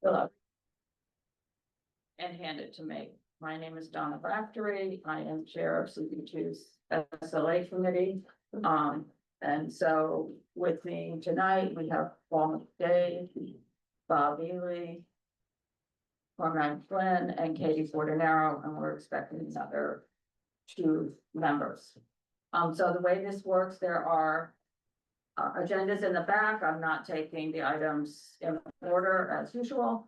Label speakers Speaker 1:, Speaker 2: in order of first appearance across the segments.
Speaker 1: fill out and hand it to me. My name is Donna Raftery. I am chair of CB2's SLA committee. And so with me tonight, we have Paul McDade, Bob Ely, Cormac Flynn, and Katie Fortinero, and we're expecting another 2 members. So the way this works, there are agendas in the back. I'm not taking the items in order as usual.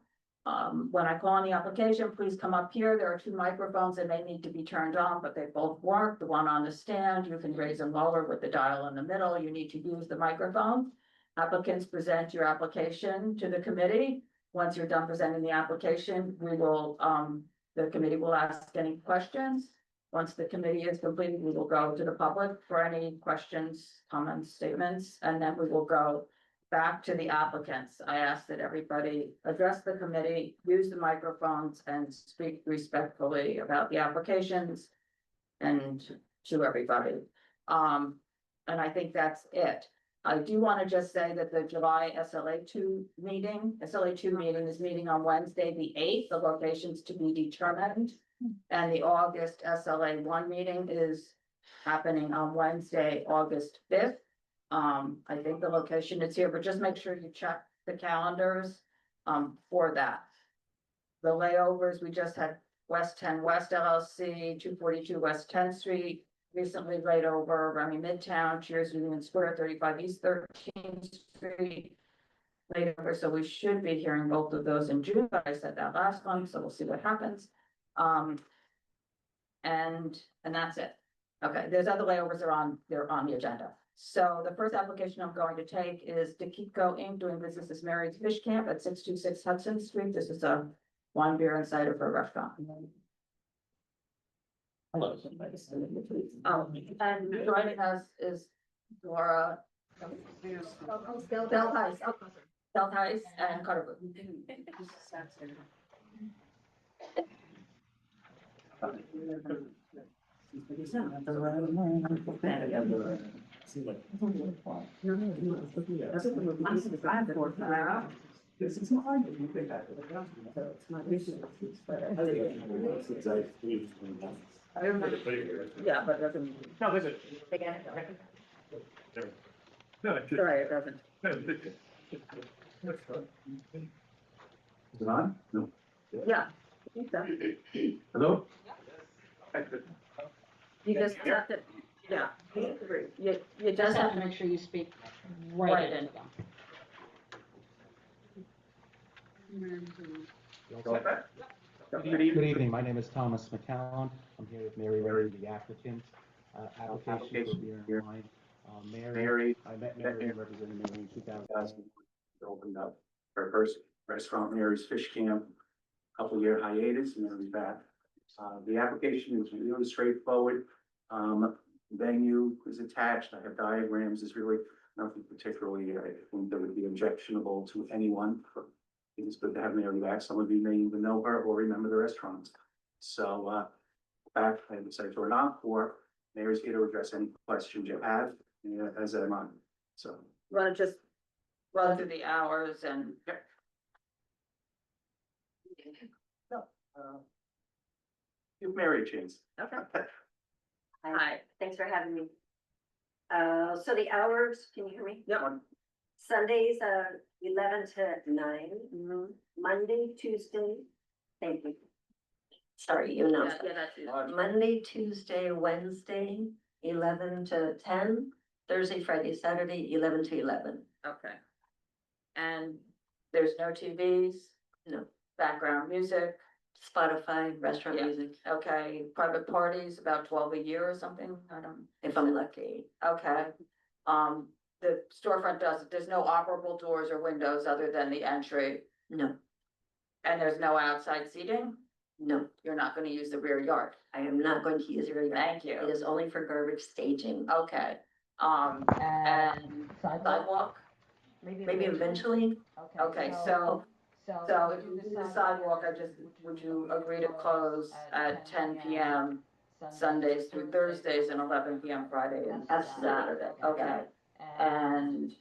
Speaker 1: When I call on the application, please come up here. There are 2 microphones and they need to be turned on, but they both work. The one on the stand, you can raise and lower with the dial in the middle. You need to use the microphone. Applicants present your application to the committee. Once you're done presenting the application, we will, the committee will ask any questions. Once the committee is completed, we will go to the public for any questions, comments, statements, and then we will go back to the applicants. I ask that everybody address the committee, use the microphones, and speak respectfully about the applications and to everybody. And I think that's it. I do want to just say that the July SLA2 meeting is meeting on Wednesday, the 8th. The locations to be determined. And the August SLA1 meeting is happening on Wednesday, August 5th. I think the location is here, but just make sure you check the calendars for that. The layovers, we just had West 10 West LLC, 242 West 10th Street, recently laid over RemyMidtown, Cheers Union Square, 35 East 13th Street. Laid over, so we should be hearing both of those in June, but I said that last one, so we'll see what happens. And that's it. Okay, there's other layovers they're on the agenda. So the first application I'm going to take is Takeko Inc. doing business as Mary's Fish Camp at 626 Hudson Street. This is a wine, beer, and cider for a restaurant. Hello. And joining us is Laura Del Heis and Carter. Yeah, but it doesn't. No, there's it. Sorry, it doesn't.
Speaker 2: Is it on? No.
Speaker 1: Yeah. I think so.
Speaker 2: Hello?
Speaker 1: You just have to, yeah, you just have to make sure you speak right into them.
Speaker 3: Good evening. My name is Thomas McCallum. I'm here with Mary, the applicant. Application for beer and wine. Mary, I met Mary representing Mary in 2000.
Speaker 2: Opened up her first restaurant, Mary's Fish Camp, couple-year hiatus, and then we're back. The application is really straightforward. Venue is attached. I have diagrams. There's really nothing particularly I think that would be objectionable to anyone. It's good to have Mary back. Some of you may even know her or remember the restaurant. So back, I would say to her not, or Mary's here to address any questions you have, as am I. So
Speaker 1: You want to just run through the hours and.
Speaker 2: no, give Mary a chance.
Speaker 1: Okay.
Speaker 4: Hi, thanks for having me. So the hours, can you hear me?
Speaker 1: Yep.
Speaker 4: Sundays, 11 to 9, Monday, Tuesday, thank you. Sorry, you know.
Speaker 1: Yeah, that's it.
Speaker 4: Monday, Tuesday, Wednesday, 11 to 10, Thursday, Friday, Saturday, 11 to 11.
Speaker 1: Okay. And there's no TVs?
Speaker 4: No.
Speaker 1: Background music?
Speaker 4: Spotify, restaurant
Speaker 1: Yeah.
Speaker 4: music,
Speaker 1: Okay, private parties, about 12 a year or something? I don't.
Speaker 4: if I'm lucky.
Speaker 1: Okay, the storefront there's no operable doors or windows other than the entry,
Speaker 4: No,
Speaker 1: and there's no outside seating?
Speaker 4: no,
Speaker 1: You're not gonna use the rear yard?
Speaker 4: I am not going to use your yard.
Speaker 1: Thank you.
Speaker 4: It is only for garbage staging.
Speaker 1: Okay, and sidewalk?
Speaker 4: Maybe eventually.
Speaker 1: Okay, so if you do the sidewalk, would you agree to close at 10 PM Sundays through Thursdays and 11 PM Friday and Saturday? Okay, and,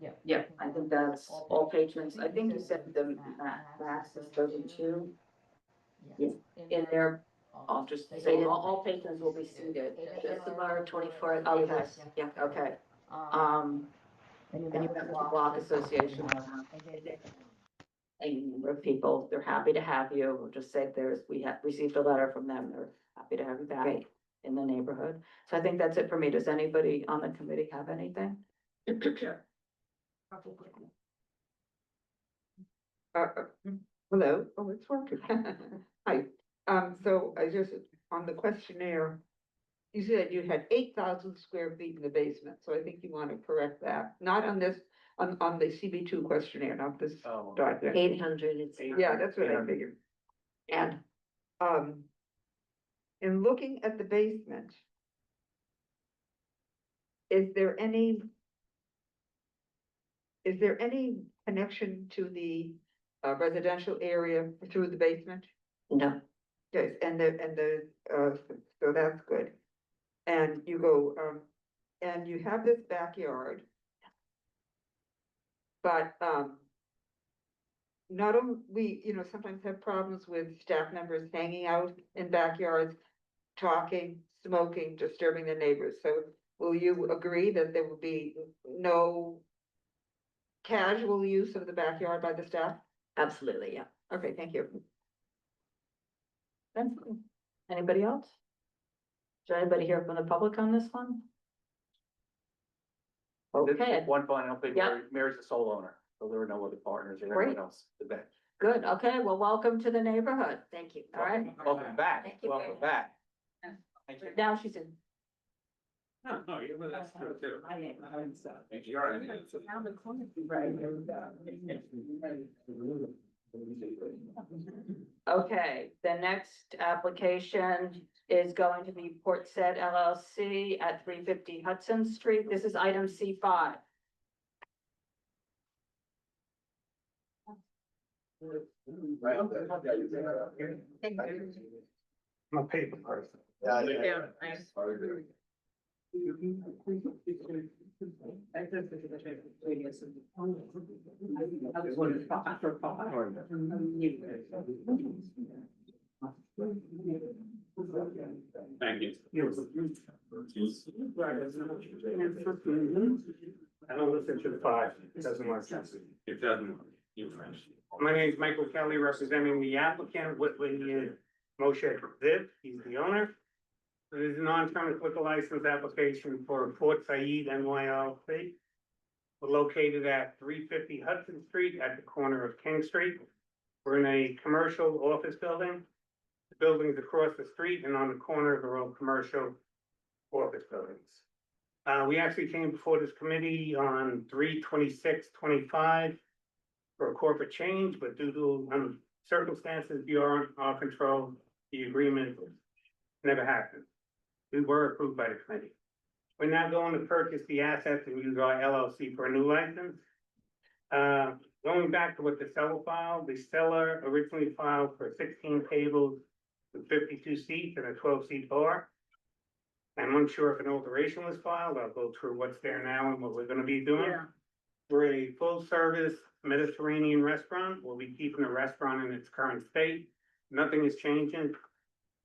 Speaker 1: Yeah, I think that's all patrons. I think you said the max is 32. Yeah, in there, I'll just say all patrons will be seated.
Speaker 4: Just tomorrow, 24th.
Speaker 1: Okay,
Speaker 4: Yes, yeah.
Speaker 1: okay. And you have the block association. A number of people, they're happy to have you. We'll just say we have received a letter from them. They're happy to have you back
Speaker 4: Great.
Speaker 1: in the neighborhood. So I think that's it for me. Does anybody on the committee have anything?
Speaker 5: Hello, oh, it's working. Hi, so I just, on the questionnaire, you said you had 8,000 square feet in the basement, so I think you want to correct that, not on this, on the CB2 questionnaire, not this
Speaker 2: Oh.
Speaker 5: document.
Speaker 4: 800, it's.
Speaker 5: Yeah, that's what I figured. And, in looking at the basement, is there any connection to the residential area through the basement?
Speaker 4: No,
Speaker 5: Yes, so that's good. And you go, and you have this backyard. But, not only, we, sometimes have problems with staff members hanging out in backyards, talking, smoking, disturbing the neighbors. So will you agree that there will be no casual use of the backyard by the staff?
Speaker 4: absolutely, yeah.
Speaker 5: Okay, thank you.
Speaker 1: Anybody else? Is there anybody here from the public on this one? Okay,
Speaker 2: One final thing,
Speaker 1: Yeah.
Speaker 2: Mary's the sole owner, so there were no other partners and
Speaker 1: Great.
Speaker 2: everyone else did that.
Speaker 1: good. Okay, well, welcome to the neighborhood.
Speaker 4: Thank you.
Speaker 1: All right.
Speaker 2: Welcome back,
Speaker 4: Thank you.
Speaker 2: welcome back. Thank you.
Speaker 1: Now she's in.
Speaker 6: No, that's true too.
Speaker 1: Okay, the next application is going to be Port Said LLC at 350 Hudson Street. This is item C5.
Speaker 6: I'm a paper person. Thank you. I don't listen to the five, it doesn't work. It doesn't. My name is Michael Kelly, representing the applicant, Whitley Moshe Ziv, he's the owner. It is a non-term liquor license application for Port Said NYLC. We're located at 350 Hudson Street at the corner of King Street. We're in a commercial office building. The building's across the street and on the corner of the road, commercial office buildings. We actually came before this committee on 3/26/25 for a corporate change, but due to circumstances beyond our control, the agreement never happened. We were approved by the committee. We're now going to purchase the assets and use our LLC for a new license. Going back to what the seller filed, the seller originally filed for 16 tables with 52 seats and a 12-seat bar. I'm unsure if an alteration was filed. I'll go through what's there now and what we're gonna be doing. We're a full-service Mediterranean restaurant. We'll be keeping the restaurant in its current state. Nothing is changing.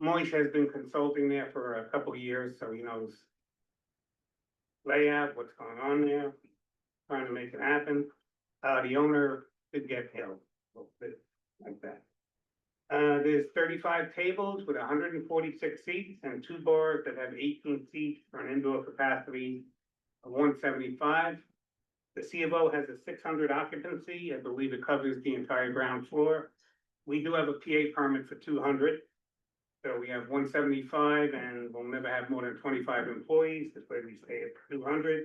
Speaker 6: Moish has been consulting there for a couple of years, so he knows layout, what's going on there, trying to make it happen. The owner did get killed, a little bit like that. There's 35 tables with 146 seats and 2 bars that have 18 seats for an indoor capacity of 175. The C of O has a 600 occupancy. I believe it covers the entire ground floor. We do have a PA permit for 200. So we have 175 and we'll never have more than 25 employees. That's why we stay at 200.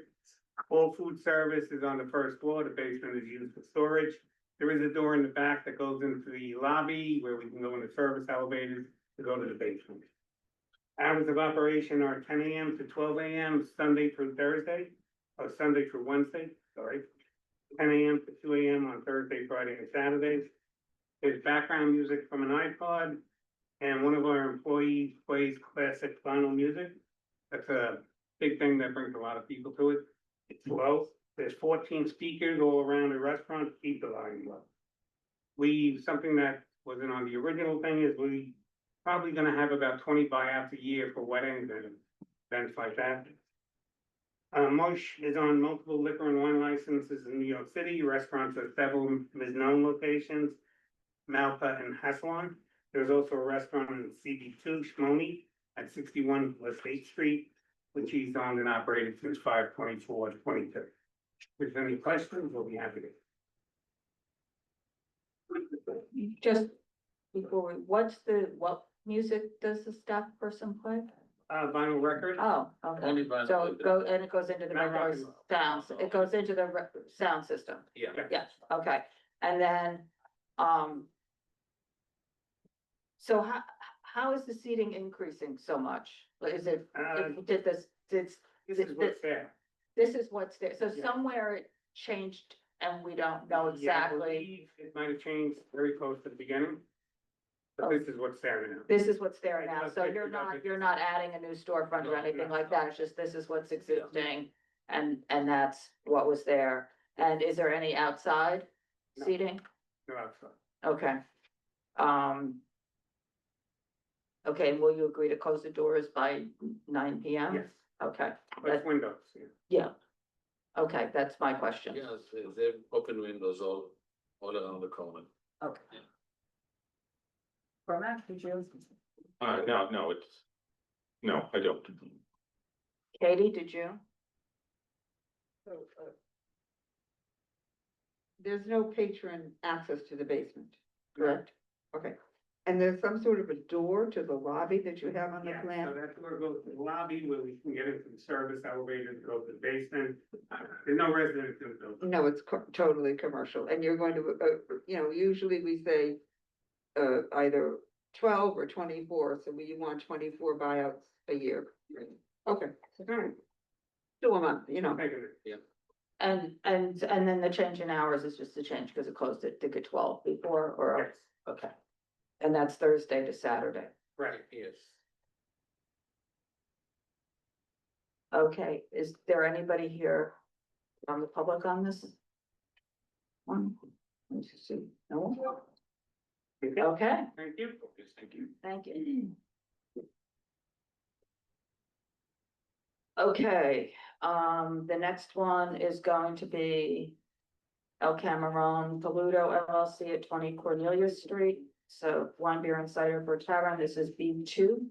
Speaker 6: All food service is on the first floor. The basement is used for storage. There is a door in the back that goes into the lobby where we can go into service elevators to go to the basement. Hours of operation are 10 a.m. to 12 a.m. Sunday through Thursday, or Sunday through Wednesday, sorry. 10 a.m. to 2 a.m. on Thursday, Friday, and Saturdays. There's background music from an iPod, and one of our employees plays classic vinyl music. That's a big thing that brings a lot of people to it. It's low, There's 14 speakers all around the restaurant, keep the volume low. Something that wasn't on the original thing is we probably gonna have about 20 buyouts a year for weddings and events like that. Mosh is on multiple liquor and wine licenses in New York City, restaurants at several known locations, Malpa and Hasselon. There's also a restaurant in CB2, Shmoni, at 61 West 8th Street, which he's owned and operated since 5/24/22. If there's any questions, we'll be happy to.
Speaker 1: Just before, what music does the staff person play?
Speaker 6: Vinyl record.
Speaker 1: Oh, okay. So it goes into the
Speaker 6: Not rock
Speaker 1: regular
Speaker 6: and roll.
Speaker 1: sounds, it goes into the sound system.
Speaker 6: Yeah.
Speaker 1: Yes, okay, and then, so how is the seating increasing so much? Like, is it, did this,
Speaker 6: This is what's there.
Speaker 1: this is what's there, so
Speaker 6: Yeah.
Speaker 1: somewhere it changed and we don't know
Speaker 6: Yeah, I
Speaker 1: exactly.
Speaker 6: believe it might have changed very close to the beginning. But
Speaker 1: Oh.
Speaker 6: this is what's there now.
Speaker 1: This is what's there
Speaker 6: It
Speaker 1: now,
Speaker 6: does
Speaker 1: so
Speaker 6: take-
Speaker 1: you're
Speaker 6: it does
Speaker 1: not,
Speaker 6: take-
Speaker 1: you're not adding a new storefront or
Speaker 6: No,
Speaker 1: anything
Speaker 6: no.
Speaker 1: like that, it's just this is what's existing. And that's what was there, and is there any outside
Speaker 6: No.
Speaker 1: seating?
Speaker 6: No outside.
Speaker 1: Okay. Okay, and will you agree to close the doors by 9 PM?
Speaker 6: Yes,
Speaker 1: Okay,
Speaker 6: but windows, yeah.
Speaker 1: yeah. Okay, that's my question.
Speaker 7: Yes, they open windows all around the corner.
Speaker 1: Okay. Cormac, did you?
Speaker 7: No, I don't.
Speaker 1: Katie, did you?
Speaker 5: So, there's no patron access to the basement, correct? Okay, and there's some sort of a door to the lobby that you have on the
Speaker 6: Yeah, so
Speaker 5: plan?
Speaker 6: that's where it goes to the lobby, where we can get into the service elevator to go to the basement. There's no residents in the building.
Speaker 5: No, it's totally commercial, and you're going to, usually we say either 12 or 24, so we want 24 buyouts a year. Okay,
Speaker 6: Alright,
Speaker 5: do a month,
Speaker 6: I'm taking it.
Speaker 1: And then the change in hours is just a change because it closed at, think at 12 before, or,
Speaker 6: Yes,
Speaker 1: okay. And that's Thursday to Saturday.
Speaker 6: right.
Speaker 7: Yes.
Speaker 1: Okay, is there anybody here from the public on this? One, let me see, no?
Speaker 6: Okay,
Speaker 1: Okay,
Speaker 6: thank you.
Speaker 7: Thank you.
Speaker 1: thank you. Okay, the next one is going to be El Camaron Peludo LLC at 20 Cornelia Street. So wine, beer, and cider for Tavern. This is B2.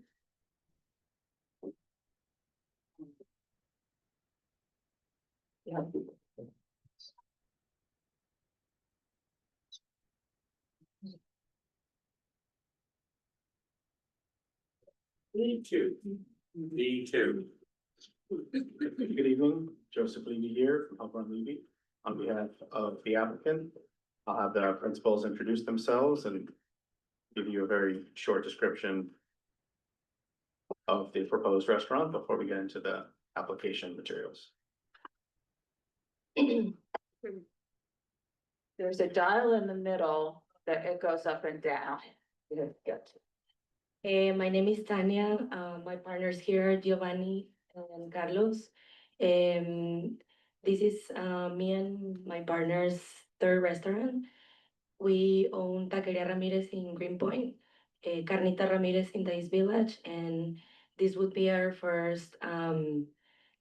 Speaker 1: Yeah.
Speaker 7: B2. B2.
Speaker 3: Good evening, Joseph Levy here from Upland Levy. On behalf of the applicant, I'll have the principals introduce themselves and give you a very short description of the proposed restaurant before we get into the application materials.
Speaker 1: There's a dial in the middle that it goes up and down. You get to-
Speaker 8: My name is Tanya. My partners here are Giovanni and Carlos. This is me and my partner's third restaurant. We own Taqueria Ramirez in Greenpoint, Carnita Ramirez in the East Village, and this would be our first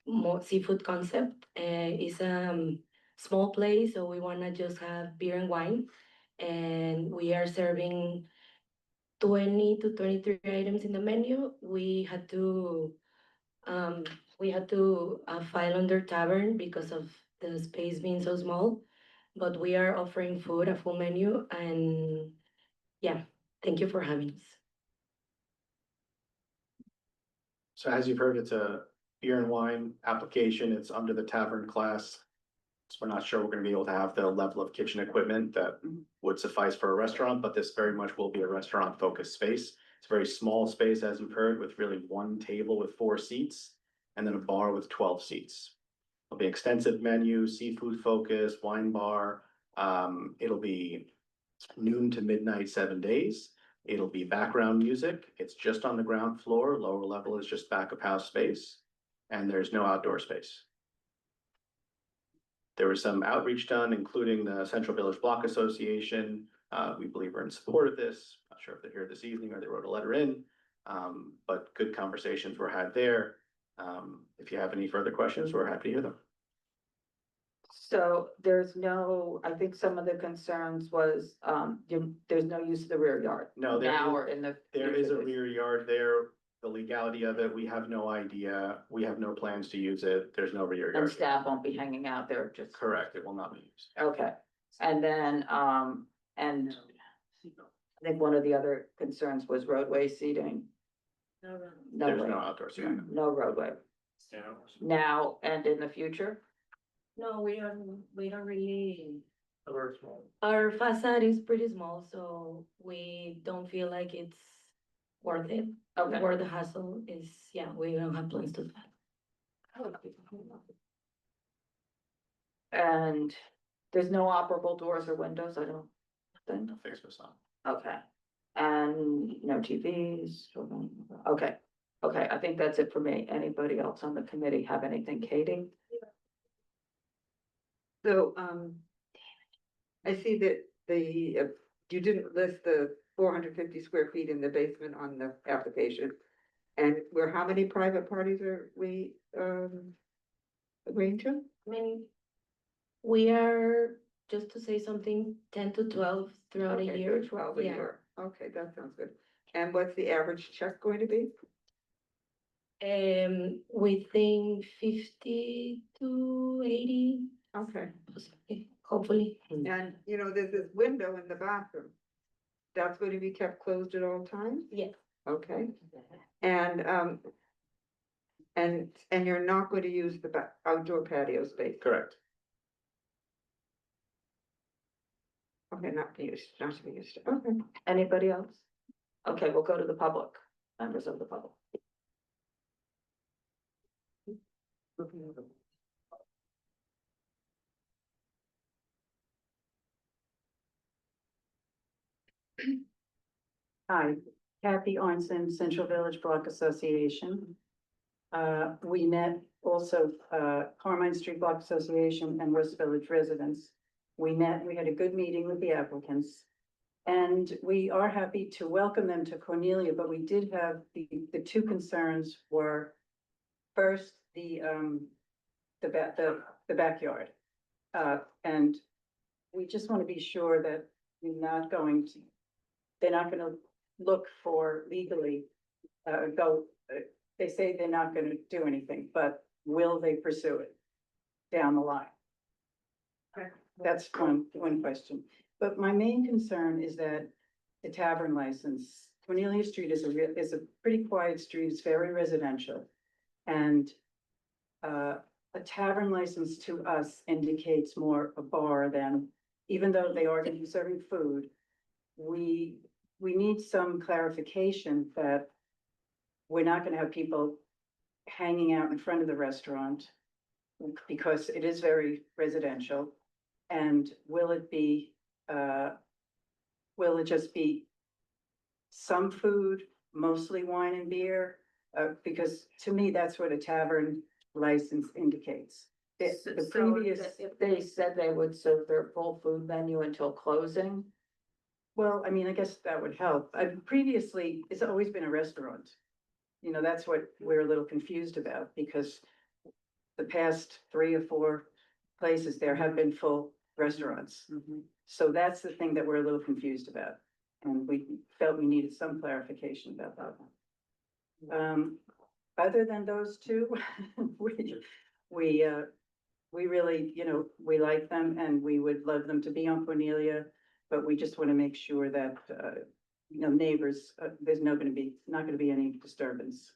Speaker 8: more seafood concept. It's a small place, so we wanna just have beer and wine, and we are serving 20 to 23 items in the menu. We had to file under Tavern because of the space being so small, but we are offering food, a full menu, and yeah, thank you for having us.
Speaker 3: So as you've heard, it's a beer and wine application. It's under the tavern class. So we're not sure we're gonna be able to have the level of kitchen equipment that would suffice for a restaurant, but this very much will be a restaurant focused space. It's a very small space, as you've heard, with really one table with 4 seats and then a bar with 12 seats. There'll be extensive menu, seafood focus, wine bar. It'll be noon to midnight, 7 days. It'll be background music. It's just on the ground floor. Lower level is just back of house space. And there's no outdoor space. There was some outreach done, including the Central Village Block Association. We believe we're in support of this. Not sure if they're here this evening or they wrote a letter in. But good conversations were had there. If you have any further questions, we're happy to hear them.
Speaker 1: So there's no, I think some of the concerns was, there's no use of the rear yard.
Speaker 3: No,
Speaker 1: Now or in the.
Speaker 3: there is a
Speaker 1: future.
Speaker 3: rear yard there. The legality of it, we have no idea. We have no plans to use it. There's no rear
Speaker 1: And
Speaker 3: yard.
Speaker 1: staff won't be hanging out there, just.
Speaker 3: Correct, it will not be used.
Speaker 1: Okay, and then, and I think one of the other concerns was roadway seating. No
Speaker 3: There's
Speaker 1: way.
Speaker 3: no outdoor seating.
Speaker 1: No roadway. Now and in the future?
Speaker 8: No, we don't really. Our facade is pretty small, so we don't feel like it's worth it.
Speaker 1: Okay.
Speaker 8: Worth the hassle is, yeah, we don't have plans to do that.
Speaker 1: And there's no operable doors or windows, I don't think.
Speaker 3: No fixed facade.
Speaker 1: Okay, and no TVs, okay, okay, I think that's it for me. Anybody else on the committee have anything, Katie?
Speaker 5: So, I see that you didn't list the 450 square feet in the basement on the application. And how many private parties are we, agreeing to?
Speaker 8: I mean, we are, just to say something, 10 to 12 throughout a
Speaker 5: Okay,
Speaker 8: year.
Speaker 5: 12 a
Speaker 8: Yeah.
Speaker 5: year. Okay, that sounds good. And what's the average check going to be?
Speaker 8: We think 50 to 80,
Speaker 5: Okay,
Speaker 8: possibly, hopefully.
Speaker 5: and there's this window in the bathroom. That's going to be kept closed at all times?
Speaker 8: Yeah.
Speaker 5: Okay, and you're not going to use the outdoor patio space?
Speaker 3: Correct.
Speaker 5: Okay, not to be used, okay.
Speaker 1: Anybody else? Okay, we'll go to the public, members of the public.
Speaker 9: Hi, Kathy Arnson, Central Village Block Association. We met also, Carmine Street Block Association and West Village residents. We had a good meeting with the applicants. And we are happy to welcome them to Cornelia, but we did have the two concerns were first, the backyard. And we just want to be sure that they're not gonna look for legally, they say they're not gonna do anything, but will they pursue it down the line? That's one question. But my main concern is that the tavern license, Cornelia Street is a pretty quiet street, it's very residential. And a tavern license to us indicates more a bar than, even though they are gonna be serving food, we need some clarification that we're not gonna have people hanging out in front of the restaurant because it is very residential. And will it just be some food, mostly wine and beer? Because to me, that's what a tavern license indicates. The previous,
Speaker 1: If they said they would serve their full food menu until closing,
Speaker 9: well, I mean, I guess that would help. Previously, it's always been a restaurant. That's what we're a little confused about because the past 3 or 4 places there have been full restaurants. So that's the thing that we're a little confused about. And we felt we needed some clarification about that. Other than those two, we really, we like them and we would love them to be on Cornelia, but we just want to make sure that, neighbors, there's not going to be any disturbance.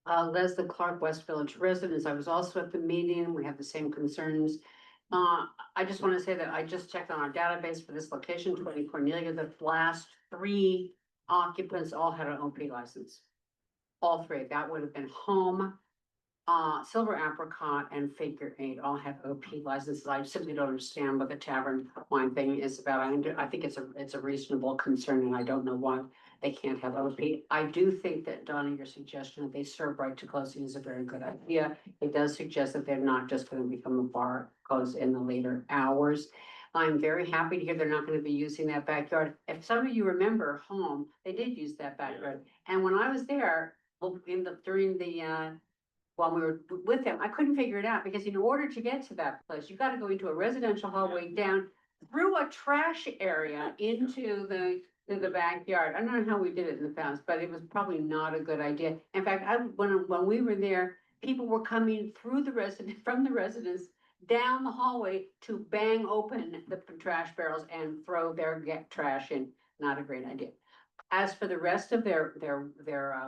Speaker 10: Leslie Clark, West Village residents. I was also at the meeting. We have the same concerns. I just want to say that I just checked on our database for this location, 20 Cornelia. The last 3 occupants all had an OP license. All 3. That would have been Home, Silver Apricot, and Figure 8 all have OP licenses. I simply don't understand what the tavern wine thing is about. I think it's a reasonable concern, and I don't know why they can't have OP. I do think that, Donna, your suggestion that they serve right to closing is a very good idea. It does suggest that they're not just gonna become a bar, close in the later hours. I'm very happy to hear they're not gonna be using that backyard. If some of you remember home, they did use that backyard. And when I was there, well, during the, while we were with them, I couldn't figure it out, because in order to get to that place, you gotta go into a residential hallway down through a trash area into the backyard. I don't know how we did it in the past, but it was probably not a good idea. In fact, when we were there, people were coming through from the residence down the hallway to bang open the trash barrels and throw their trash in. Not a great idea. As for the rest of their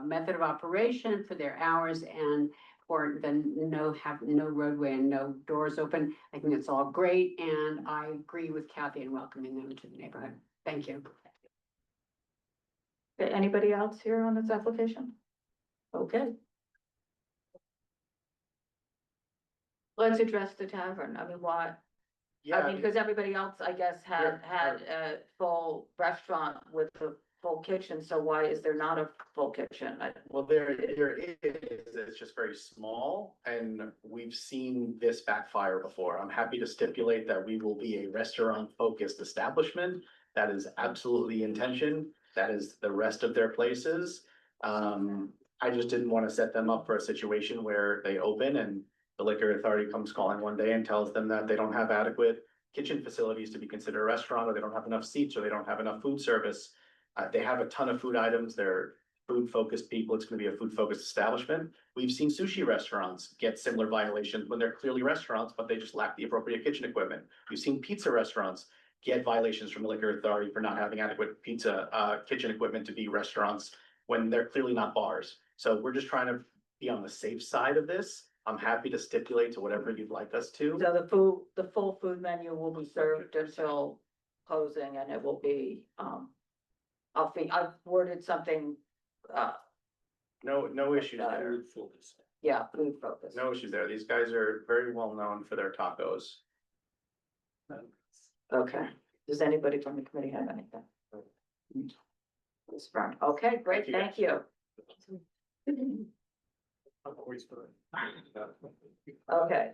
Speaker 10: method of operation, for their hours, and for the no roadway and no doors open, I think it's all great, and I agree with Kathy in welcoming them to the neighborhood. Thank you.
Speaker 1: Okay, anybody else here on this application? Okay. Let's address the tavern. I mean, what? I mean, because everybody else, I guess, had a full restaurant with a full kitchen, so why is there not a full kitchen?
Speaker 3: Well, there is, it's just very small, and we've seen this backfire before. I'm happy to stipulate that we will be a restaurant-focused establishment. That is absolutely the intention. That is the rest of their places. I just didn't want to set them up for a situation where they open and the liquor authority comes calling one day and tells them that they don't have adequate kitchen facilities to be considered a restaurant, or they don't have enough seats, or they don't have enough food service. They have a ton of food items. They're food-focused people. It's going to be a food-focused establishment. We've seen sushi restaurants get similar violations when they're clearly restaurants, but they just lack the appropriate kitchen equipment. We've seen pizza restaurants get violations from the liquor authority for not having adequate pizza kitchen equipment to be restaurants when they're clearly not bars. So we're just trying to be on the safe side of this. I'm happy to stipulate to whatever you'd like us to.
Speaker 1: So the full food menu will be served until closing, and it will be, I've worded something,
Speaker 3: No issues there.
Speaker 1: yeah, food focused.
Speaker 3: No issues there. These guys are very well known for their tacos.
Speaker 1: Okay, does anybody from the committee have anything? This front. Okay, great, thank you. Okay.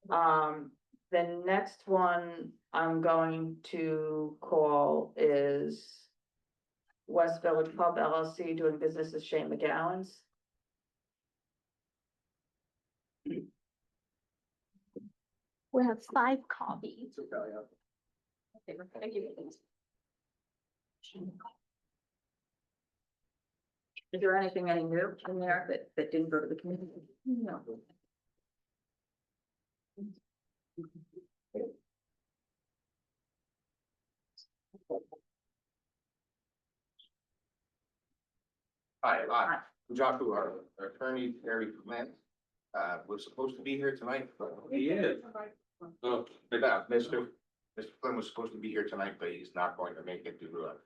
Speaker 1: The next one I'm going to call is West Village Pub LLC, doing business as Shane McGowan's.
Speaker 11: We have 5 copies.
Speaker 1: Okay, thank you. Is there anything any new in there that didn't go to the committee? No.
Speaker 12: Hi, I'm Joshua, our attorney, Harry Clement, was supposed to be here tonight, but
Speaker 7: He is. Oh,
Speaker 12: Mr. Clement was supposed to be here tonight, but he's not going to make it due to a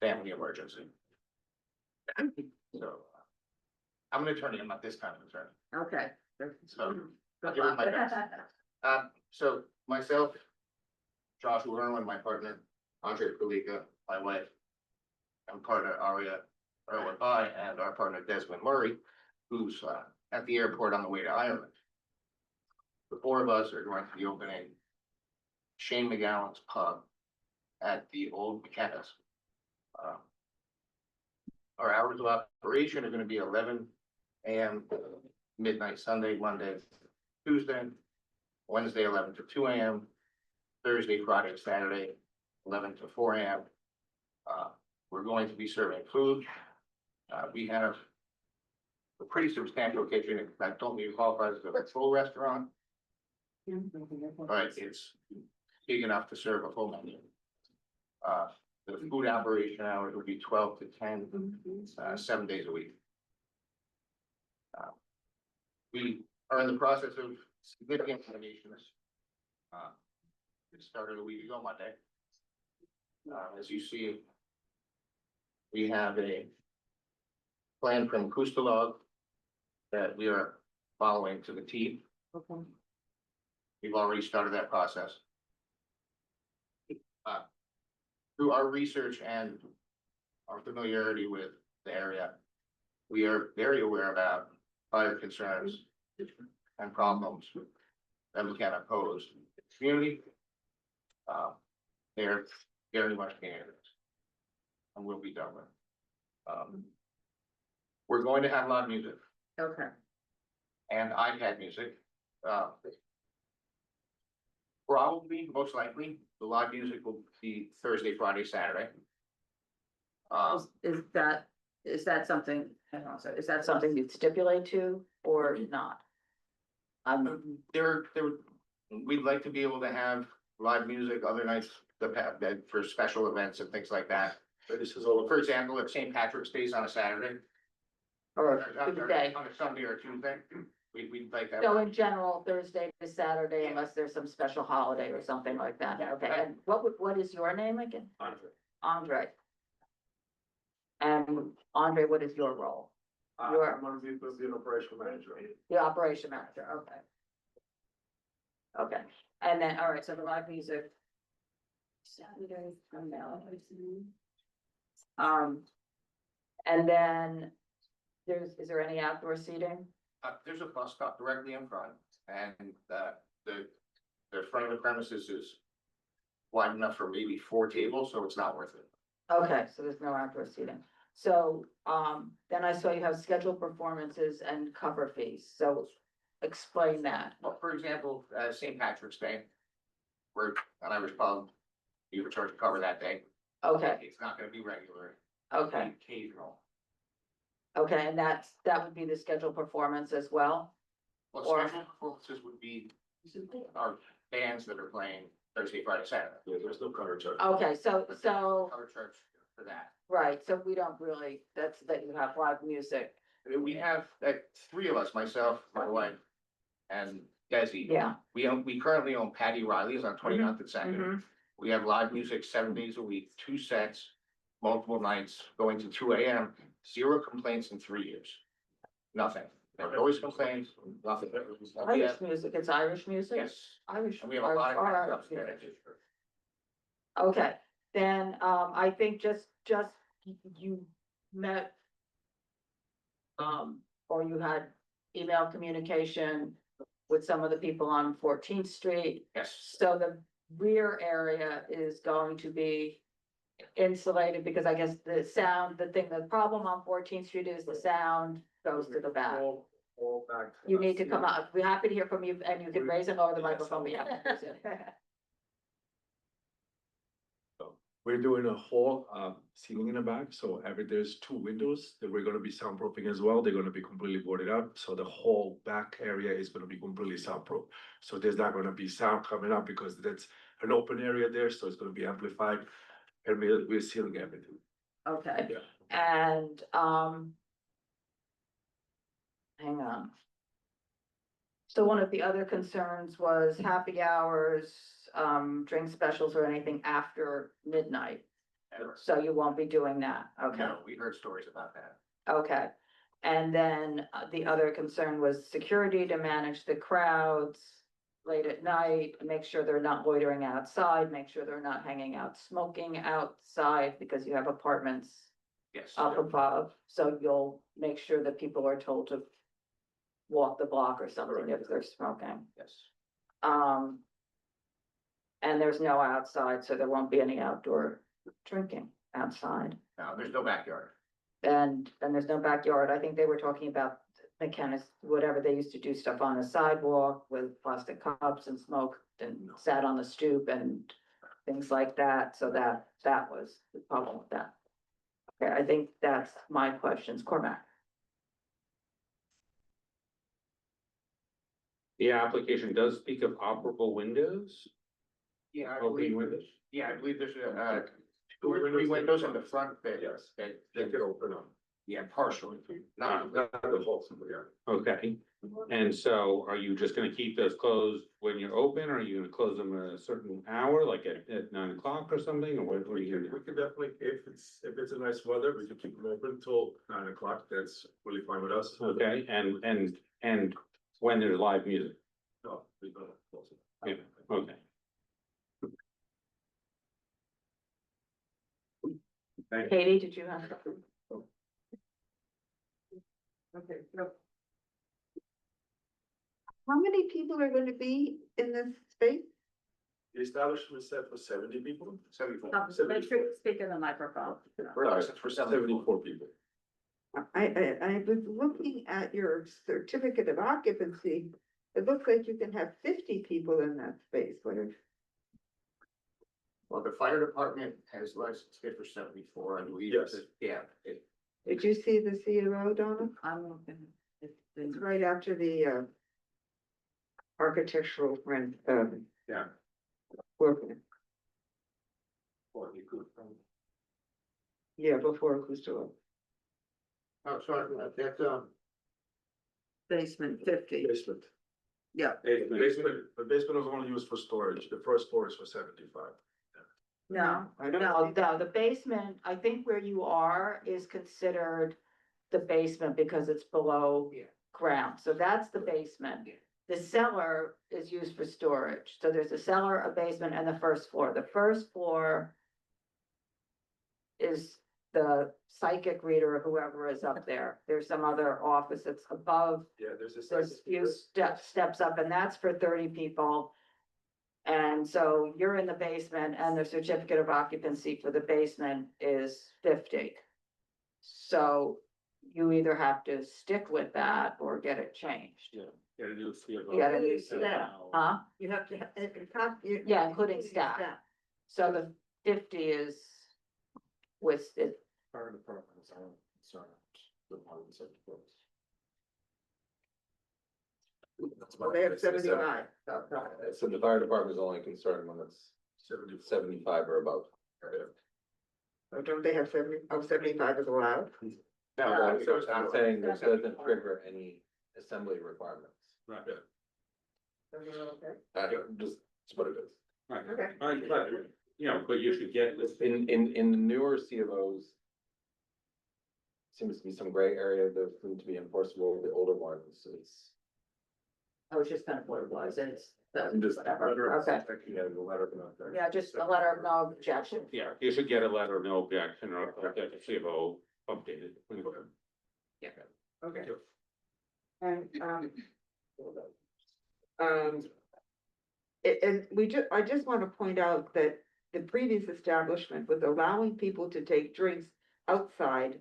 Speaker 12: family emergency. So, I'm an attorney, I'm not this kind of attorney,
Speaker 1: Okay.
Speaker 12: so. I'll
Speaker 1: Good
Speaker 12: give it my
Speaker 1: luck.
Speaker 12: best. So myself, Joshua Irwin, my partner, Andre Kulika, my wife, and partner Aria Irwin Bai, and our partner Desmond Murray, who's at the airport on the way to Ireland. The 4 of us are going to be opening Shane McGowan's Pub at the Old McKenna's. Our hours of operation are going to be 11 a.m. midnight Sunday, Monday, Tuesday, Wednesday 11 to 2 a.m., Thursday, Friday, Saturday, 11 to 4 a.m. We're going to be serving food. We have a pretty substantial kitchen. I don't mean qualifies as a full restaurant, but it's big enough to serve a full menu. The food operation hours will be 12 to 10, 7 days a week. We are in the process of significant renovations. It started a week ago Monday. As you see, we have a plan from Kustalog that we are following to the T. We've already started that process. Through our research and our familiarity with the area, we are very aware about fire concerns and problems that we can pose to the community. They're very much standards and will be done with. We're going to have live music
Speaker 1: Okay,
Speaker 12: and iPad music. Probably, most likely, the live music will be Thursday, Friday, Saturday.
Speaker 1: is that something, hang on, so is that something you'd stipulate to or not?
Speaker 12: We'd like to be able to have live music other nights, for special events and things like that.
Speaker 7: But this is all.
Speaker 12: For example, if St. Patrick's Day is on a Saturday.
Speaker 1: Or
Speaker 12: On
Speaker 1: Tuesday?
Speaker 12: a Sunday or Tuesday, we'd like that.
Speaker 1: So in general, Thursday to Saturday, unless there's some special holiday or something like that, okay, and what is your name again? Andre. And Andre, what is your role? You're-
Speaker 7: I'm gonna be an operational manager.
Speaker 1: The operation manager, okay. Okay, and then, all right, so the live music. Saturday from now. And then is there any outdoor seating?
Speaker 12: There's a bus stop directly in front, and the front of the premises is wide enough for maybe 4 tables, so it's not worth it.
Speaker 1: Okay, so there's no outdoor seating. So, then I saw you have scheduled performances and cover fees, so explain that.
Speaker 12: Well, for example, St. Patrick's Day, we're an Irish pub, you were charged to cover that day.
Speaker 1: Okay,
Speaker 12: It's not gonna be regular,
Speaker 1: okay,
Speaker 12: occasional.
Speaker 1: okay, and that would be the scheduled performance as well?
Speaker 12: Well,
Speaker 1: Or-
Speaker 12: special performances would be our bands that are playing Thursday, Friday, Saturday.
Speaker 7: Yeah, there's no cover charge.
Speaker 1: Okay, so,
Speaker 12: Cover charge for that.
Speaker 1: right, so we don't really, that you have live music,
Speaker 12: I mean, we have, 3 of us, myself, my wife, and Desi.
Speaker 1: yeah.
Speaker 12: We currently own Patty Riley's on 29th and Second.
Speaker 1: Mhm.
Speaker 12: We have live music 7 days a week, 2 sets, multiple nights, going to 2 AM, 0 complaints in 3 years. Nothing. No noise complaints, nothing. We
Speaker 1: Irish
Speaker 12: have-
Speaker 1: music, it's Irish music?
Speaker 12: Yes,
Speaker 1: Irish.
Speaker 12: and we have a lot of.
Speaker 1: are
Speaker 12: backups
Speaker 1: Irish
Speaker 12: there.
Speaker 1: music. Okay, then, I think just you met. Or you had email communication with some of the people on 14th Street.
Speaker 12: Yes,
Speaker 1: So the rear area is going to be insulated because I guess the sound, the problem on 14th Street is the sound goes to the back.
Speaker 7: All back.
Speaker 1: You need to come out. We're happy to hear from you and you can raise them over the microphone. We have to use it.
Speaker 13: We're doing a whole ceiling in the back, so there's 2 windows that we're gonna be soundproofing as well. They're gonna be completely boarded up, so the whole back area is gonna be completely soundproof. So there's not gonna be sound coming up because that's an open area there, so it's gonna be amplified. And we're sealing everything.
Speaker 1: Okay,
Speaker 13: Yeah.
Speaker 1: and, hang on. So one of the other concerns was happy hours, drink specials or anything after midnight. So you won't be doing that, okay?
Speaker 12: no, we heard stories about that.
Speaker 1: Okay, and then the other concern was security to manage the crowds late at night, make sure they're not loitering outside, make sure they're not hanging out smoking outside because you have apartments
Speaker 12: Yes.
Speaker 1: up above, so you'll make sure that people are told to walk the block or something if they're smoking.
Speaker 12: Yes.
Speaker 1: And there's no outside, so there won't be any outdoor drinking outside.
Speaker 12: No, there's no backyard.
Speaker 1: And there's no backyard. I think they were talking about mechanics, whatever, they used to do stuff on the sidewalk with plastic cups and smoked and sat on the stoop and things like that. So that was the problem with that. Okay, I think that's my questions. Cormac.
Speaker 14: The application does speak of operable windows,
Speaker 12: Yeah, I
Speaker 14: opening
Speaker 12: believe,
Speaker 14: windows.
Speaker 12: yeah, I believe there's 2 or 3 windows in the front that.
Speaker 7: Yes.
Speaker 12: That,
Speaker 7: They could open up.
Speaker 12: yeah, partially, not.
Speaker 7: Not the whole, yeah.
Speaker 14: Okay, and so are you just gonna keep those closed when you're open, or are you gonna close them at a certain hour, like at 9 o'clock or something, or what are you gonna
Speaker 7: We
Speaker 14: do?
Speaker 7: could definitely, if it's a nice weather, we could keep them open till 9 o'clock. That's really fine with us.
Speaker 14: Okay, and when there's live music,
Speaker 7: No, we don't close it.
Speaker 14: yeah, okay. Thank you.
Speaker 1: Katie, did you have?
Speaker 5: Okay, so. How many people are gonna be in this space?
Speaker 7: The establishment is set for 70 people.
Speaker 12: 74.
Speaker 1: Make sure you speak in the microphone.
Speaker 12: For
Speaker 13: 74 people.
Speaker 5: I was looking at your certificate of occupancy. It looks like you can have 50 people in that space.
Speaker 12: Well, the fire department has licensed it for 74, I believe.
Speaker 7: Yes.
Speaker 12: Yeah.
Speaker 5: Did you see the CRO, Donna?
Speaker 1: I'm looking.
Speaker 5: It's right after the architectural rent,
Speaker 14: Yeah.
Speaker 5: work.
Speaker 12: Or you could,
Speaker 5: Yeah, before Custo.
Speaker 12: oh, sorry, that's,
Speaker 5: Basement 50.
Speaker 7: Basement.
Speaker 5: Yeah.
Speaker 7: The basement was only used for storage. The first floor is for 75.
Speaker 1: No,
Speaker 5: I don't
Speaker 1: no,
Speaker 5: see
Speaker 1: no, the basement, I think where you are is considered the basement because it's below
Speaker 12: Yeah.
Speaker 1: ground, so that's the basement.
Speaker 12: Yeah.
Speaker 1: The cellar is used for storage, so there's a cellar, a basement, and the first floor. The first floor is the psychic reader or whoever is up there. There's some other office that's above.
Speaker 7: Yeah, there's a
Speaker 1: There's a
Speaker 7: second.
Speaker 1: few steps up, and that's for 30 people. And so you're in the basement, and the certificate of occupancy for the basement is 50. So you either have to stick with that or get it changed.
Speaker 14: Yeah. Get a new CFO.
Speaker 1: You gotta
Speaker 5: Including
Speaker 1: do
Speaker 5: staff.
Speaker 1: Huh?
Speaker 5: You have to have,
Speaker 1: Yeah, including staff. So the 50 is with it.
Speaker 12: fire department is on concerned. The ones that close.
Speaker 5: Well, they have 75.
Speaker 15: So the fire department is only concerned when it's 75 or above.
Speaker 5: Or don't they have 70? Oh, 75 is allowed?
Speaker 15: No,
Speaker 1: Uh,
Speaker 15: I'm saying this doesn't trigger any assembly requirements.
Speaker 14: Right.
Speaker 15: Just, it's what it is.
Speaker 14: Right.
Speaker 5: Okay.
Speaker 14: Right, but, you know, but you should get this.
Speaker 15: In the newer C of Os, seems to be some gray area that seem to be enforceable. The older ones, it's.
Speaker 1: I was just kind of what it was, and it's,
Speaker 15: I'm just-
Speaker 1: whatever, okay.
Speaker 15: The letter of no objection.
Speaker 1: Yeah, just a letter of no objection.
Speaker 14: Yeah, you should get a letter of no objection or get the CFO updated.
Speaker 5: Okay. And, and I just want to point out that the previous establishment was allowing people to take drinks outside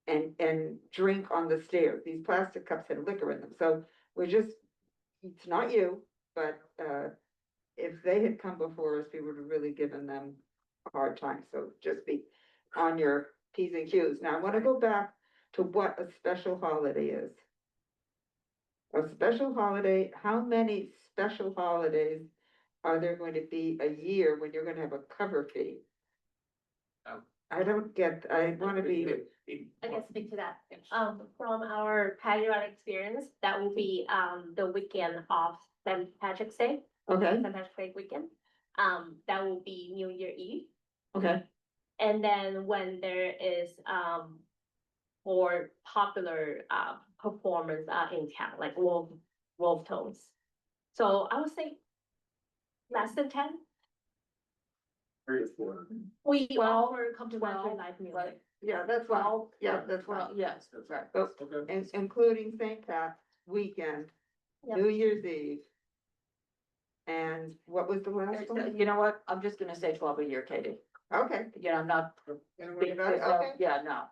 Speaker 5: and drink on the stairs. These plastic cups had liquor in them, so we're just, it's not you, but, if they had come before us, we would have really given them a hard time, so just be on your P's and Q's. Now, I want to go back to what a special holiday is. A special holiday, how many special holidays are there going to be a year when you're gonna have a cover fee? I don't get, I wanna be,
Speaker 11: I can speak to that. From our Patio experience, that will be, the weekend of St. Patrick's Day,
Speaker 5: okay,
Speaker 11: St. Patrick's Day weekend. That will be New Year Eve.
Speaker 5: okay,
Speaker 11: And then when there is, more popular, performance, in town, like wolf tones. So I would say less than 10.
Speaker 7: 3 or 4.
Speaker 11: We
Speaker 1: 12,
Speaker 11: offer complimentary
Speaker 1: 12,
Speaker 11: live music.
Speaker 1: right.
Speaker 5: yeah, that's fine, yeah, that's
Speaker 1: Well,
Speaker 5: fine.
Speaker 1: yes, that's right.
Speaker 5: So, and including St. Pat's weekend,
Speaker 11: Yep.
Speaker 5: New Year's Eve. And what was the last one?
Speaker 1: You know what, I'm just gonna say 12 a year, Katie.
Speaker 5: Okay.
Speaker 1: You know, I'm not.
Speaker 5: Gonna worry about it? Okay.
Speaker 1: Yeah, no,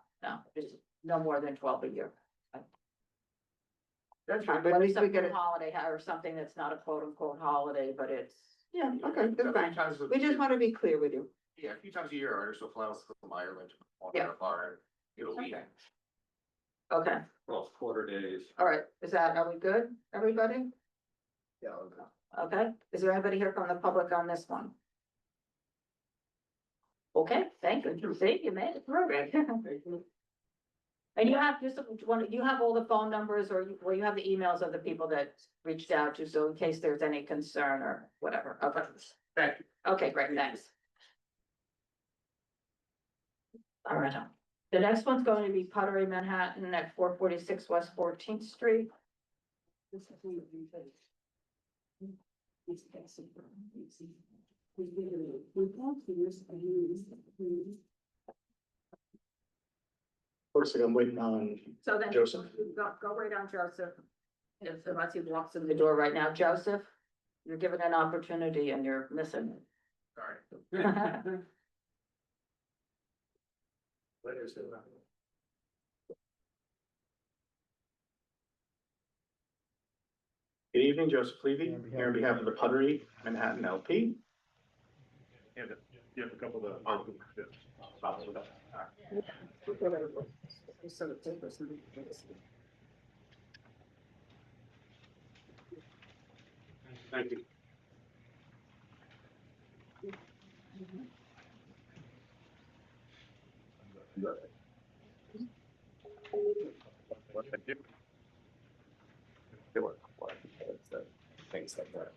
Speaker 1: just no more than 12 a year.
Speaker 5: That's fine, but at
Speaker 1: Whether
Speaker 5: least we
Speaker 1: some
Speaker 5: get it,
Speaker 1: holiday or something that's not a quote unquote holiday, but it's.
Speaker 5: yeah, okay, that's
Speaker 12: A few
Speaker 5: fine.
Speaker 12: times a-
Speaker 5: We just wanna be clear with you.
Speaker 12: Yeah, a few times a year, artists will fly out from Ireland. On
Speaker 1: Yeah.
Speaker 12: their bar, it'll be.
Speaker 1: Okay. Okay,
Speaker 14: Well, quarter days.
Speaker 1: all right, are we good, everybody?
Speaker 12: Yeah.
Speaker 1: Okay, is there anybody here from the public on this one? Okay, thank you, see, you made it through. And you have just, you have all the phone numbers or you have the emails of the people that reached out to, so in case there's any concern or whatever, okay.
Speaker 12: Thank you.
Speaker 1: Okay, great, thanks. All right, the next one's going to be Puttery Manhattan at 446 West 14th Street.
Speaker 2: First thing I'm waiting on
Speaker 1: So then.
Speaker 2: Joseph.
Speaker 1: Go right on Joseph. Unless he walks in the door right now. Joseph, you're given an opportunity and you're missing it.
Speaker 2: Sorry. Good evening, Joseph Levy, here on behalf of the Puttery Manhattan LP. You have a couple of. Thank you. Things like that.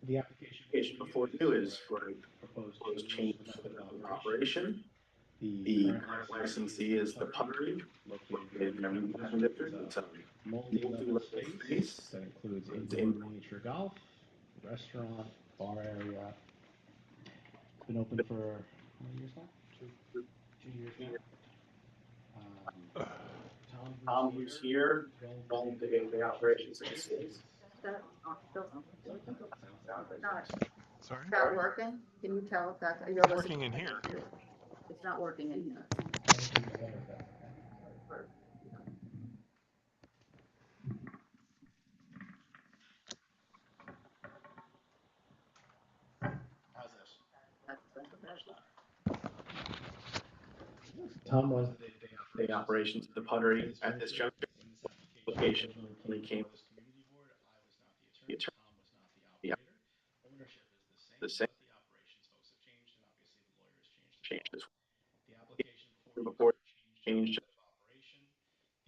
Speaker 3: The application
Speaker 2: Application before you is for a proposed change of operation. The current licensee is the Puttery, located in Remington District. It's a multi-level space
Speaker 3: that includes indoor miniature golf, restaurant, bar area. It's been open for how many years now? Two years now.
Speaker 2: Tom, who's here, running the day-to-day operations of the space.
Speaker 1: Sorry? Is that working? Can you tell if that's?
Speaker 7: It's working in here.
Speaker 1: It's not working in here.
Speaker 2: How's this?
Speaker 3: Tom was
Speaker 2: The operations of the Puttery at this juncture location when he came. The attorney. Yeah. The same. Changed this. Before changed.
Speaker 3: The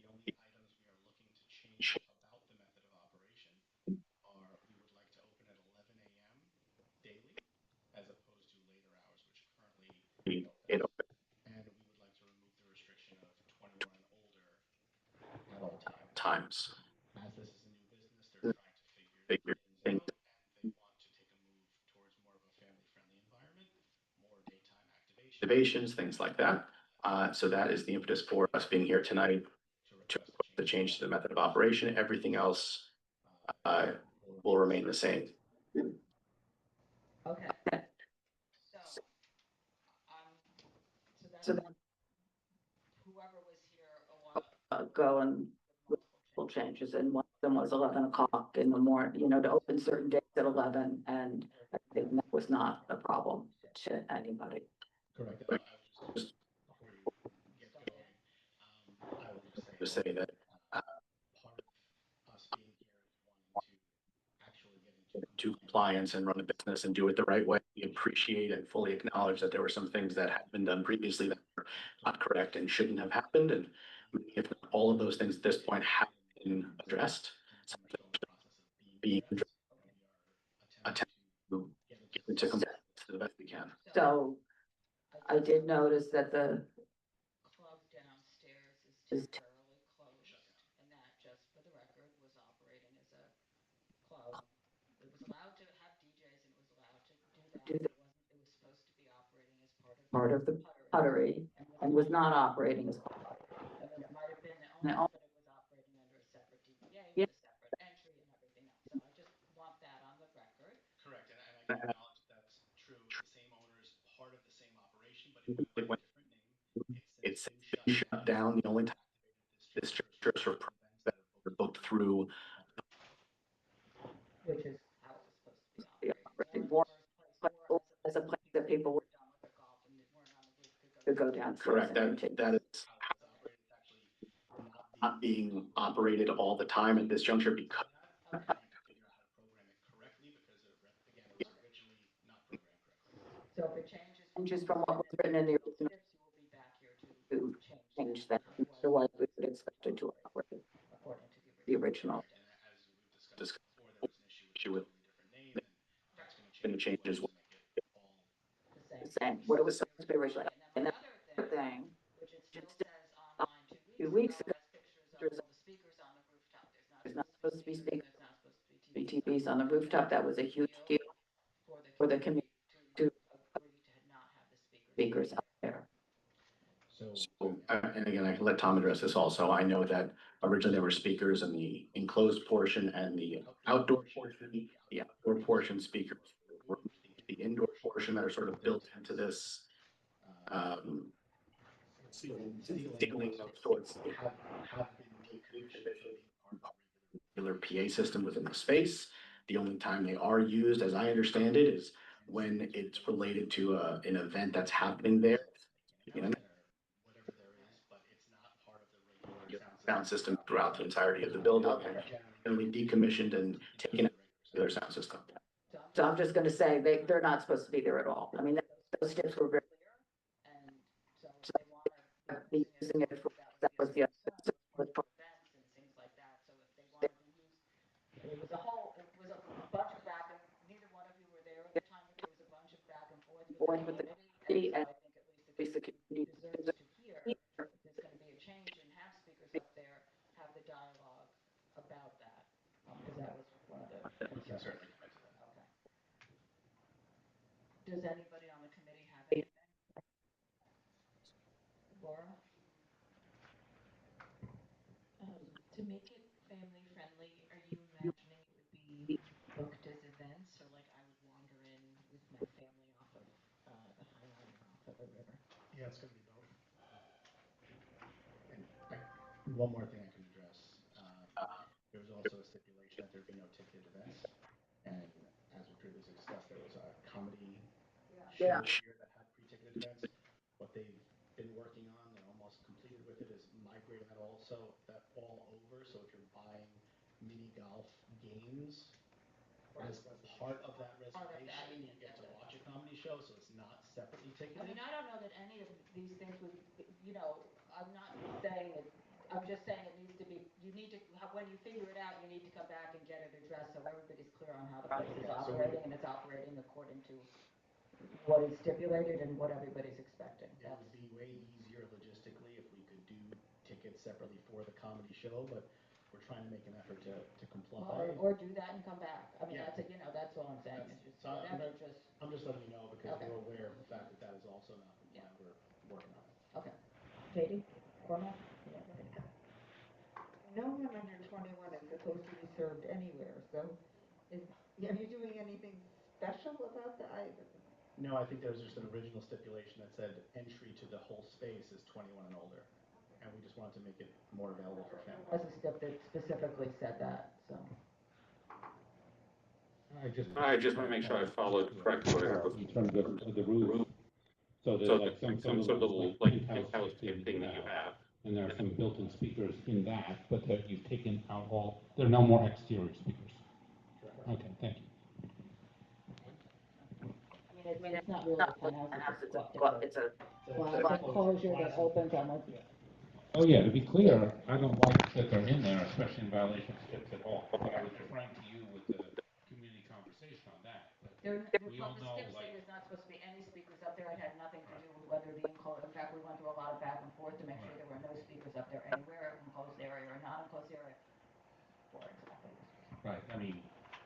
Speaker 3: only items we are looking to change about the method of operation are we would like to open at 11 a.m. daily as opposed to later hours, which currently it opens. And we would like to remove the restriction of 21 and older at all
Speaker 2: Times.
Speaker 3: As this is a new business, they're trying to figure
Speaker 2: Things.
Speaker 3: out, and they want to take a move towards more of a family-friendly environment, more daytime
Speaker 2: Activations, things like that. So that is the impetus for us being here tonight to request the change to the method of operation. Everything else will remain the same.
Speaker 1: Okay. So then whoever was here a while ago and little changes, and one of them was 11 o'clock in the morning, you know, to open certain days at 11, and I think that was not a problem to anybody.
Speaker 3: Correct.
Speaker 2: Just to say that
Speaker 3: Part of us being here is wanting to actually get into
Speaker 2: to compliance and run a business and do it the right way. We appreciate and fully acknowledge that there were some things that had been done previously that were not correct and shouldn't have happened. And if all of those things at this point have been addressed, being attempt to get into compliance to the best we can.
Speaker 1: So I did notice that the club downstairs is temporarily closed, and that, just for the record, was operating as a club. It was allowed to have DJs and it was allowed to do that. It was supposed to be operating as part of the Puttery and was not operating as part of it. And then it might have been the owner, but it was operating under a separate DBA with a separate entry and everything else. So I just want that on the record.
Speaker 3: correct, and I can acknowledge that's true. The same owners, part of the same operation, but it went by a different name.
Speaker 2: It's been shut down. The only time this church for that were booked through,
Speaker 1: Which is how it was supposed to be operating. More as a place that people were done with their golf and weren't on the roof to go down.
Speaker 2: correct, that is not being operated all the time at this juncture because
Speaker 3: Figure out how to program it correctly because again, it was originally not programmed correctly.
Speaker 1: So if it changes from what was written in the original, you will be back here to change that. Otherwise, we would expect it to operate according to the original.
Speaker 2: discussed before, there was an issue with going to change as well.
Speaker 1: The same, what it was supposed to be originally. And the other thing, which it just says online 2 weeks ago, activities on the rooftop. That was a huge deal for the community to agree to not have the speakers up there.
Speaker 16: So, and again, I can let Tom address this also. I know that originally there were speakers in the enclosed portion and the outdoor portion. The outdoor portion speakers were the indoor portion that are sort of built into this ceiling of sorts. They have been decommissioned regular PA system within the space. The only time they are used, as I understand it, is when it's related to an event that's happening there. You know, sound system throughout the entirety of the building, and we decommissioned and taken out their sound system.
Speaker 1: So I'm just gonna say, they're not supposed to be there at all. I mean, those tips were very clear. And so they want to be using it for, that was the, with events and things like that. So if they wanted to use, it was a bunch of back and neither one of you were there at the time, but there was a bunch of back and forth with the community. And so I think at least the community deserves to hear if there's gonna be a change and have speakers up there, have the dialogue about that. Because that was one of the concerns. Okay. Does anybody on the committee have anything? Laura?
Speaker 17: To make it family friendly, are you imagining it would be booked as events, or like I would wander in with my family off of the High Line or off of the river?
Speaker 3: Yeah, it's gonna be both. And one more thing I can address, there was also a stipulation that there'd be no ticketed events. And as we previously discussed, there was a comedy show here that had pre-ticketed events. What they've been working on and almost completed with it is migrating that all over. So if you're buying mini golf games as part of that reservation, you get to watch a comedy show, so it's not separately ticketed.
Speaker 1: I mean, I don't know that any of these things would, you know, I'm not saying it, I'm just saying it needs to be, you need to, when you figure it out, you need to come back and get it addressed so everybody's clear on how the place is operating and it's operating according to what is stipulated and what everybody's expecting.
Speaker 3: It would be way easier logistically if we could do tickets separately for the comedy show, but we're trying to make an effort to comply.
Speaker 1: Or do that and come back. I mean, that's, you know, that's all I'm saying. It's just, whatever, just.
Speaker 3: I'm just letting you know because
Speaker 1: Okay.
Speaker 3: we're aware of the fact that that is also not compliant. We're working on it.
Speaker 1: Okay. Katie, Cormac?
Speaker 5: No one under 21 is supposed to be served anywhere, so are you doing anything special about the item?
Speaker 3: No, I think there was just an original stipulation that said entry to the whole space is 21 and older. And we just wanted to make it more available for families.
Speaker 1: As a step that specifically said that, so.
Speaker 14: I just want to make sure I followed correctly.
Speaker 3: In terms of the roof. So there's like some sort of little like in-house thing that you have. And there are some built-in speakers in that, but that you've taken out all, there are no more exterior speakers. Okay, thank you.
Speaker 1: I mean, it's not really a penthouse, it's a closure that opens on a.
Speaker 3: Oh, yeah, to be clear, I don't like that they're in there, especially in violation of SIPs at all. But I was referring to you with the community conversation on that. But we all know, like.
Speaker 1: There's not supposed to be any speakers up there. It had nothing to do with whether the enclosed, in fact, we went through a lot of back and forth to make sure there were no speakers up there anywhere, enclosed area or not enclosed area. For example.
Speaker 3: Right, I mean,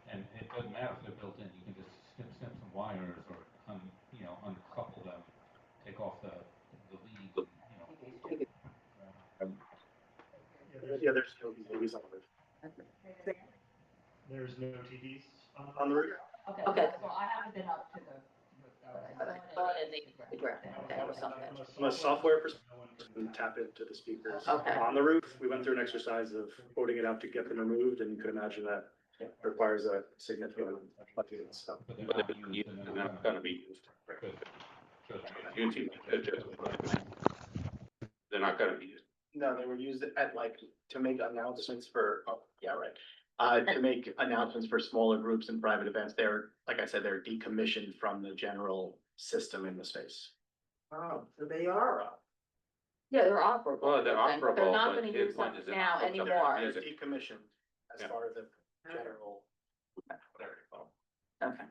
Speaker 3: and it doesn't matter if they're built in, you can just snip some wires or, uncouple them, take off the lead,
Speaker 2: Yeah, there's no TVs on the roof.
Speaker 3: There's no TVs
Speaker 2: On the roof?
Speaker 1: Okay, so I haven't been up to the.
Speaker 2: From a software perspective, we can tap into the speakers.
Speaker 1: Okay.
Speaker 2: On the roof, we went through an exercise of quoting it out to get them removed, and you could imagine that requires a significant budget and stuff.
Speaker 14: But they're not gonna be used. They're not gonna be used.
Speaker 16: No, they were used at to make announcements for, to make announcements for smaller groups and private events. They're, like I said, they're decommissioned from the general system in the space.
Speaker 5: Oh, so they are up.
Speaker 1: Yeah, they're operable.
Speaker 14: Well, they're
Speaker 1: But
Speaker 14: operable,
Speaker 1: they're not
Speaker 14: but
Speaker 1: gonna
Speaker 14: his
Speaker 1: use
Speaker 14: point
Speaker 1: them
Speaker 14: is they're
Speaker 1: now
Speaker 14: not hooked up to
Speaker 1: anymore.
Speaker 16: They're
Speaker 14: music.
Speaker 16: decommissioned as
Speaker 14: Yeah.
Speaker 16: part of the general, whatever you call
Speaker 1: Okay.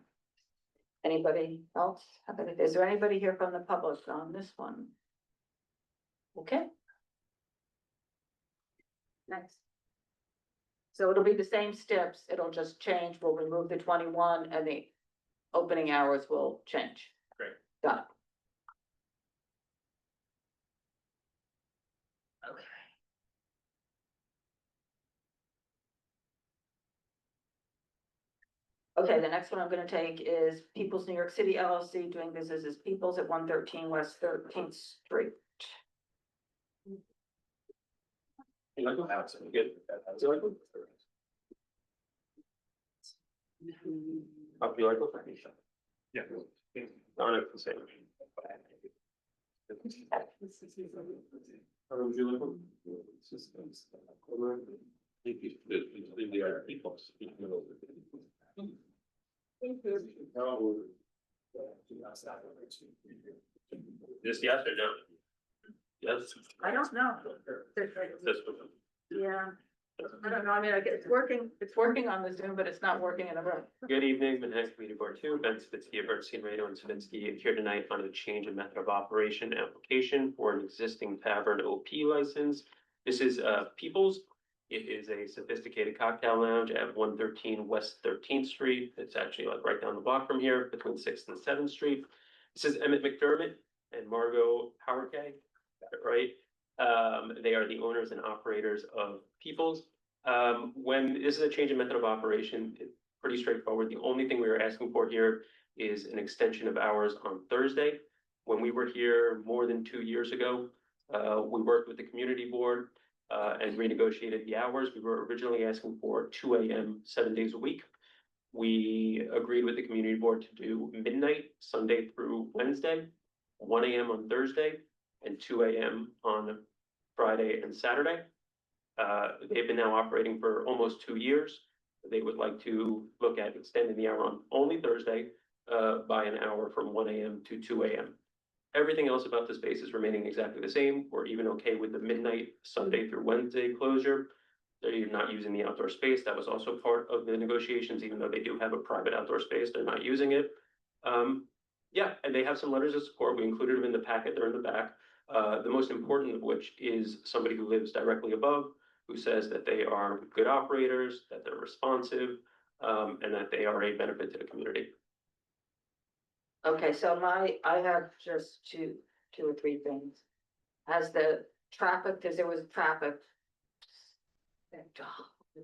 Speaker 1: Anybody else? Is there anybody here from the public on this one? Okay. Next. So it'll be the same steps, it'll just change, we'll remove the 21 and the opening hours will change.
Speaker 6: Great.
Speaker 1: Got it. Okay. Okay, the next one I'm gonna take is People's New York City LLC, doing business as People's at 113 West 13th Street.
Speaker 6: Good. Up, you like it? Yeah. I don't the same. How would you like them? Just yes or no? Yes.
Speaker 1: I don't know.
Speaker 6: This one.
Speaker 1: Yeah, I don't know, I mean, it's working on the Zoom, but it's not working in the room.
Speaker 18: Good evening, Manhattan Community Board Two, Ben Savitsky of Bernstein Radio and Savitsky here tonight on a change in method of operation application for an existing Tavern OP license. This is People's. It is a sophisticated cocktail lounge at 113 West 13th Street. It's actually like right down the block from here, between 6th and 7th Street. This is Emmett McDermott and Margot Howerkay, right? They are the owners and operators of People's. When this is a change in method of operation, it's pretty straightforward. The only thing we are asking for here is an extension of hours on Thursday. When we were here more than 2 years ago, we worked with the community board and renegotiated the hours. We were originally asking for 2 a.m. 7 days a week. We agreed with the community board to do midnight, Sunday through Wednesday, 1 a.m. on Thursday, and 2 a.m. on Friday and Saturday. They've been now operating for almost 2 years. They would like to look at extending the hour on only Thursday by an hour from 1 a.m. to 2 a.m. Everything else about the space is remaining exactly the same. We're even okay with the midnight Sunday through Wednesday closure. They're not using the outdoor space. That was also part of the negotiations, even though they do have a private outdoor space, they're not using it. Yeah, and they have some letters of support. We included them in the packet. They're in the back. The most important of which is somebody who lives directly above, who says that they are good operators, that they're responsive, and that they are a benefit to the community.
Speaker 1: Okay, so I have just two or three things. Has the traffic, because there was traffic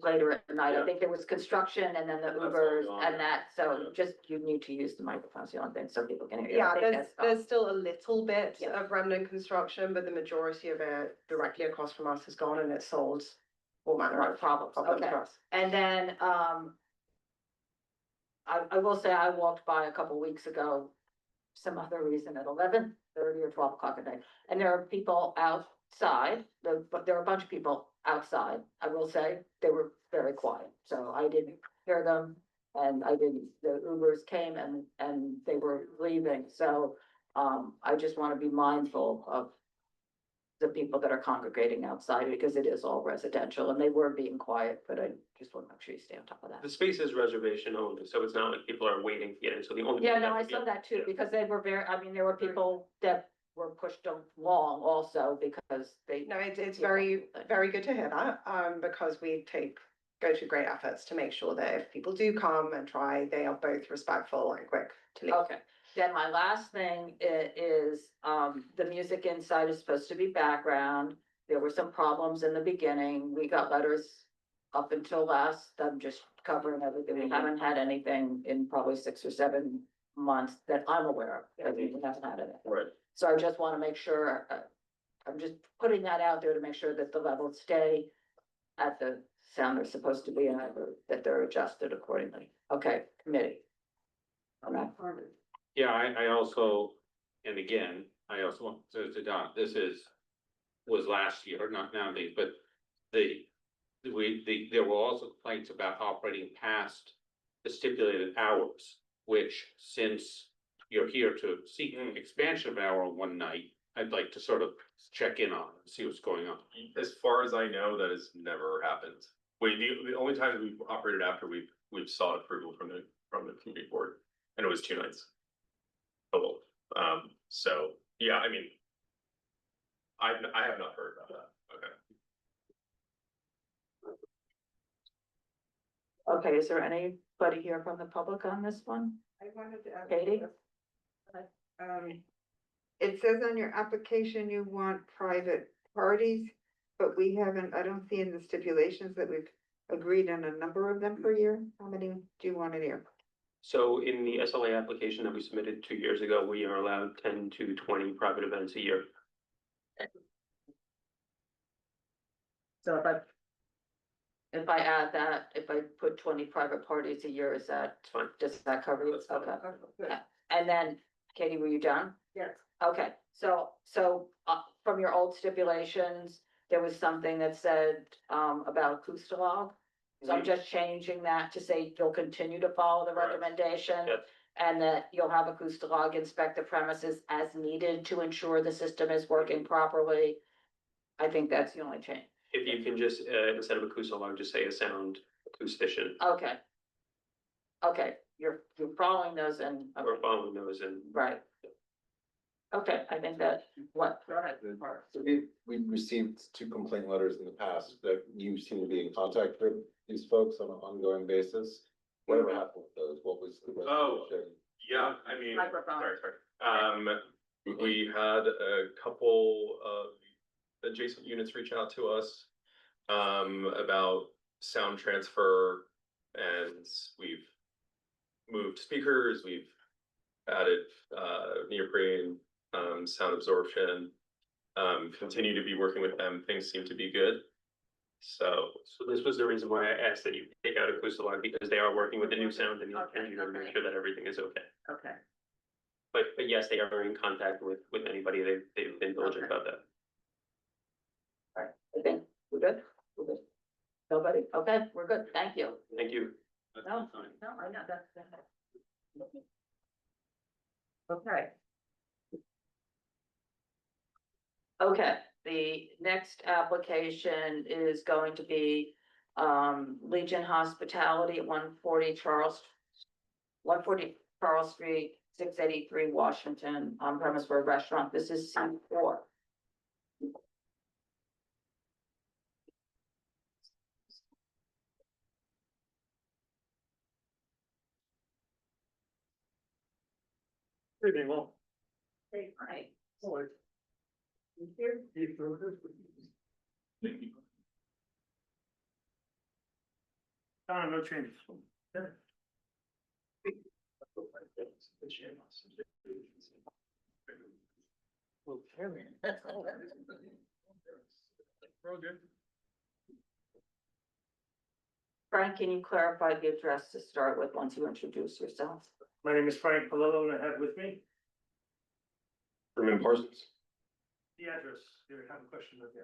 Speaker 1: later at night, I think there was construction and then the Ubers and that, so just, you need to use the microphone, so thing, so people can hear you. I
Speaker 19: Yeah,
Speaker 1: think that's fine.
Speaker 19: there's still a little bit
Speaker 1: Yeah.
Speaker 19: of remnant construction, but the majority of it directly across from us is gone and it solves all manner of
Speaker 1: Problems, okay.
Speaker 19: for us.
Speaker 1: And then, I will say I walked by a couple weeks ago, some other reason at 11:30 or 12 o'clock at night, and there are people outside, but there are a bunch of people outside. I will say they were very quiet, so I didn't hear them. And the Ubers came and they were leaving, so, I just want to be mindful of the people that are congregating outside, because it is all residential, and they were being quiet, but I just want to make sure you stay on top of that.
Speaker 18: The space is reservation only, so it's not like people are waiting to get in, so the only.
Speaker 1: Yeah,
Speaker 18: people
Speaker 1: no,
Speaker 18: that
Speaker 1: I
Speaker 18: can
Speaker 1: saw
Speaker 18: get-
Speaker 1: that too, because they were there were people that were pushed along also because they.
Speaker 19: No, it's
Speaker 1: Yeah.
Speaker 19: very good to hear that, because we go to great efforts to make sure that if people do come and try, they are both respectful and quick to leave.
Speaker 1: Okay, then my last thing is, the music inside is supposed to be background. There were some problems in the beginning. We got letters up until last, I'm just covering everything. We haven't had anything in probably 6 or 7 months that I'm aware of. We haven't had anything.
Speaker 18: Right.
Speaker 1: So I just want to make sure, I'm just putting that out there to make sure that the levels stay at the sound they're supposed to be at, or that they're adjusted accordingly. Okay, committee. Okay.
Speaker 14: Yeah, I also, and again, I also want to Don, was last year, not nowadays, but there were also complaints about operating past the stipulated hours, which since you're here to seek an expansion of hour on one night, I'd like to sort of check in on and see what's going on.
Speaker 7: As far as I know, that has never happened. The only time we've operated after we've sought approval from the community board, and it was 2 nights. Total. So yeah, I mean, I have not heard about that. Okay.
Speaker 1: Okay, is there anybody here from the public on this one?
Speaker 5: I wanted to ask.
Speaker 1: Katie?
Speaker 5: It says on your application you want private parties, but we haven't, I don't see in the stipulations that we've agreed on a number of them per year. How many do you want in here?
Speaker 18: So in the SLA application that we submitted 2 years ago, we are allowed 10 to 20 private events a year.
Speaker 1: So if I add that, if I put 20 private parties a year, is that,
Speaker 18: It's fine.
Speaker 1: does that cover it? Okay.
Speaker 5: Good.
Speaker 1: And then, Katie, were you done?
Speaker 5: Yes.
Speaker 1: Okay, so from your old stipulations, there was something that said about acoustalog. So I'm just changing that to say you'll continue to follow the
Speaker 18: Correct.
Speaker 1: recommendation.
Speaker 18: Yes.
Speaker 1: And that you'll have acoustalog inspect the premises as needed to ensure the system is working properly. I think that's the only change.
Speaker 18: If you can just, instead of acoustalog, just say a sound acoustician.
Speaker 1: Okay. Okay, you're following those and,
Speaker 18: We're following those and
Speaker 1: right. Okay, I think that, what, go ahead.
Speaker 15: So we received 2 complaint letters in the past that you seem to be in contact with these folks on an ongoing basis. Whatever happened with those? What was the resolution?
Speaker 7: Yeah, I mean,
Speaker 1: Microphone.
Speaker 7: sorry. We had a couple of adjacent units reach out to us about sound transfer, and we've moved speakers, we've added neoprene, sound absorption, continue to be working with them. Things seem to be good. So this was the reason why I asked that you take out acoustalog, because they are working with the new sound and you to make sure that everything is okay.
Speaker 1: Okay.
Speaker 7: But yes, they are in contact with anybody. They've been diligent about that.
Speaker 1: All right, I think we're good. We're good. Nobody? Okay, we're good. Thank you.
Speaker 7: Thank you.
Speaker 1: No, I know that's. Okay. Okay, the next application is going to be Legion Hospitality at 140 Charles Street, 683 Washington, on premise for a restaurant. This is C4.
Speaker 6: Good evening, all.
Speaker 1: Hey, hi.
Speaker 6: Hello.
Speaker 1: Here.
Speaker 6: No changes. We're all good.
Speaker 1: Frank, can you clarify the address to start with once you introduce yourself?
Speaker 6: My name is Frank Peludo, and I have with me
Speaker 7: Herman Parsons.
Speaker 6: the address. You have a question of the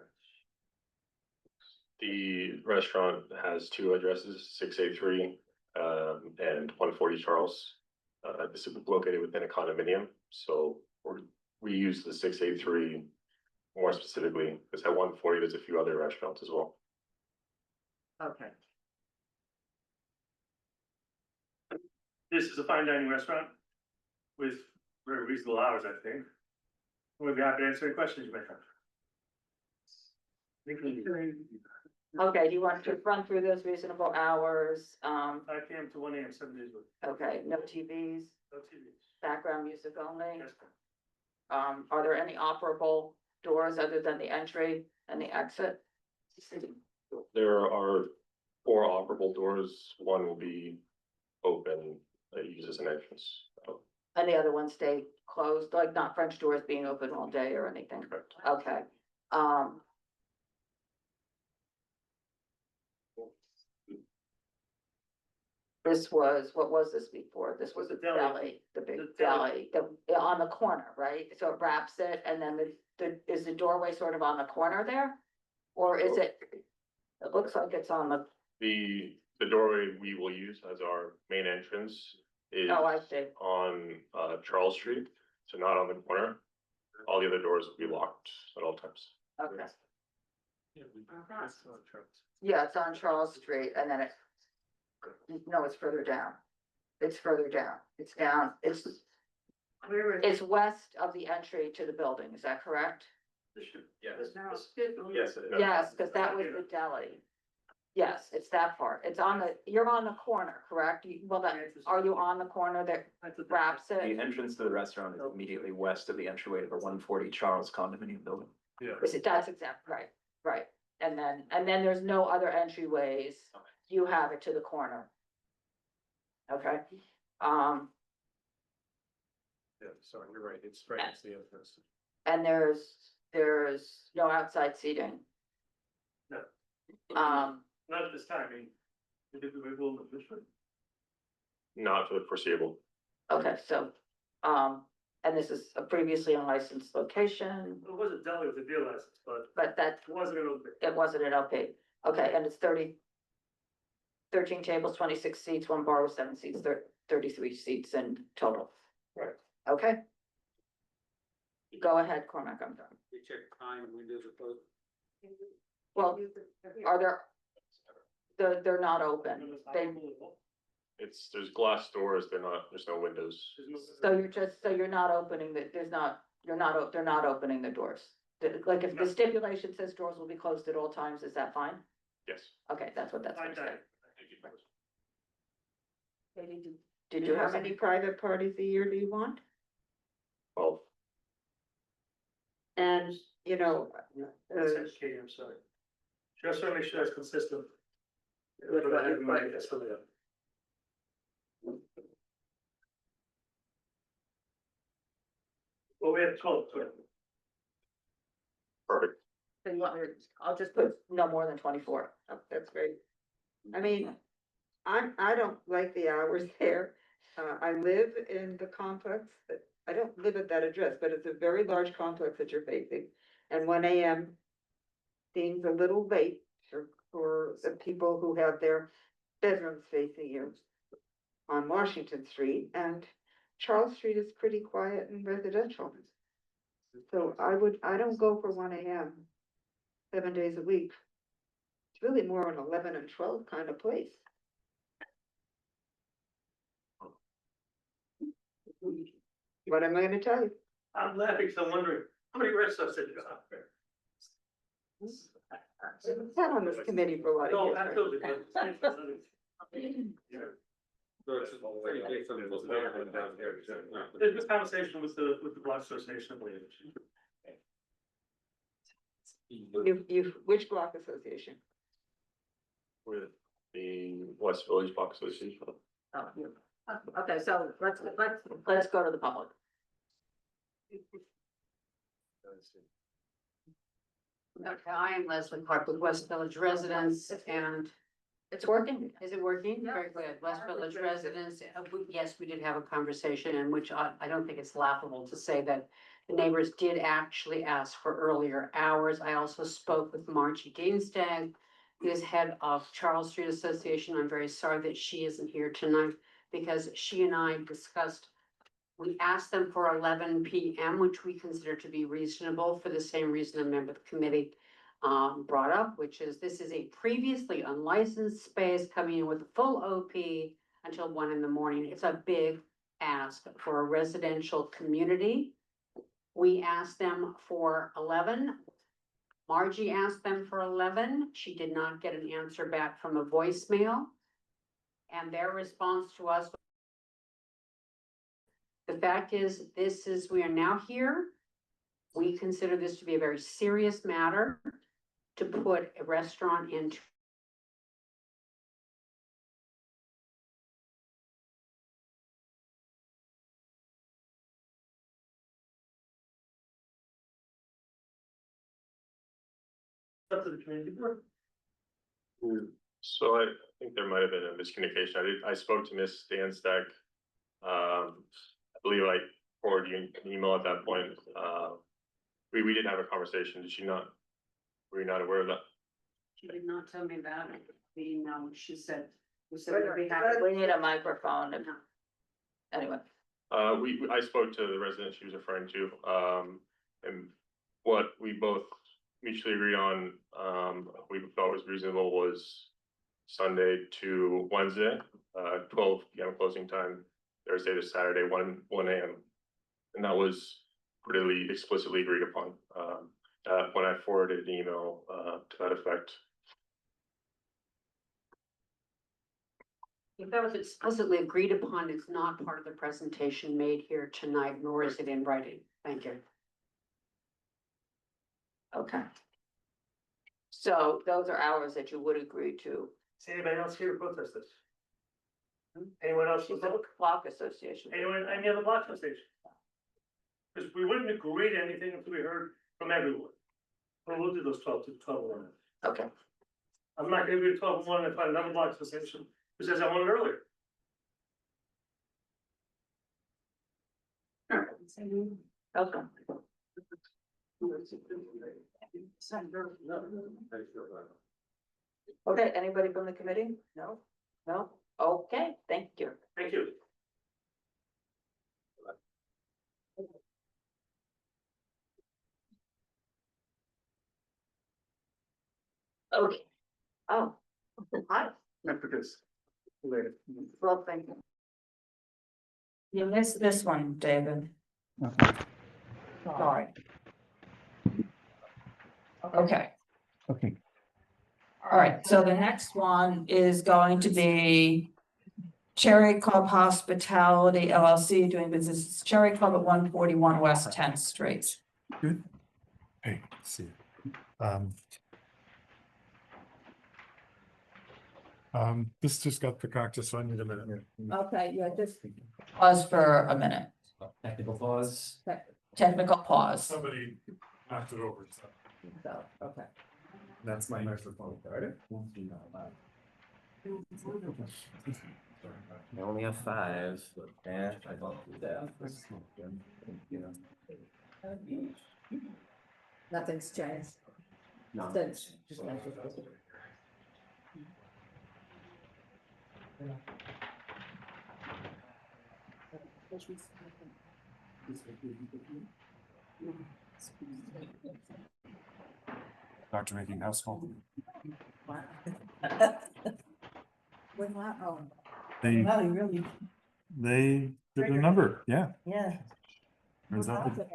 Speaker 7: The restaurant has 2 addresses, 683 and 140 Charles. This is located within a condominium, so we use the 683 more specifically, because at 140, there's a few other restaurants as well.
Speaker 1: Okay.
Speaker 6: This is a fine dining restaurant with very reasonable hours, I think. We'll be happy to answer any questions you may have.
Speaker 1: Okay, do you want to run through those reasonable hours?
Speaker 6: 5 PM to 1 AM, 7 days a week.
Speaker 1: Okay, no TVs,
Speaker 6: No TVs.
Speaker 1: background music only.
Speaker 6: Yes,
Speaker 1: Are there any operable doors other than the entry and the exit?
Speaker 7: There are 4 operable doors. One will be open, that uses an entrance.
Speaker 1: And the other ones stay closed, like not French doors being open all day or anything?
Speaker 7: Correct.
Speaker 1: Okay, this was, what was this before? This was a
Speaker 6: The deli.
Speaker 1: deli, the big
Speaker 6: The deli.
Speaker 1: deli, on the corner, right? So it wraps it, and then is the doorway sort of on the corner there? Or is it looks like it's on the,
Speaker 7: The doorway we will use as our main entrance is
Speaker 1: oh, I see.
Speaker 7: on Charles Street, so not on the corner. All the other doors will be locked at all times.
Speaker 1: Okay.
Speaker 6: That's not true.
Speaker 1: Yeah, it's on Charles Street, and then no, it's further down. It's further down. It's down, it's west of the entry to the building, is that correct?
Speaker 7: Yes.
Speaker 6: Yes.
Speaker 7: Yes.
Speaker 1: Yes, because that was the deli. Yes, it's that far. It's on the, you're on the corner, correct? Well, are you on the corner that wraps
Speaker 20: The
Speaker 1: it?
Speaker 20: entrance to the restaurant is immediately west of the entryway to the 140 Charles condominium building.
Speaker 1: That's exact, right, right. And then there's no other entryways. You have it to the corner. Okay,
Speaker 6: Yeah, sorry, you're right, it's right next to the entrance.
Speaker 1: and there's no outside seating.
Speaker 6: No.
Speaker 1: Not
Speaker 6: at this time, I mean, did we move on this one?
Speaker 7: Not for the foreseeable.
Speaker 1: okay, so, and this is a previously unlicensed location,
Speaker 6: It wasn't deli, it was a beer license,
Speaker 1: but that,
Speaker 6: it wasn't an open.
Speaker 1: it wasn't an LP. Okay, and it's 13 tables, 26 seats, one bar with 7 seats, 33 seats in total.
Speaker 6: Right.
Speaker 1: Okay? Go ahead, Cormac, I'm done.
Speaker 6: You check time, windows are closed.
Speaker 1: Well, are they're not open.
Speaker 7: There's glass doors, there's no windows.
Speaker 1: So you're not opening they're not opening the doors. Like if the stipulation says doors will be closed at all times, is that fine?
Speaker 7: Yes.
Speaker 1: Okay, that's what that's gonna say. Katie,
Speaker 5: Do
Speaker 1: did
Speaker 5: you
Speaker 1: you
Speaker 5: have
Speaker 1: have
Speaker 5: any
Speaker 1: any?
Speaker 5: private parties a year do you want?
Speaker 7: Well,
Speaker 5: And, you know,
Speaker 6: Katie, I'm sorry. Just want to make sure it's consistent. With what I have in my SLA. Well, we have 12, so.
Speaker 7: perfect.
Speaker 1: So you want me to, I'll just put no more than 24.
Speaker 5: oh, that's great. I mean, I don't like the hours there. I live in the complex, but I don't live at that address, but it's a very large complex that you're facing. And 1 AM seems a little late for the people who have their bedrooms facing you on Washington Street, and Charles Street is pretty quiet and residential. So I don't go for 1 AM, 7 days a week. It's really more an 11 and 12 kind of place. What am I gonna tell you?
Speaker 6: I'm laughing, because I'm wondering, how many restaurants did you got there?
Speaker 5: I've sat on this committee for a lot of
Speaker 6: No,
Speaker 5: years.
Speaker 6: absolutely. There's this conversation with the Block Association of Leaders.
Speaker 5: Which block association?
Speaker 7: With the West Village Block Association.
Speaker 1: Oh, okay, so let's go to the public.
Speaker 10: Okay, I am Leslie Clark with West Village Residents, and
Speaker 1: It's working.
Speaker 10: is it working?
Speaker 1: Yeah.
Speaker 10: Very good. West Village Residents, yes, we did have a conversation in which I don't think it's laughable to say that the neighbors did actually ask for earlier hours. I also spoke with Margie Dienstag, who is head of Charles Street Association. I'm very sorry that she isn't here tonight because she and I discussed, we asked them for 11 PM, which we consider to be reasonable for the same reason a member of the committee brought up, which is this is a previously unlicensed space coming in with a full OP until 1 in the morning. It's a big ask for a residential community. We asked them for 11. Margie asked them for 11. She did not get an answer back from a voicemail. And their response to us, the fact is, we are now here. We consider this to be a very serious matter to put a restaurant into.
Speaker 6: Up to the community board.
Speaker 7: So I think there might have been a miscommunication. I spoke to Miss Danstag. I believe I forwarded you an email at that point. We did have a conversation. Did she not? Were you not aware of that?
Speaker 10: She did not tell me that. She said.
Speaker 1: We need a microphone. Anyway,
Speaker 7: I spoke to the resident she was referring to, and what we both mutually agreed on, we thought was reasonable was Sunday to Wednesday, 12 PM closing time, Thursday to Saturday, 1 AM. And that was pretty explicitly agreed upon, when I forwarded an email, to that effect.
Speaker 10: If that was explicitly agreed upon, it's not part of the presentation made here tonight, nor is it in writing. Thank you.
Speaker 1: Okay. So those are hours that you would agree to.
Speaker 6: Is anybody else here to protest this? Anyone else?
Speaker 1: She's a block association.
Speaker 6: Anyone, any other block association? Because we wouldn't agree to anything until we heard from everyone. Well, we'll do those 12 to 12.
Speaker 1: Okay.
Speaker 6: I'm not gonna agree to 12 if I find another block association who says I want it earlier.
Speaker 1: Okay. Okay, anybody from the committee? No? No? Okay, thank you.
Speaker 6: Thank you.
Speaker 1: Okay. Oh, hi.
Speaker 6: Not because later.
Speaker 1: Well, thank you. You missed this one, David. Sorry. Okay.
Speaker 3: Okay.
Speaker 1: All right, so the next one is going to be Cherry Club Hospitality LLC doing business as Cherry Club at 141 West 10th Street.
Speaker 21: Good. Hey, see you. This just got concocted, so I need a minute.
Speaker 1: Okay, yeah, just pause for a minute.
Speaker 21: Technical pause.
Speaker 1: Technical pause.
Speaker 21: Somebody knocked it over, so.
Speaker 1: So, okay.
Speaker 21: That's my microphone, right?
Speaker 20: I only have 5, and I don't do that.
Speaker 1: Nothing's changed.
Speaker 20: No.
Speaker 1: Since.
Speaker 21: Dr. making house call. They,
Speaker 1: really.
Speaker 21: they did a number, yeah.
Speaker 1: Yeah.
Speaker 21: Turns out that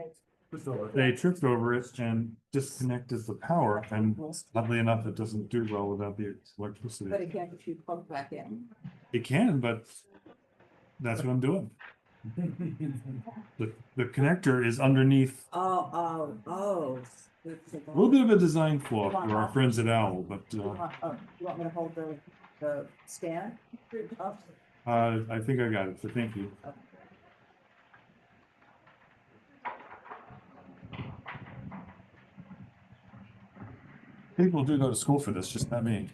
Speaker 21: they tripped over it and disconnected the power, and oddly enough, it doesn't do well without the electricity.
Speaker 1: But it can't if you plug back in.
Speaker 21: It can, but that's what I'm doing. The connector is underneath.
Speaker 1: Oh.
Speaker 21: A little bit of a design flaw for our friends at Owl, but
Speaker 1: You want me to hold the stand?
Speaker 21: I think I got it, so thank you. People do go to school for this, just not me.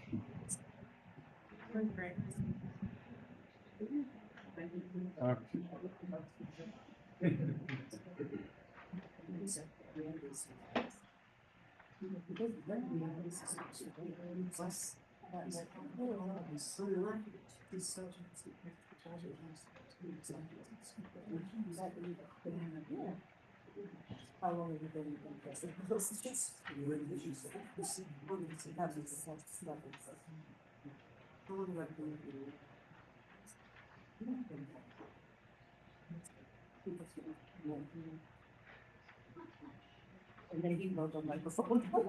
Speaker 1: How long have you been interested in this? And then he wrote on microphone.
Speaker 21: All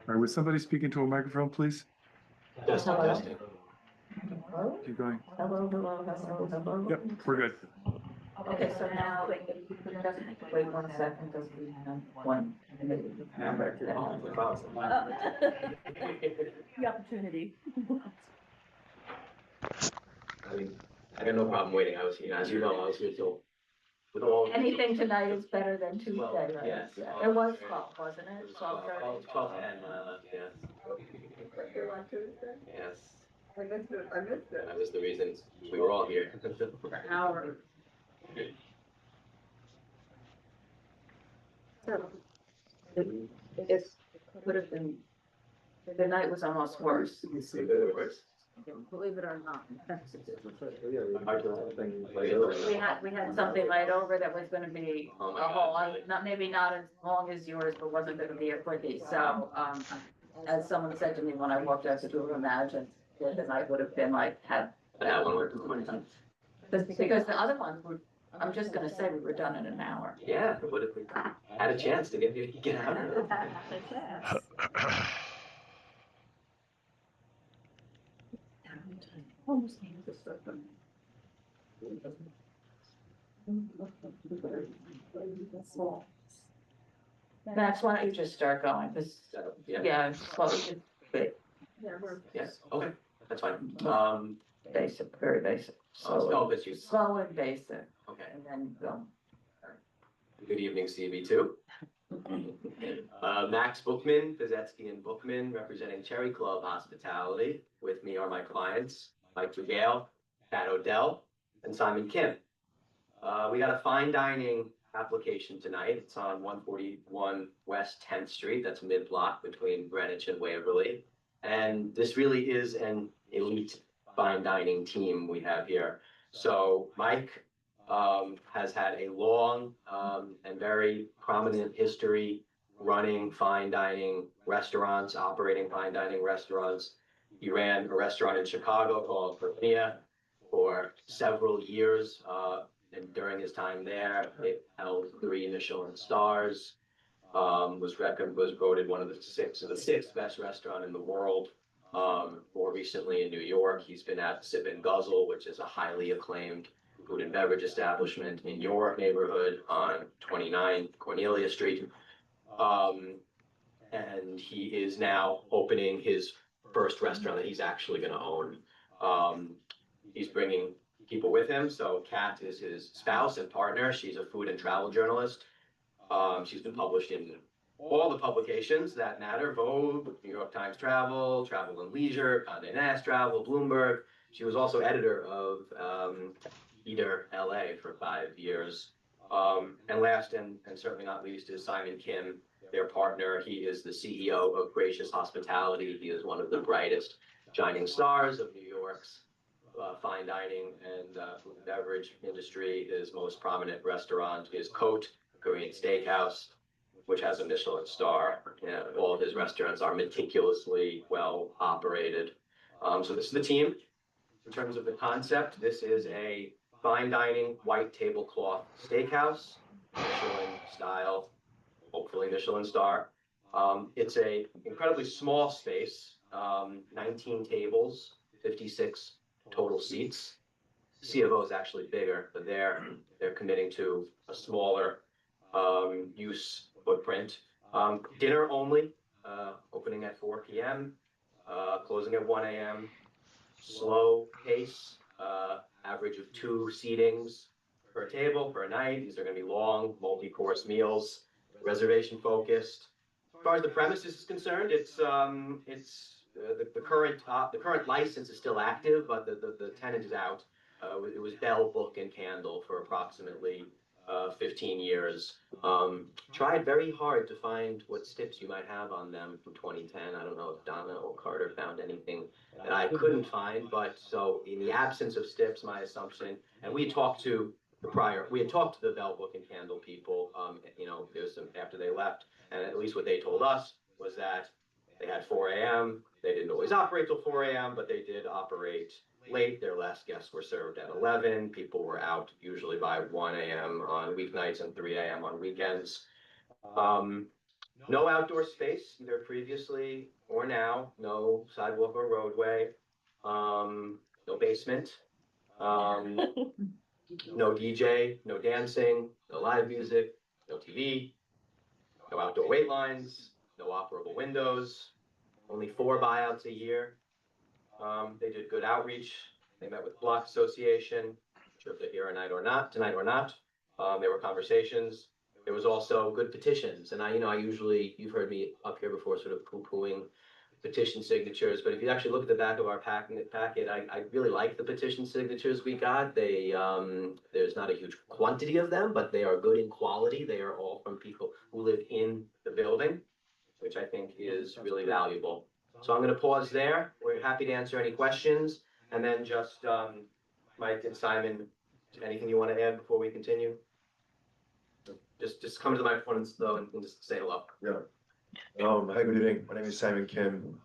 Speaker 21: right, was somebody speaking to a microphone, please?
Speaker 20: Just testing.
Speaker 21: Keep going.
Speaker 1: Hello.
Speaker 21: Yep, we're good.
Speaker 1: Okay, so now, just wait 1 second, because we have one. The opportunity.
Speaker 20: I mean, I got no problem waiting. I was here, as you know, I was here till.
Speaker 1: Anything tonight is better than Tuesday, right?
Speaker 20: Yes.
Speaker 1: Yeah, it was 12, wasn't it? 12:30.
Speaker 20: 12 and when I left, yes.
Speaker 1: You on Tuesday?
Speaker 20: Yes.
Speaker 1: I missed it.
Speaker 20: That was the reason we were all here.
Speaker 1: Hour. So, it could have been, the night was almost worse. Believe it or not. We had something laid over that was gonna be a whole lot, maybe not as long as yours, but wasn't gonna be a quickie, so, as someone said to me when I walked out the door, imagine, then I would have been like, had that one. Because the other ones were, I'm just gonna say we were done in an hour.
Speaker 20: Yeah, what if we had a chance to get you, get out of it?
Speaker 1: Max, why don't you just start going, because, yeah, well, we could,
Speaker 20: Yes, okay, that's fine.
Speaker 1: basic, very basic.
Speaker 20: Oh, but you,
Speaker 1: Slow and basic,
Speaker 20: okay.
Speaker 1: and then go.
Speaker 20: Good evening, CB2. Max Bookman, Pizetsky and Bookman, representing Cherry Club Hospitality. With me are my clients, Mike Gale, Pat Odell, and Simon Kim. We got a fine dining application tonight. It's on 141 West 10th Street. That's mid-block between Greenwich and Waverly. And this really is an elite fine dining team we have here. So Mike has had a long and very prominent history running fine dining restaurants, operating fine dining restaurants. He ran a restaurant in Chicago called Cornelia for several years. And during his time there, it held 3 Michelin stars. Was voted one of the six best restaurant in the world. More recently in New York, he's been at Sip and Guzzle, which is a highly acclaimed food and beverage establishment in your neighborhood on 29 Cornelia Street. And he is now opening his first restaurant that he's actually going to own. He's bringing people with him. So Kat is his spouse and partner. She's a food and travel journalist. She's been published in all the publications that matter: Vogue, New York Times Travel, Travel and Leisure, Condé Nast Travel, Bloomberg. She was also editor of Eater LA for 5 years. And last and certainly not least is Simon Kim, their partner. He is the CEO of Gracious Hospitality. He is one of the brightest shining stars of New York's fine dining and food and beverage industry. His most prominent restaurant is Cote Korean Steakhouse, which has a Michelin star. All of his restaurants are meticulously well operated. So this is the team. In terms of the concept, this is a fine dining white tablecloth steakhouse, Michelin style, hopefully Michelin star. It's a incredibly small space, 19 tables, 56 total seats. C of O is actually bigger, but they're committing to a smaller use footprint. Dinner only, opening at 4 p.m., closing at 1 a.m. Slow pace, average of 2 seatings per table per night. These are going to be long, multi-course meals, reservation focused. As far as the premises is concerned, it's the current license is still active, but the tenant is out. It was Bell Book and Candle for approximately 15 years. Tried very hard to find what stips you might have on them from 2010. I don't know if Donna or Carter found anything that I couldn't find, but so in the absence of stips, my assumption, and we had talked to the Bell Book and Candle people, there's some after they left, and at least what they told us was that they had 4 a.m. They didn't always operate till 4 a.m., but they did operate late. Their last guests were served at 11. People were out usually by 1 a.m. on weeknights and 3 a.m. on weekends. No outdoor space, either previously or now. No sidewalk or roadway. No basement. No DJ, no dancing, no live music, no TV, no outdoor wait lines, no operable windows. Only 4 buyouts a year. They did good outreach. They met with Block Association. Not sure if they're here tonight or not. There were conversations. There was also good petitions. And I usually, you've heard me up here before sort of poo-pooing petition signatures, but if you actually look at the back of our packet, I really like the petition signatures we got. There's not a huge quantity of them, but they are good in quality. They are all from people who live in the building, which I think is really valuable. So I'm going to pause there. We're happy to answer any questions. And then just Mike and Simon, anything you want to add before we continue? Just come to the microphone and just say hello.
Speaker 4: Yeah. Hi, good evening. My name is Simon Kim.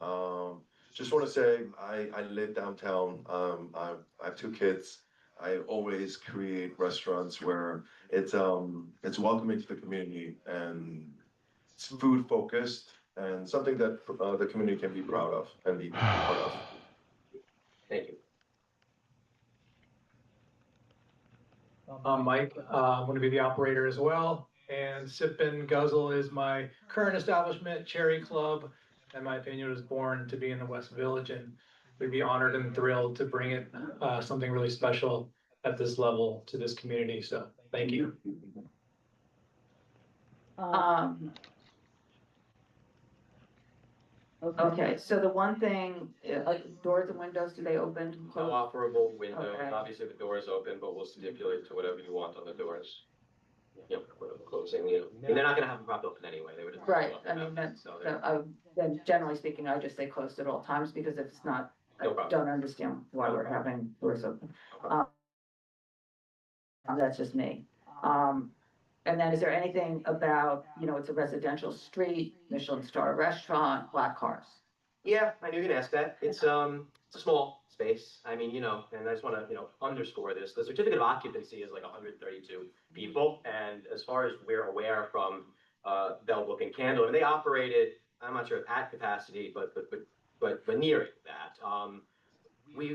Speaker 4: just want to say, I live downtown. I have two kids. I always create restaurants where it's welcoming to the community and it's food focused and something that the community can be proud of and be part of.
Speaker 20: Thank you.
Speaker 22: I'm Mike, I'm gonna be the operator as well, and Sip and Guzzle is my current establishment, Cherry Club. In my opinion, it was born to be in the West Village, and we'd be honored and thrilled to bring it, something really special at this level to this community, so thank you.
Speaker 1: Okay, so the one thing, doors and windows, do they open?
Speaker 20: No
Speaker 1: close?
Speaker 20: operable windows,
Speaker 1: Okay.
Speaker 20: obviously the door is open, but we'll stipulate to whatever you want on the doors. Yep, closing, you know, and they're not gonna have them propped open anyway, they would just.
Speaker 1: Right, I mean, that's, then generally speaking, I just say closed at all times, because if it's not, I
Speaker 20: No problem.
Speaker 1: don't understand why we're having doors open. That's just me. And then is there anything about, you know, it's a residential street, Michelin star restaurant, black cars?
Speaker 20: Yeah, I knew you were gonna ask that. It's a small space. I mean, you know, and I just wanna, you know, underscore this. The certificate of occupancy is like 132 people. And as far as we're aware from Bell Book and Candle, and they operated, I'm not sure if at capacity, but near that.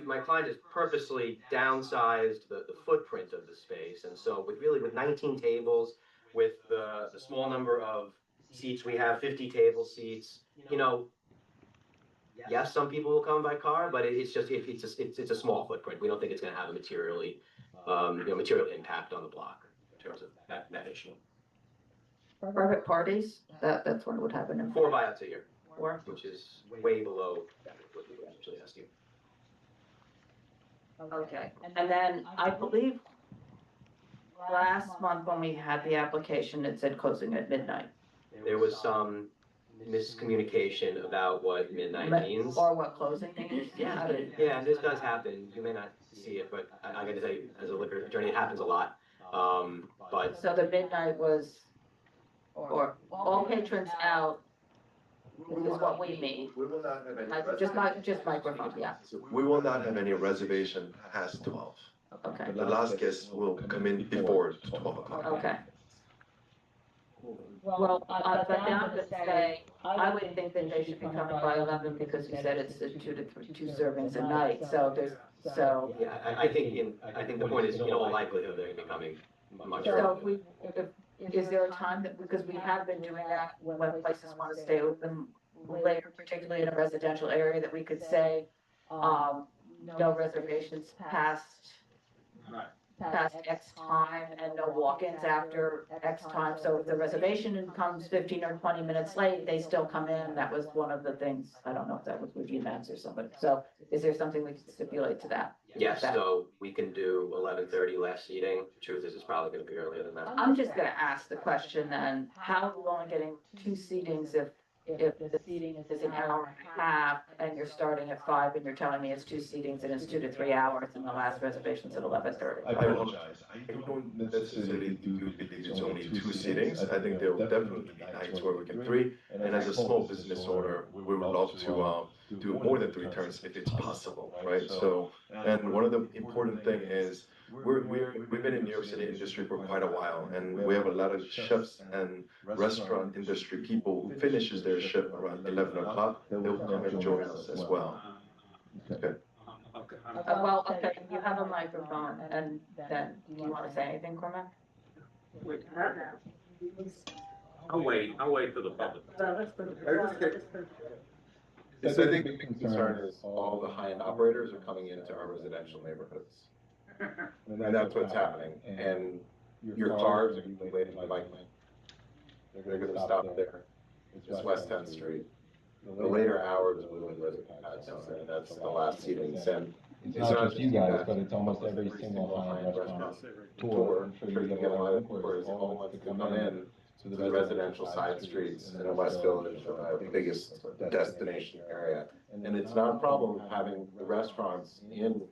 Speaker 20: My client has purposely downsized the footprint of the space. And so with 19 tables, with the small number of seats, we have 50 table seats, you know, yes, some people will come by car, but it's a small footprint. We don't think it's gonna have a material impact on the block in terms of that issue.
Speaker 1: Private parties, that's when it would happen.
Speaker 20: 4 buyouts a year.
Speaker 1: 4?
Speaker 20: Which is way below what we would usually ask you.
Speaker 1: Okay, and then I believe last month when we had the application, it said closing at midnight.
Speaker 20: There was some miscommunication about what midnight means.
Speaker 1: Or what closing means.
Speaker 20: Yeah, and this does happen. You may not see it, but I gotta say, as a liquor attorney, it happens a lot. But
Speaker 1: So the midnight was, or all patrons out is what we mean.
Speaker 4: We will not have any.
Speaker 1: Just microphone, yeah.
Speaker 4: We will not have any reservation past 12.
Speaker 1: Okay.
Speaker 4: The last guest will come in before 12 o'clock.
Speaker 1: Okay. Well, but now to say, I would think that they should be coming by 11 because you said it's 2 servings a night, so there's, so.
Speaker 20: yeah, I think the point is, in all likelihood, they're gonna be coming much
Speaker 1: So
Speaker 20: earlier.
Speaker 1: is there a time that, because we have been doing that when places want to stay open later, particularly in a residential area, that we could say, no reservations past X time and no walk-ins after X time. So if the reservation comes 15 or 20 minutes late, they still come in. That was one of the things. I don't know if that was with you, Max, or somebody. So is there something we can stipulate to that?
Speaker 20: Yes, so we can do 11:30 last seating. Truth is, it's probably gonna be earlier than that.
Speaker 1: I'm just gonna ask the question then, how are we only getting 2 seatings if the seating is an hour and a half and you're starting at 5 and you're telling me it's 2 seatings and it's 2 to 3 hours and the last reservation's at 11:30?
Speaker 4: I apologize. I don't necessarily do believe it's only 2 seatings. I think there will definitely be nights where we can 3. And as a small business owner, we would love to do more than 3 turns if it's possible, right? So, and one of the important thing is we've been in New York City industry for quite a while, and we have a lot of chefs and restaurant industry people who finishes their shift around 11 o'clock. They'll come and join us as well. Okay.
Speaker 1: Well, okay, you have a microphone, and then, do you want to say anything, Cormac?
Speaker 14: I'll wait for the public.
Speaker 15: So I think the big concern is all the high-end operators are coming into our residential neighborhoods. And that's what's happening. And your cars are gonna be waiting by bike lane. They're gonna stop there. It's West 10th Street. The later hours are really where the pads are, and that's the last seatings. And
Speaker 3: It's not just you guys, but it's almost every single high-end restaurant tour.
Speaker 15: I'm sure you get a lot of inquiries, all wants to come in to the residential side streets in the West Village, our biggest destination area. And it's not a problem having the restaurants in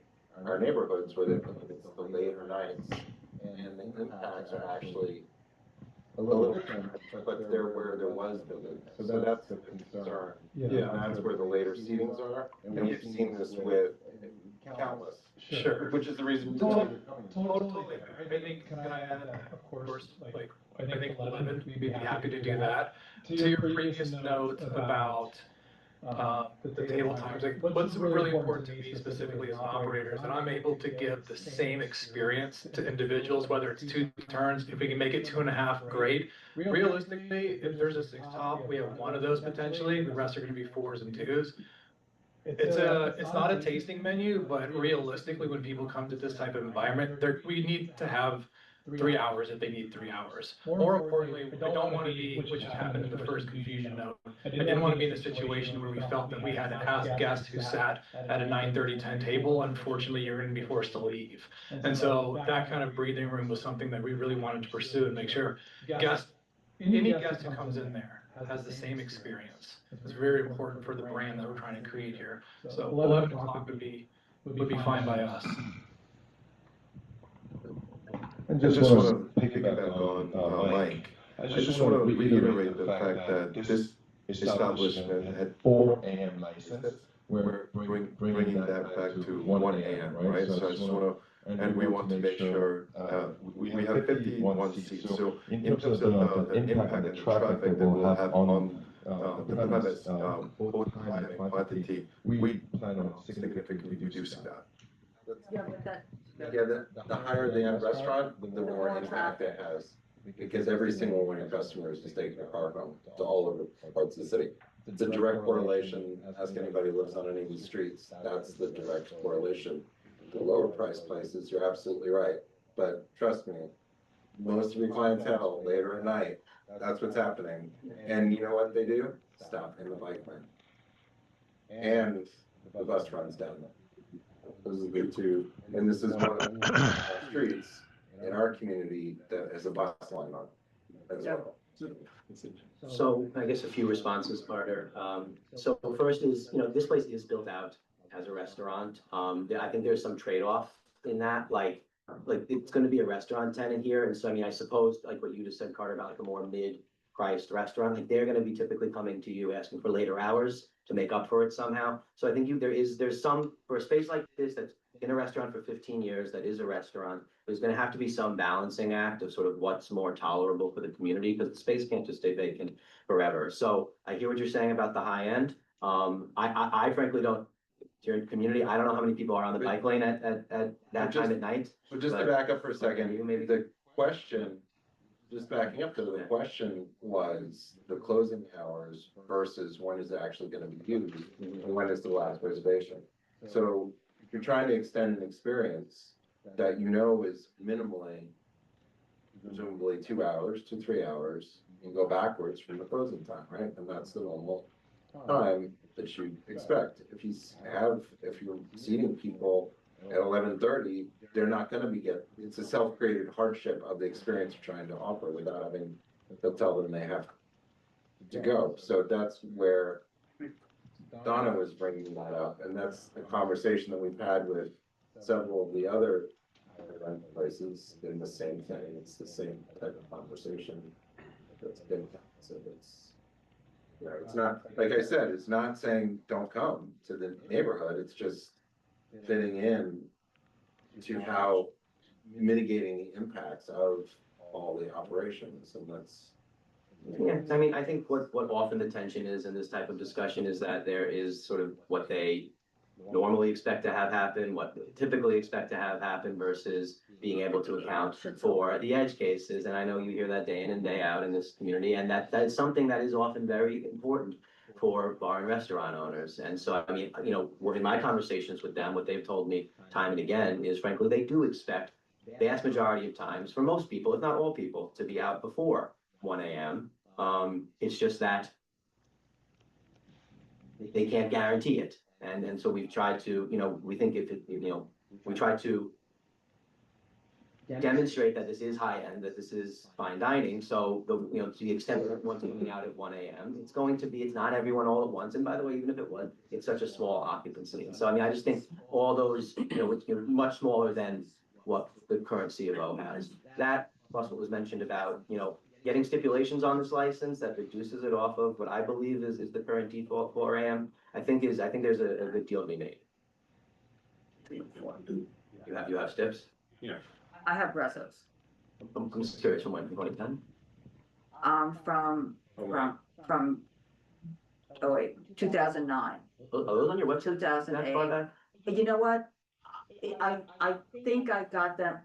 Speaker 15: our neighborhoods where it's the later nights, and the impacts are actually a little different, but there where there was building. So that's the concern.
Speaker 22: Yeah.
Speaker 15: And that's where the later seatings are, and we've seen this with countless.
Speaker 22: Sure.
Speaker 15: Which is the reason.
Speaker 22: Totally. I think, can I add, of course, like, I think 11, we'd be happy to do that. To your previous note about the table times, like, what's really important to me specifically as operators, and I'm able to give the same experience to individuals, whether it's 2 turns, if we can make it 2.5, great. Realistically, if there's a 6 top, we have 1 of those potentially, the rest are gonna be 4s and 2s. It's not a tasting menu, but realistically, when people come to this type of environment, we need to have 3 hours if they need 3 hours. More importantly, I don't want to be, which has happened in the first confusion note. I didn't want to be in a situation where we felt that we had to ask guests who sat at a 9:30, 10 table, unfortunately, you're going to be forced to leave. And so that kind of breathing room was something that we really wanted to pursue and make sure any guest who comes in there has the same experience. It's very important for the brand that we're trying to create here. So 11 o'clock would be fine by us.
Speaker 15: I just want to piggyback on Mike. I just want to reiterate the fact that this establishment had 4 AM license. We're bringing that back to 1 AM, right? So I just want to, and we want to make sure, we have 51 seats. So in terms of the impact and the traffic that we'll have on the premise, both time and quantity, we plan on significantly reducing that. Yeah, the higher the end restaurant, the more impact it has, because every single one of the customers is taking a car home to all over parts of the city. It's a direct correlation. Ask anybody who lives on any of these streets. That's the direct correlation. The lower price places, you're absolutely right. But trust me, most of your clientele later at night, that's what's happening. And you know what they do? Stop in the bike lane. And the bus runs down there. Those are the 2, and this is one of the streets in our community that has a bus line on it as well.
Speaker 20: So I guess a few responses, Carter. So first is, this place is built out as a restaurant. I think there's some trade-off in that, like it's gonna be a restaurant tenant here. And so, I suppose like what you just said, Carter, about like a more mid-priced restaurant, like they're gonna be typically coming to you asking for later hours to make up for it somehow. So I think there's some, for a space like this that's in a restaurant for 15 years, that is a restaurant, there's gonna have to be some balancing act of sort of what's more tolerable for the community, because the space can't just stay vacant forever. So I hear what you're saying about the high end. I frankly don't, your community, I don't know how many people are on the bike lane at that time at night.
Speaker 15: But just to back up for a second, the question, just backing up to the question was the closing hours versus when is it actually going to be used and when is the last reservation. So if you're trying to extend an experience that is minimally, presumably 2 hours to 3 hours, you go backwards from the closing time, right? And that's the normal time that you expect. If you're seating people at 11:30, they're not going to it's a self-created hardship of the experience you're trying to offer without having to tell them they have to go. So that's where Donna was bringing that up, and that's a conversation that we've had with several of the other rent places in the same thing. It's the same type of conversation that's been, so it's not, like I said, it's not saying don't come to the neighborhood, it's just fitting in to how mitigating the impacts of all the operations, and that's.
Speaker 20: Yeah, I think what often the tension is in this type of discussion is that there is sort of what they normally expect to have happen, what they typically expect to have happen versus being able to account for the edge cases. And I know you hear that day in and day out in this community, and that's something that is often very important for bar and restaurant owners. And so, in my conversations with them, what they've told me time and again is, frankly, they do expect the vast majority of times, for most people, if not all people, to be out before 1 AM. It's just that they can't guarantee it. And so we've tried to, we think we try to demonstrate that this is high end, that this is fine dining. So to the extent that one's moving out at 1 AM, it's not everyone all at once. And by the way, even if it was, it's such a small occupancy. And so, I just think all those, it's much smaller than what the current C of O has. That plus what was mentioned about, getting stipulations on this license that reduces it off of what I believe is the current default 4 AM, I think there's a good deal to be made. You have steps?
Speaker 6: Yeah.
Speaker 1: I have resos,
Speaker 20: I'm just curious, from when, 2010?
Speaker 1: from, oh wait, 2009.
Speaker 20: Are those on your website?
Speaker 1: 2008. You know what? I think I got them.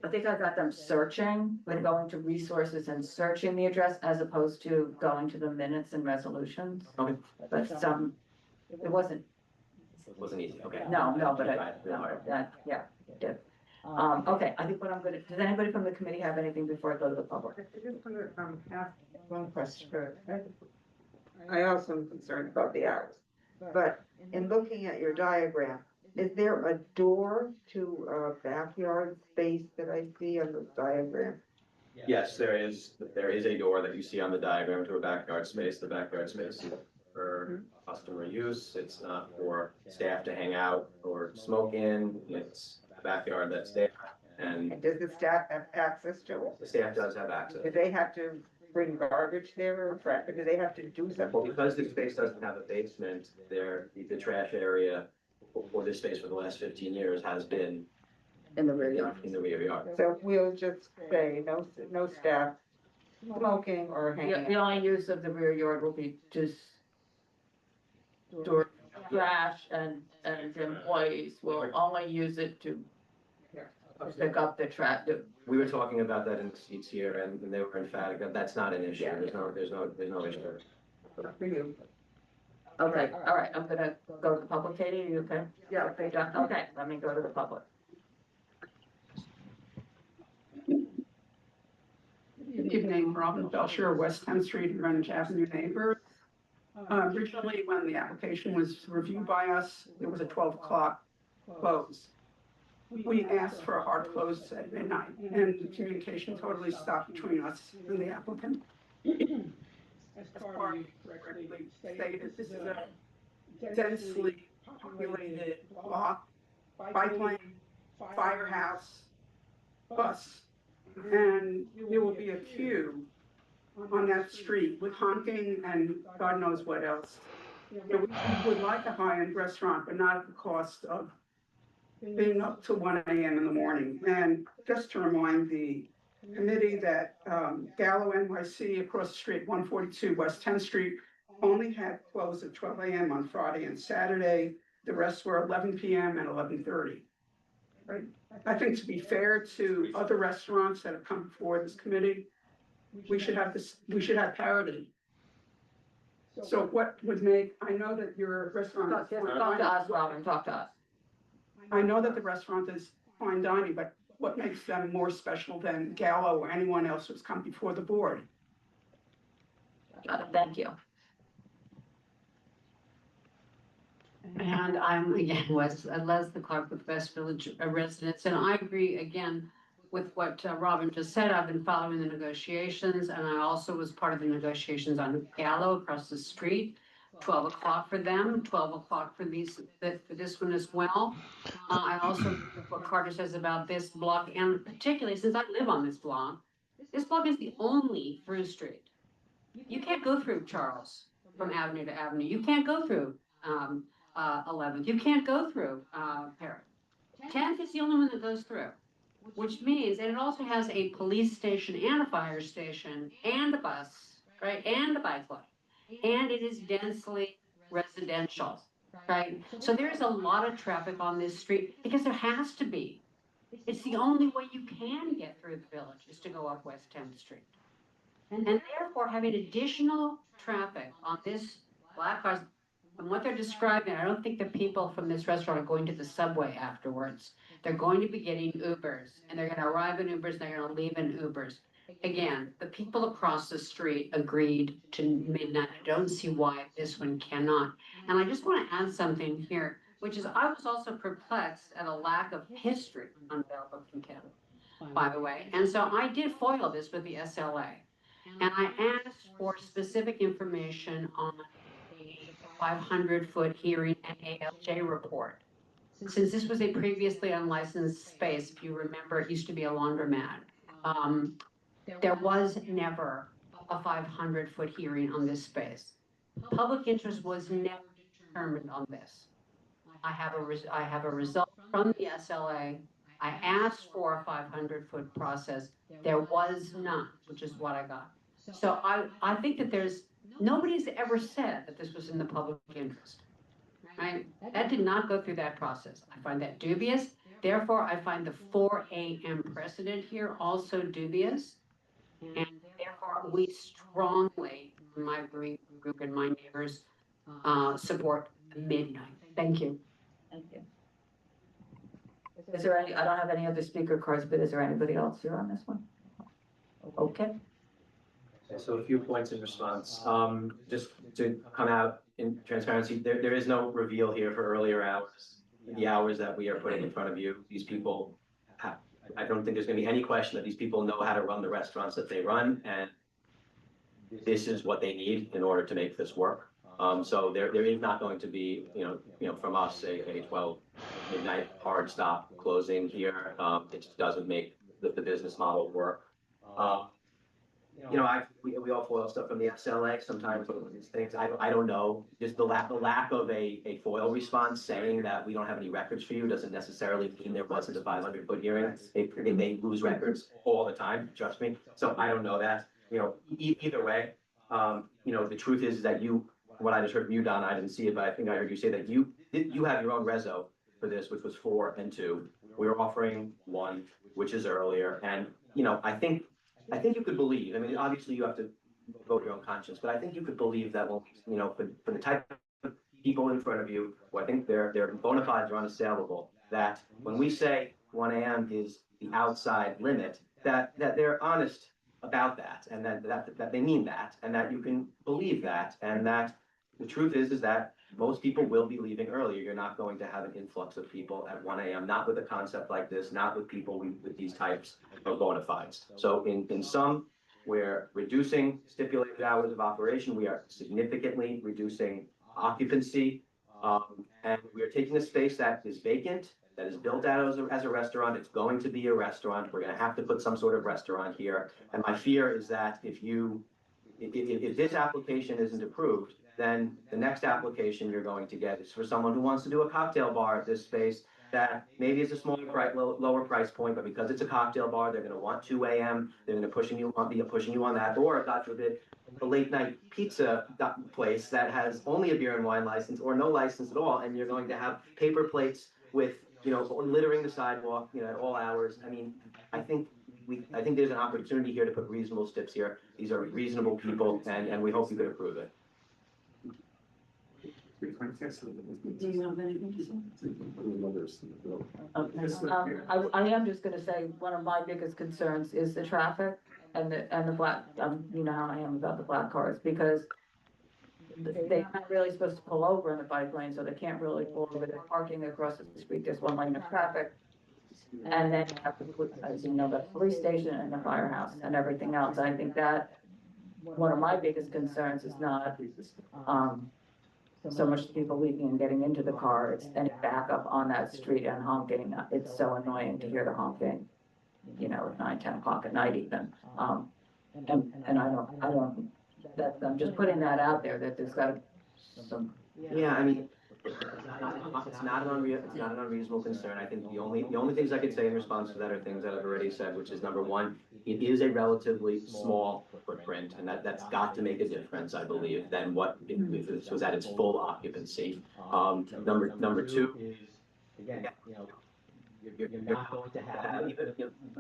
Speaker 1: I think I got them searching, when going to resources and searching the address as opposed to going to the minutes and resolutions.
Speaker 20: Okay.
Speaker 1: But it wasn't,
Speaker 20: Wasn't easy, okay.
Speaker 1: no, but
Speaker 20: Tried real hard.
Speaker 1: yeah, it did. Okay, I think what I'm gonna, does anybody from the committee have anything before I go to the public?
Speaker 5: I just want to ask one question. I also am concerned about the hours, but in looking at your diagram, is there a door to a backyard space that I see on the diagram?
Speaker 20: Yes, there is a door that you see on the diagram to a backyard space. The backyard space is for customer use. It's not for staff to hang out or smoke in. It's a backyard that's there. And
Speaker 5: Does the staff have access to it?
Speaker 20: the staff does have access.
Speaker 5: Do they have to bring garbage there or trash, or do they have to do
Speaker 20: Well,
Speaker 5: something?
Speaker 20: because this space doesn't have a basement, the trash area for this space for the last 15 years has been
Speaker 1: in the rear yard.
Speaker 20: In the rear yard.
Speaker 5: So we'll just say no staff smoking or hanging out.
Speaker 1: The only use of the rear yard will be to store trash, and employees will only use it to pick up the trash.
Speaker 20: We were talking about that in the seats here, and they were emphatic that that's not an issue.
Speaker 1: Yeah.
Speaker 20: There's no issue.
Speaker 5: For you.
Speaker 1: Okay, all right, I'm gonna go to the public. Katie, are you okay?
Speaker 5: Yeah.
Speaker 1: Okay, John, okay, let me go to the public.
Speaker 8: Good evening, Robin Belcher, West 10th Street, Greenwich Avenue neighbor. Originally, when the application was reviewed by us, it was a 12 o'clock close. We asked for a hard close at midnight, and the communication totally stopped between us and the applicant. As Corey correctly stated, this is a densely populated block, bike lane, firehouse, bus, and there will be a queue on that street with honking and God knows what else. You know, we would like a high-end restaurant, but not at the cost of being up to 1 AM in the morning. And just to remind the committee that Gallo NYC across the street, 142 West 10th Street, only had closed at 12 AM on Friday and Saturday. The rest were 11 PM and 11:30. Right? I think to be fair to other restaurants that have come before this committee, we should have parity. So what would make, I know that your restaurant.
Speaker 1: Talk to us, Robin, talk to us.
Speaker 8: I know that the restaurant is fine dining, but what makes them more special than Gallo or anyone else who's come before the board?
Speaker 1: Got it, thank you.
Speaker 10: And I'm again, Les the Clark with West Village Residents, and I agree again with what Robin just said. I've been following the negotiations, and I also was part of the negotiations on Gallo across the street. 12 o'clock for them, 12 o'clock for this one as well. I also, what Carter says about this block, and particularly since I live on this block is the only through street. You can't go through Charles from avenue to avenue. You can't go through 11th. You can't go through Parrot. 10th is the only one that goes through, which means, and it also has a police station and a fire station and a bus, right, and a bike lane. And it is densely residential, right? So there's a lot of traffic on this street because there has to be. It's the only way you can get through the village is to go up West 10th Street. And therefore having additional traffic on this black cars, and what they're describing, I don't think the people from this restaurant are going to the subway afterwards. They're going to be getting Ubers, and they're gonna arrive in Ubers, and they're gonna leave in Ubers. Again, the people across the street agreed to midnight. I don't see why this one cannot. And I just want to add something here, which is I was also perplexed at a lack of history on Belleville County, by the way. And so I did foil this with the SLA. And I asked for specific information on the 500-foot hearing and ALJ report. Since this was a previously unlicensed space, if you remember, it used to be a laundromat. There was never a 500-foot hearing on this space. Public interest was never determined on this. I have a result from the SLA. I asked for a 500-foot process. There was none, which is what I got. So I think that nobody's ever said that this was in the public interest. Right? That did not go through that process. I find that dubious. Therefore, I find the 4 a.m. precedent here also dubious. And therefore, we strongly, my group and my neighbors, support midnight. Thank you.
Speaker 1: Thank you. Is there any, I don't have any other speaker cards, but is there anybody else here on this one? Okay.
Speaker 20: So a few points in response. Just to come out in transparency, there is no reveal here for earlier hours. The hours that we are putting in front of you, these people have, I don't think there's gonna be any question that these people know how to run the restaurants that they run, and this is what they need in order to make this work. So there is not going to be, from us, a 12 midnight hard stop closing here. It just doesn't make the business model work. We all foil stuff from the SLA sometimes, but these things, I don't know. Just the lack of a FOIL response saying that we don't have any records for you doesn't necessarily mean there wasn't a 500-foot hearing. They lose records all the time, trust me. So I don't know that. Either way, the truth is that what I just heard from you, Don, I didn't see it, but I think I heard you say that you have your own reso for this, which was 4 and 2. We're offering 1, which is earlier, and I think you could believe. I mean, obviously you have to vote your own conscience, but I think you could believe that for the type of people in front of you, who I think their bona fides are unassailable, that when we say 1 a.m. is the outside limit, that they're honest about that, and that they mean that, and that you can believe that, and that the truth is that most people will be leaving earlier. You're not going to have an influx of people at 1 a.m., not with a concept like this, not with people with these types of bona fides. So in sum, we're reducing stipulated hours of operation. We are significantly reducing occupancy. And we are taking a space that is vacant, that is built out as a restaurant. It's going to be a restaurant. We're going to have to put some sort of restaurant here. And my fear is that if this application isn't approved, then the next application you're going to get is for someone who wants to do a cocktail bar at this space that maybe is a smaller lower price point, but because it's a cocktail bar, they're going to want 2 a.m. They're going to be pushing you on that, or God forbid, a late night pizza place that has only a beer and wine license or no license at all, and you're going to have paper plates with littering the sidewalk at all hours. I mean, I think there's an opportunity here to put reasonable steps here. These are reasonable people, and we hope you could approve it.
Speaker 1: Do you have anything to say? I am just gonna say, one of my biggest concerns is the traffic and the black, you know how I am about the black cars, because they're not really supposed to pull over in the bike lane, so they can't really pull over. They're parking across the street, there's 1 lane of traffic. And then you have to put, as you know, the police station and the firehouse and everything else. I think that one of my biggest concerns is not, so much people leaving and getting into the car, it's any backup on that street and honking. It's so annoying to hear the honking, at 9, 10 o'clock at night even. And I'm just putting that out there, that there's got some.
Speaker 20: Yeah, I mean, it's not an unreasonable concern. I think the only things I could say in response to that are things that I've already said, which is number one, it is a relatively small footprint, and that's got to make a difference, I believe, than what if this was at its full occupancy. Number two is, again, you're not going to have,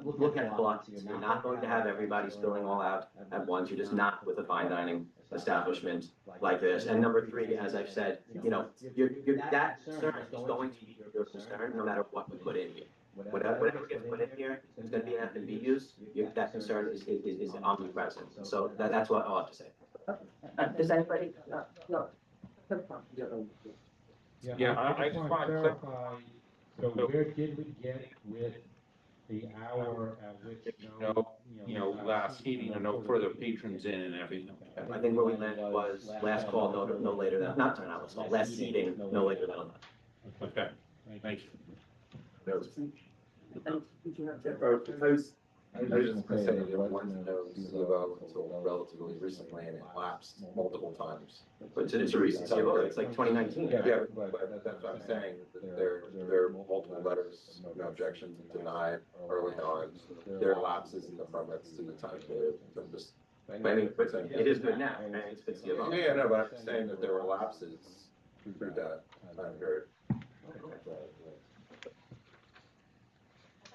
Speaker 20: look at blocks, you're not going to have everybody spilling all out at once. You're just not with a fine dining establishment like this. And number three, as I've said, that concern is going to be your concern no matter what we put in here. Whatever gets put in here is going to be F&B use. That concern is omnipresent. So that's what I'll have to say.
Speaker 1: Does anybody? No.
Speaker 21: Yeah, I just want to clarify. So where did we get with the hour at which
Speaker 14: last meeting or no further patrons in and everything?
Speaker 20: I think where we landed was last call, no later than, last seating, no later than 11.
Speaker 14: Okay, thank you.
Speaker 2: Proposed
Speaker 15: I was just gonna say, there wasn't no CBO until relatively recently, and it lapsed multiple times.
Speaker 20: But it's a recent CBO, it's like 2019.
Speaker 15: Yeah, but that's what I'm saying, that there are multiple letters of objections and denied early on. There are lapses in the permits to the time period. So just,
Speaker 20: I mean, but it is good now, and it's been CBO.
Speaker 15: yeah, no, but I'm saying that there were lapses through that time period.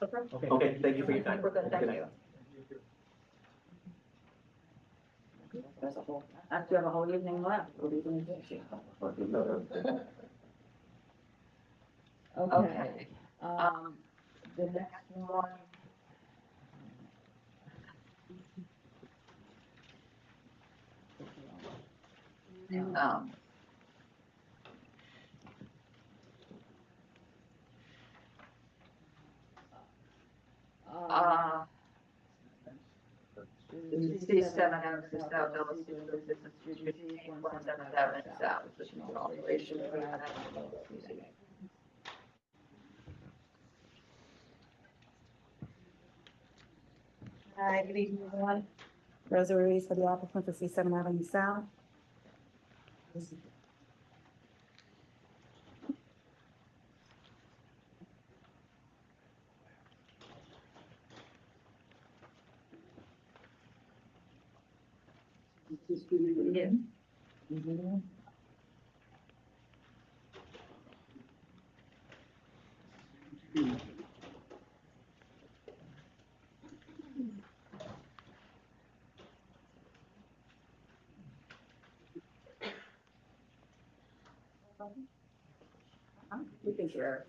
Speaker 20: Okay, thank you for your time.
Speaker 1: We're good, thank
Speaker 20: Good night.
Speaker 1: you. There's a whole, after you have a whole evening left. What are you gonna do? Okay, the next one. C7 out of the South Dallas, this is 177 South, this is an operation.
Speaker 9: Hi, good evening, everyone. Rosa Ruiz for the applicant for C7 Avenue South.
Speaker 1: You can share.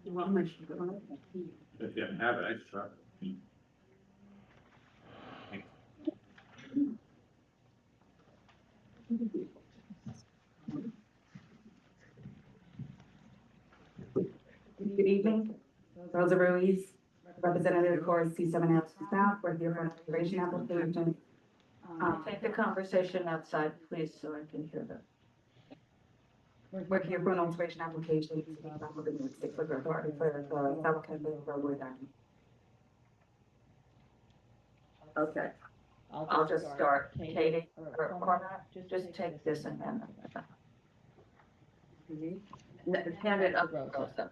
Speaker 9: You want my sheet?
Speaker 6: If you have it, I just thought.
Speaker 9: Good evening, Rosa Ruiz, representative for C7 Avenue South. We're here for an operation application.
Speaker 1: Take the conversation outside, please, so I can hear them.
Speaker 9: We're here for an alteration application, within the 6 Liquor Authority for the South Campus Roadway Diamond.
Speaker 1: Okay, I'll just start. Katie, or Cormac, just take this and hand it. Hand it up, Rosa.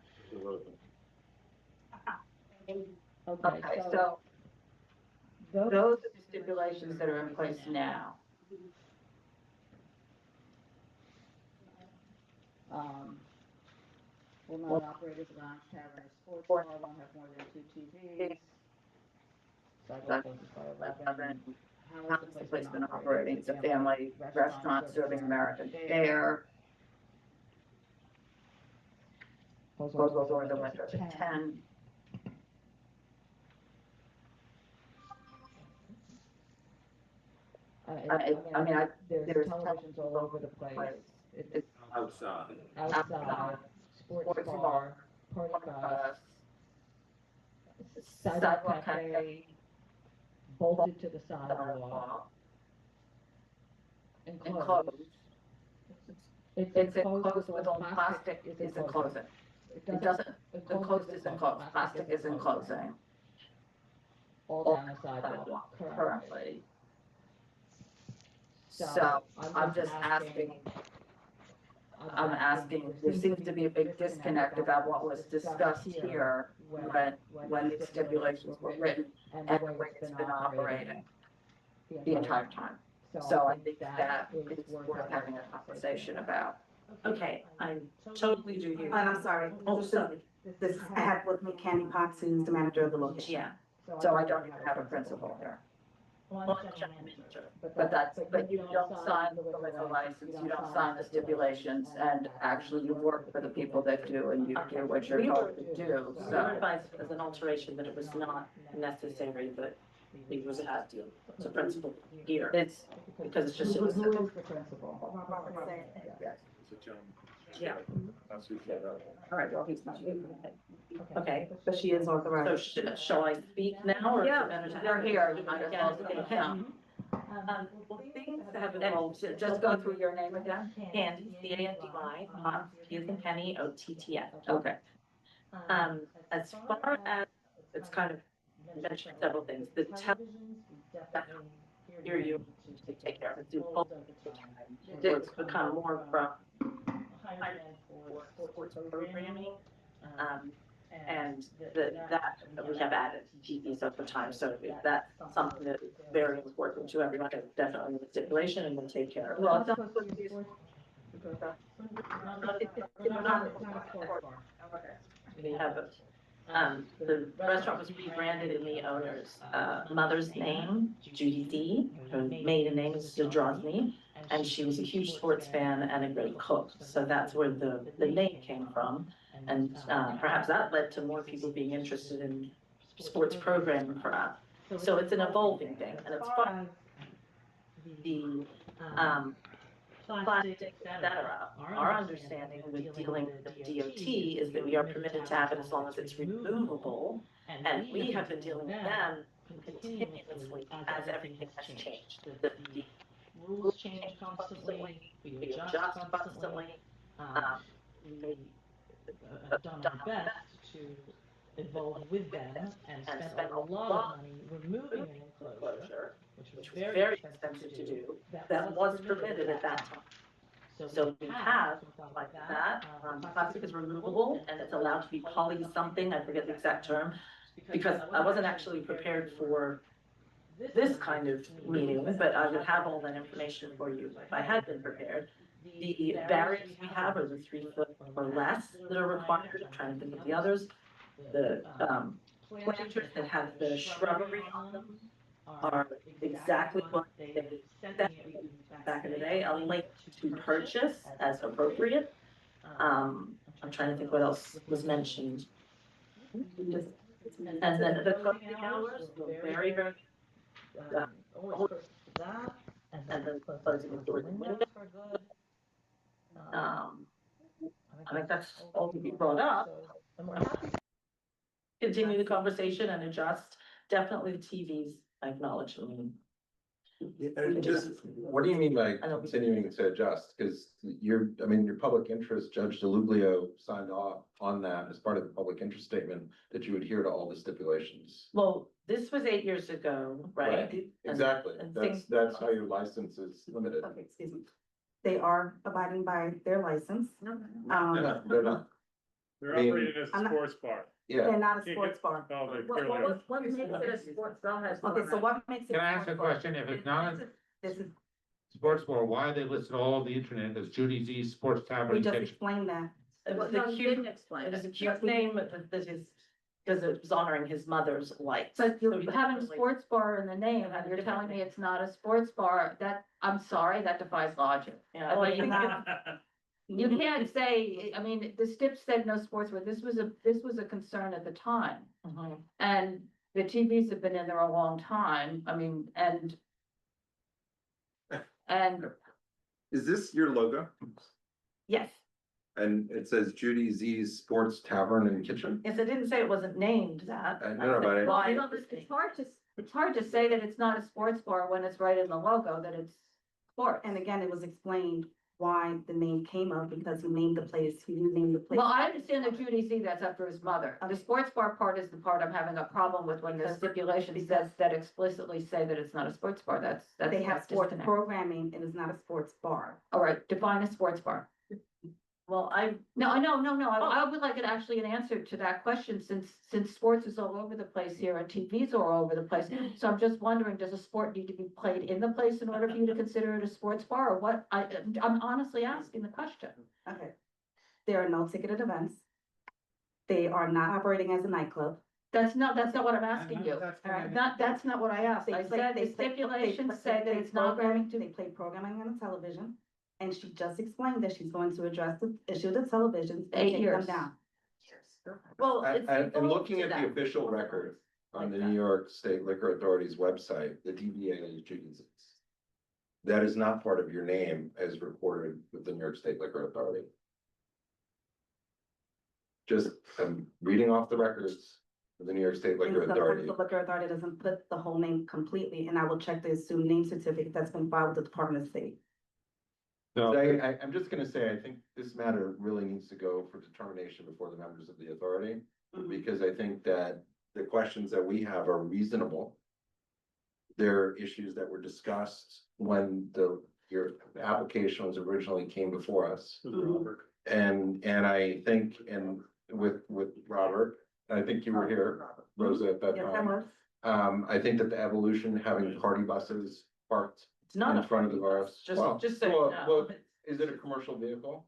Speaker 1: Okay, so those are the stipulations that are in place now. Will not operate as a lounge, tavern, or sports bar, won't have more than 2 TVs. Sidewalk closes by 11. How is the place been operating? It's a family restaurant serving American fare. Close doors are winter at 10. There's televisions all over the place. It's
Speaker 6: Outside.
Speaker 1: outside, sports bar, party bus, sidewalk cafe, bolted to the sidewalk. Enclosed. It's enclosed with all plastic is enclosing. It doesn't, enclosed is enclosed, plastic is enclosing. All down the sidewalk currently. So I'm just asking, there seems to be a big disconnect about what was discussed here when the stipulations were written and the way it's been operating the entire time. So I think that is worth having a conversation about.
Speaker 11: Okay, I totally do hear.
Speaker 9: And I'm sorry.
Speaker 11: Oh, sorry.
Speaker 9: This, I have with me Candy Potts, who's the manager of the location.
Speaker 1: Yeah, so I don't even have a principal here. But you don't sign the liquor license, you don't sign the stipulations, and actually you work for the people that do, and you do what you're told to do,
Speaker 11: We were
Speaker 1: so.
Speaker 11: advised as an alteration that it was not necessary, but we was had to, it's a principle here.
Speaker 1: It's,
Speaker 11: Because it's just.
Speaker 1: it was the principal.
Speaker 11: Yeah.
Speaker 1: All right, well, he's not here.
Speaker 11: Okay,
Speaker 9: But she is
Speaker 11: so
Speaker 9: authorized.
Speaker 11: shall I speak now or?
Speaker 1: Yeah, they're here, you might as well speak now.
Speaker 11: Well, things have
Speaker 1: And
Speaker 11: evolved.
Speaker 1: just go through your name again.
Speaker 11: Candy, C-A-N-D-Y, P as in Penny, O-T-T-S.
Speaker 1: Okay.
Speaker 11: As far as the
Speaker 1: it's kind of mentioned several things. The televisions, we definitely hear you to take care of it. Do both of the time. It's become more from higher end for sports programming. And that we have added TVs over time, so if that's something that is very important to everyone, it's definitely the stipulation and we'll take care of it. Well, it's not supposed to be sports. We have the restaurant was rebranded in the owner's mother's name, Judy D. Her maiden name is DONYC, and she was a huge sports fan and a great cook. So that's where the name came from. And perhaps that led to more people being interested in sports programming for us. So it's an evolving thing, and it's fun. The plastics, et cetera, our understanding with dealing with DOT is that we are permitted to have it as long as it's removable. And we have been dealing with them continuously as everything has changed. The rules change constantly, we adjust constantly. We have done our best to evolve with them and spend a lot of money removing an enclosure, which was very expensive to do, that was permitted at that time. So we have something like that. Plastic is removable and it's allowed to be poly something, I forget the exact term, because I wasn't actually prepared for this kind of meeting, but I would have all that information for you if I had been prepared. The barriers we have are the 3 foot or less that are required. I'm trying to think of the others. The planters that have the shrubbery on them are exactly what they said back in the day. A link to purchase as appropriate. I'm trying to think what else was mentioned. And then the closing hours were very, very always first to that, and then closing the doors and windows are good. I think that's all to be brought up. And we're happy to continue the conversation and adjust. Definitely the TVs, I acknowledge.
Speaker 15: What do you mean by continuing to adjust? Because your public interest, Judge DeLuglio signed off on that as part of the public interest statement that you adhere to all the stipulations.
Speaker 1: Well, this was 8 years ago, right?
Speaker 15: Exactly.
Speaker 1: And
Speaker 15: That's how your license is limited.
Speaker 9: Okay, excuse me. They are abiding by their license.
Speaker 15: No, they're not.
Speaker 21: They're operating as a sports bar.
Speaker 15: Yeah.
Speaker 9: They're not a sports bar.
Speaker 1: What makes it a sports bar?
Speaker 9: Okay, so what makes it?
Speaker 14: Can I ask a question? If it's not
Speaker 9: This is,
Speaker 14: sports bar, why are they listed all over the internet as Judy Z Sports Tavern?
Speaker 9: we just explained that.
Speaker 1: It was a cute name that is, because it was honoring his mother's life.
Speaker 12: But you're having a sports bar in the name, and you're telling me it's not a sports bar, that, I'm sorry, that defies logic.
Speaker 1: Yeah,
Speaker 12: Like, you can't say, I mean, the STIP said no sports bar, this was a concern at the time. And the TVs have been in there a long time, I mean, and
Speaker 15: Is this your logo?
Speaker 12: yes,
Speaker 15: And it says Judy Z's Sports Tavern and Kitchen?
Speaker 1: Yes, I didn't say it wasn't named that.
Speaker 15: I know, but I-
Speaker 1: Why?
Speaker 12: it's hard to say that it's not a sports bar when it's right in the logo that it's sports.
Speaker 9: And again, it was explained why the name came up, because he named the place, he named the place.
Speaker 12: Well, I understand that Judy Z, that's after his mother. The sports bar part is the part I'm having a problem with when the stipulations that explicitly say that it's not a sports bar, that's.
Speaker 9: They have sports
Speaker 12: disconnect.
Speaker 9: programming, it is not a sports bar.
Speaker 12: All right, define a sports bar.
Speaker 1: Well,
Speaker 12: No, I would like an answer to that question, since sports is all over the place here and TVs are all over the place. So I'm just wondering, does a sport need to be played in the place in order for you to consider it a sports bar, or what? I'm honestly asking the question.
Speaker 9: Okay. There are no ticketed events. They are not operating as a nightclub.
Speaker 12: That's not what I'm asking you. That's not what I asked. I said the stipulations say that it's not going to.
Speaker 9: They play programming on the television. And she just explained that she's going to address the issue of the televisions and
Speaker 12: 8
Speaker 9: take
Speaker 12: years.
Speaker 9: them down.
Speaker 1: Well,
Speaker 15: And looking at the official record on the New York State Liquor Authority's website, the DBA is Judy Z's. That is not part of your name as recorded with the New York State Liquor Authority. Just, I'm reading off the records of the New York State Liquor
Speaker 9: And
Speaker 15: Authority.
Speaker 9: the liquor authority doesn't put the whole name completely, and I will check the assumed name certificate that's been filed with the Department of State.
Speaker 15: I'm just gonna say, I think this matter really needs to go for determination before the members of the authority, because I think that the questions that we have are reasonable. There are issues that were discussed when your application was originally came before us. And I think, and with Robert, I think you were here, Rosa, at that
Speaker 12: Yes, I
Speaker 15: time.
Speaker 12: was.
Speaker 15: I think that the evolution, having party buses parked
Speaker 12: It's not
Speaker 15: in
Speaker 12: a
Speaker 15: front of the
Speaker 12: party
Speaker 15: bus.
Speaker 12: bus,
Speaker 15: Well,
Speaker 12: just so you
Speaker 15: well,
Speaker 12: know.
Speaker 15: well, is it a commercial vehicle?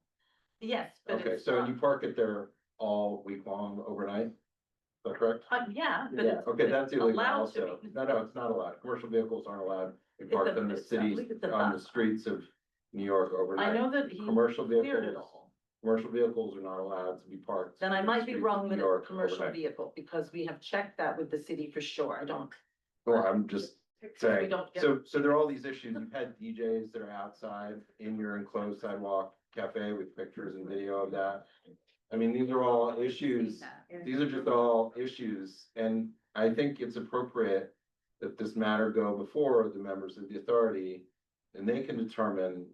Speaker 12: Yes, but
Speaker 15: Okay,
Speaker 12: it's
Speaker 15: so
Speaker 12: not.
Speaker 15: you park it there all week long, overnight? Is that correct?
Speaker 12: Yeah, but
Speaker 15: Yeah,
Speaker 12: it's.
Speaker 15: okay, that's illegal
Speaker 12: allowed
Speaker 15: also.
Speaker 12: to be.
Speaker 15: No, it's not allowed. Commercial vehicles aren't allowed. They
Speaker 12: It's
Speaker 15: park
Speaker 12: a-
Speaker 15: in the
Speaker 12: it's a- I
Speaker 15: cities,
Speaker 12: believe it's a
Speaker 15: on the
Speaker 12: bus.
Speaker 15: streets of New York overnight.
Speaker 12: I know that he
Speaker 15: Commercial
Speaker 12: cleared it
Speaker 15: vehicles,
Speaker 12: all.
Speaker 15: commercial vehicles are not allowed to be parked.
Speaker 12: Then I
Speaker 15: in the
Speaker 12: might be
Speaker 15: streets of
Speaker 12: wrong
Speaker 15: New
Speaker 12: with a
Speaker 15: York
Speaker 12: commercial
Speaker 15: overnight.
Speaker 12: vehicle, because we have checked that with the city for sure. I don't.
Speaker 15: Well, I'm just saying,
Speaker 12: don't get-
Speaker 15: so there are all these issues. You've had DJs that are outside in your enclosed sidewalk cafe with pictures and video of that. I mean, these are all issues. These are just all issues, and I think it's appropriate that this matter go before the members of the authority, and they can determine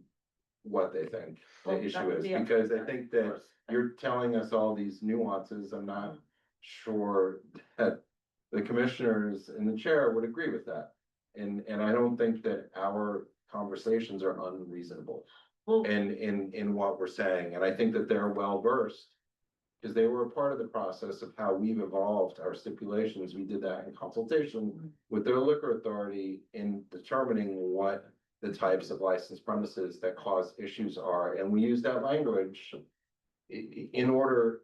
Speaker 15: what they think the
Speaker 12: Well, that
Speaker 15: issue
Speaker 12: would
Speaker 15: is,
Speaker 12: be up to
Speaker 15: because I
Speaker 12: them,
Speaker 15: think
Speaker 12: of
Speaker 15: that
Speaker 12: course.
Speaker 15: you're telling us all these nuances. I'm not sure that the commissioners and the chair would agree with that. And I don't think that our conversations are unreasonable
Speaker 12: Well,
Speaker 15: in what we're saying, and I think that they're well versed. Because they were a part of the process of how we've evolved our stipulations. We did that in consultation with their liquor authority in determining what the types of licensed premises that cause issues are. And we use that language in order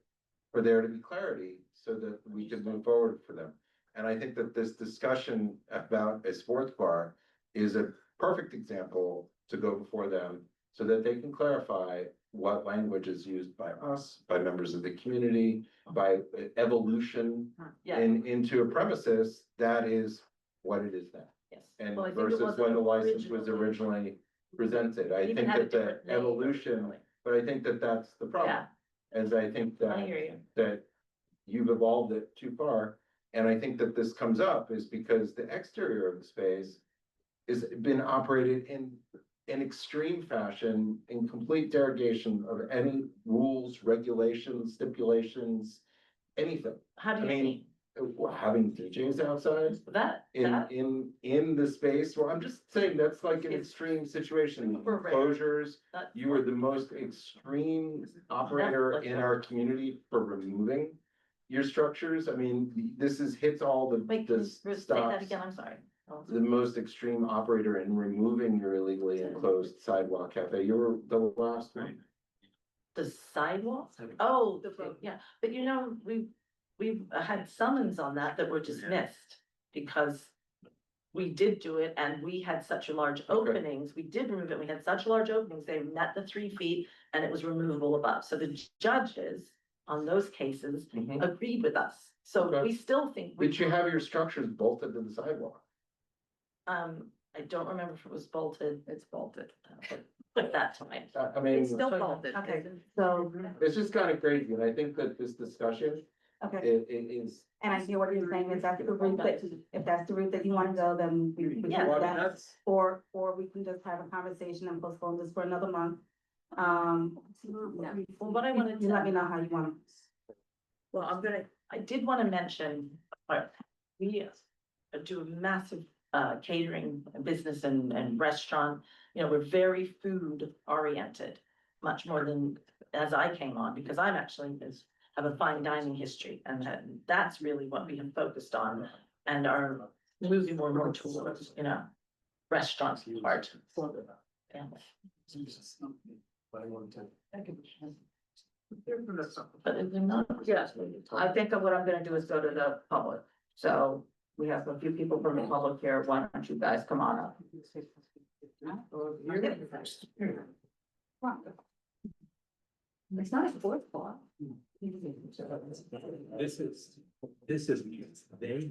Speaker 15: for there to be clarity so that we could move forward for them. And I think that this discussion about a sports bar is a perfect example to go before them so that they can clarify what language is used by us, by members of the community, by evolution
Speaker 12: Yeah.
Speaker 15: into a premises that is what it is now.
Speaker 12: Yes.
Speaker 15: And
Speaker 12: Well, I think it
Speaker 15: versus
Speaker 12: wasn't
Speaker 15: when the license was
Speaker 12: originally-
Speaker 15: originally presented, I
Speaker 12: Even
Speaker 15: think
Speaker 12: had a
Speaker 15: that the
Speaker 12: different name
Speaker 15: evolution,
Speaker 12: originally.
Speaker 15: but I think that that's the problem.
Speaker 12: Yeah.
Speaker 15: As I think
Speaker 12: I hear you.
Speaker 15: that you've evolved it too far. And I think that this comes up is because the exterior of the space has been operated in an extreme fashion, in complete derogation of any rules, regulations, stipulations, anything.
Speaker 12: How do
Speaker 15: I
Speaker 12: you
Speaker 15: mean,
Speaker 12: mean?
Speaker 15: having DJs outside
Speaker 12: That.
Speaker 15: in the space, well, I'm just saying that's like an extreme situation.
Speaker 12: Super rare.
Speaker 15: Closures,
Speaker 12: That-
Speaker 15: you are the most extreme operator
Speaker 12: like
Speaker 15: in
Speaker 12: that.
Speaker 15: our community for removing your structures. I mean, this hits all the,
Speaker 12: Wait,
Speaker 15: the
Speaker 12: say that
Speaker 15: stops.
Speaker 12: again, I'm sorry.
Speaker 15: The most extreme operator in removing your illegally enclosed sidewalk cafe. You were the last one.
Speaker 12: The sidewalks? Oh, yeah, but you know, we've had summons on that were dismissed because we did do it and we had such large openings, we did remove it, we had such large openings, they met the 3 feet and it was removable above. So the judges on those cases agreed with us. So
Speaker 15: Okay.
Speaker 12: we still think.
Speaker 15: Did you have your structures bolted to the sidewalk?
Speaker 12: I don't remember if it was bolted. It's bolted. At that time.
Speaker 15: I mean,
Speaker 12: It's still bolted.
Speaker 9: Okay, so,
Speaker 15: it's just kind of crazy, and I think that this discussion
Speaker 9: okay,
Speaker 15: it is.
Speaker 9: and I hear what you're saying, is that's the route that, if that's the route that you want to go, then we can do
Speaker 15: Well,
Speaker 9: that.
Speaker 15: that's-
Speaker 9: Or we can just have a conversation and postpone this for another month.
Speaker 12: Well, what I wanted
Speaker 9: You
Speaker 12: to.
Speaker 9: let me know how you want.
Speaker 12: Well, I did want to mention, we do a massive catering business and restaurant. You know, we're very food oriented, much more than as I came on, because I'm actually have a fine dining history, and that's really what we have focused on and are moving more and more towards, you know, restaurants part. Yeah. But if they're not, yes, I think what I'm gonna do is go to the public. So we have a few people from the public here. Why don't you guys come on up? You're getting first. It's not a sports bar.
Speaker 3: This is they.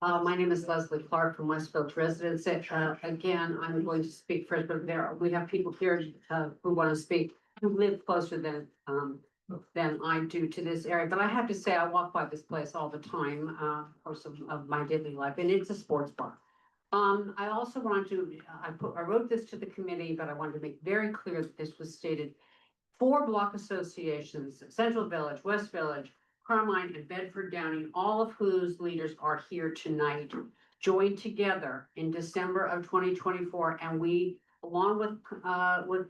Speaker 10: My name is Leslie Clark from Westfield Residence. Again, I'm going to speak first, but we have people here who want to speak, who live closer than I do to this area. But I have to say, I walk by this place all the time, course of my daily life, and it's a sports bar. I also want to, I wrote this to the committee, but I wanted to make very clear that this was stated 4 block associations, Central Village, West Village, Carmine, and Bedford Downing, all of whose leaders are here tonight, joined together in December of 2024, and we, along with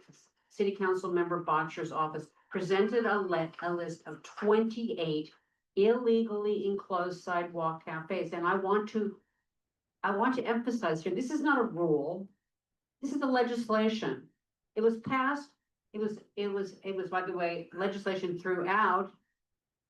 Speaker 10: City Council Member Botcher's office, presented a list of 28 illegally enclosed sidewalk cafes. And I want to emphasize here, this is not a rule. This is the legislation. It was passed. It was, by the way, legislation throughout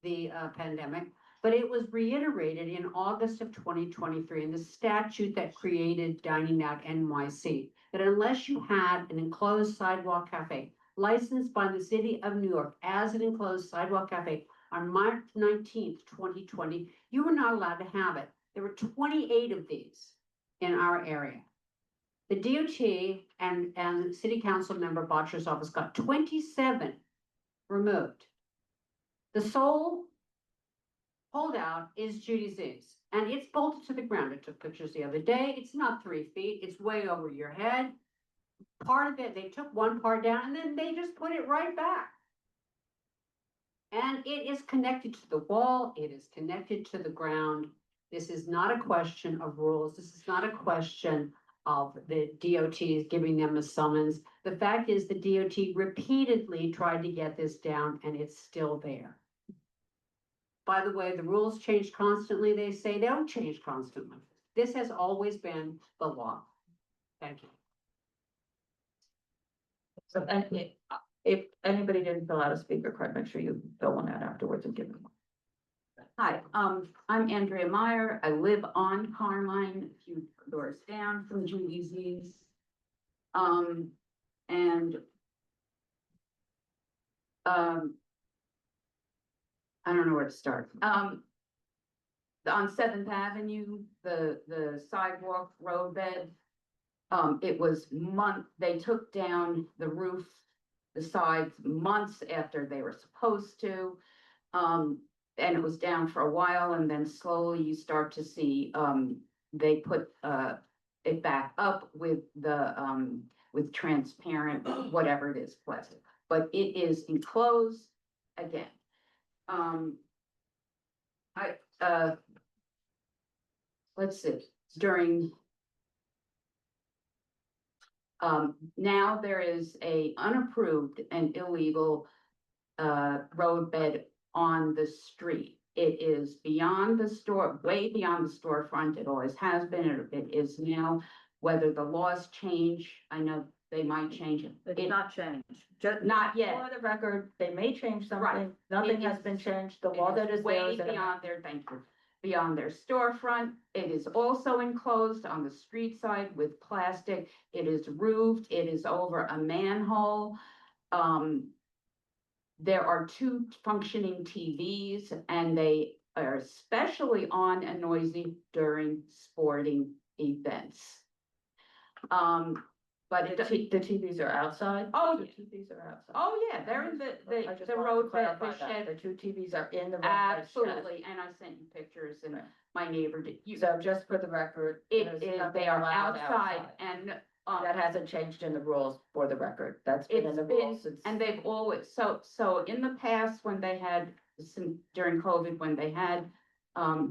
Speaker 10: the pandemic, but it was reiterated in August of 2023 in the statute that created Dining Out NYC, that unless you had an enclosed sidewalk cafe licensed by the City of New York as an enclosed sidewalk cafe on March 19th, 2020, you were not allowed to have it. There were 28 of these in our area. The DOT and City Council Member Botcher's office got 27 removed. The sole holdout is Judy Z's, and it's bolted to the ground. I took pictures the other day. It's not 3 feet. It's way over your head. Part of it, they took one part down and then they just put it right back. And it is connected to the wall. It is connected to the ground. This is not a question of rules. This is not a question of the DOT giving them a summons. The fact is the DOT repeatedly tried to get this down and it's still there. By the way, the rules change constantly. They say they don't change constantly. This has always been the law. Thank you.
Speaker 12: So, and if anybody didn't fill out a speaker card, make sure you fill one out afterwards and give them one. Hi, I'm Andrea Meyer. I live on Carmine, a few doors down from Judy Z's. I don't know where to start. On 7th Avenue, the sidewalk roadbed, it was they took down the roof, the sides months after they were supposed to. And it was down for a while, and then slowly you start to see, they put, it back up with with transparent, whatever it is, plastic, but it is enclosed again. Let's see, now there is a unapproved and illegal roadbed on the street. It is beyond the store, way beyond the storefront. It always has been, it is now. Whether the laws change, I know they might change it.
Speaker 1: It's not changed. Just
Speaker 12: Not yet.
Speaker 1: For the record, they may change something.
Speaker 12: Right.
Speaker 1: Nothing
Speaker 12: It
Speaker 1: has
Speaker 12: is-
Speaker 1: been changed. The law that is there
Speaker 12: way
Speaker 1: is.
Speaker 12: beyond their, thank you, beyond their storefront. It is also enclosed on the street side with plastic. It is roofed. It is over a manhole. There are 2 functioning TVs, and they are especially on and noisy during sporting events. But
Speaker 1: The TVs are outside?
Speaker 12: Oh,
Speaker 1: The
Speaker 12: yeah.
Speaker 1: TVs are outside.
Speaker 12: Oh, yeah, they're in
Speaker 1: I just
Speaker 12: the
Speaker 1: wanted to
Speaker 12: road bed,
Speaker 1: clarify
Speaker 12: the
Speaker 1: that.
Speaker 12: shed.
Speaker 1: The 2 TVs are in the road bed shed.
Speaker 12: Absolutely, and I sent you pictures, and
Speaker 1: Right.
Speaker 12: my neighbor did.
Speaker 1: So just for the record.
Speaker 12: It
Speaker 1: there's
Speaker 12: is,
Speaker 1: nothing
Speaker 12: they are
Speaker 1: allowed
Speaker 12: outside, and,
Speaker 1: That hasn't changed in the rules for the record. That's been in the rules since.
Speaker 12: and they've always, so in the past, when they had, during COVID, when they had, what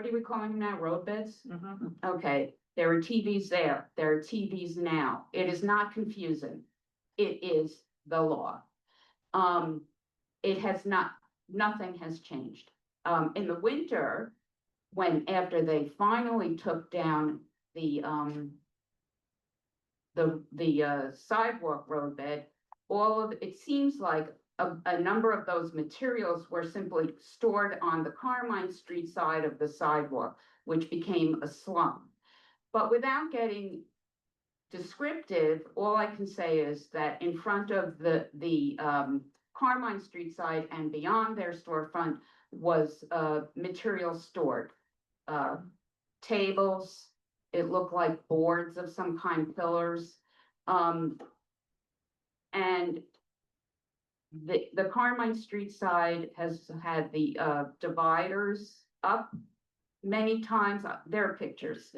Speaker 12: are we calling them now, road beds?
Speaker 1: Mhm.
Speaker 12: Okay, there are TVs there, there are TVs now. It is not confusing. It is the law. It has not, nothing has changed. In the winter, after they finally took down the sidewalk roadbed, it seems like a number of those materials were simply stored on the Carmine Street side of the sidewalk, which became a slum. But without getting descriptive, all I can say is that in front of the Carmine Street side and beyond their storefront was material stored. Tables, it looked like boards of some kind, pillars. And the Carmine Street side has had the dividers up many times. There are pictures.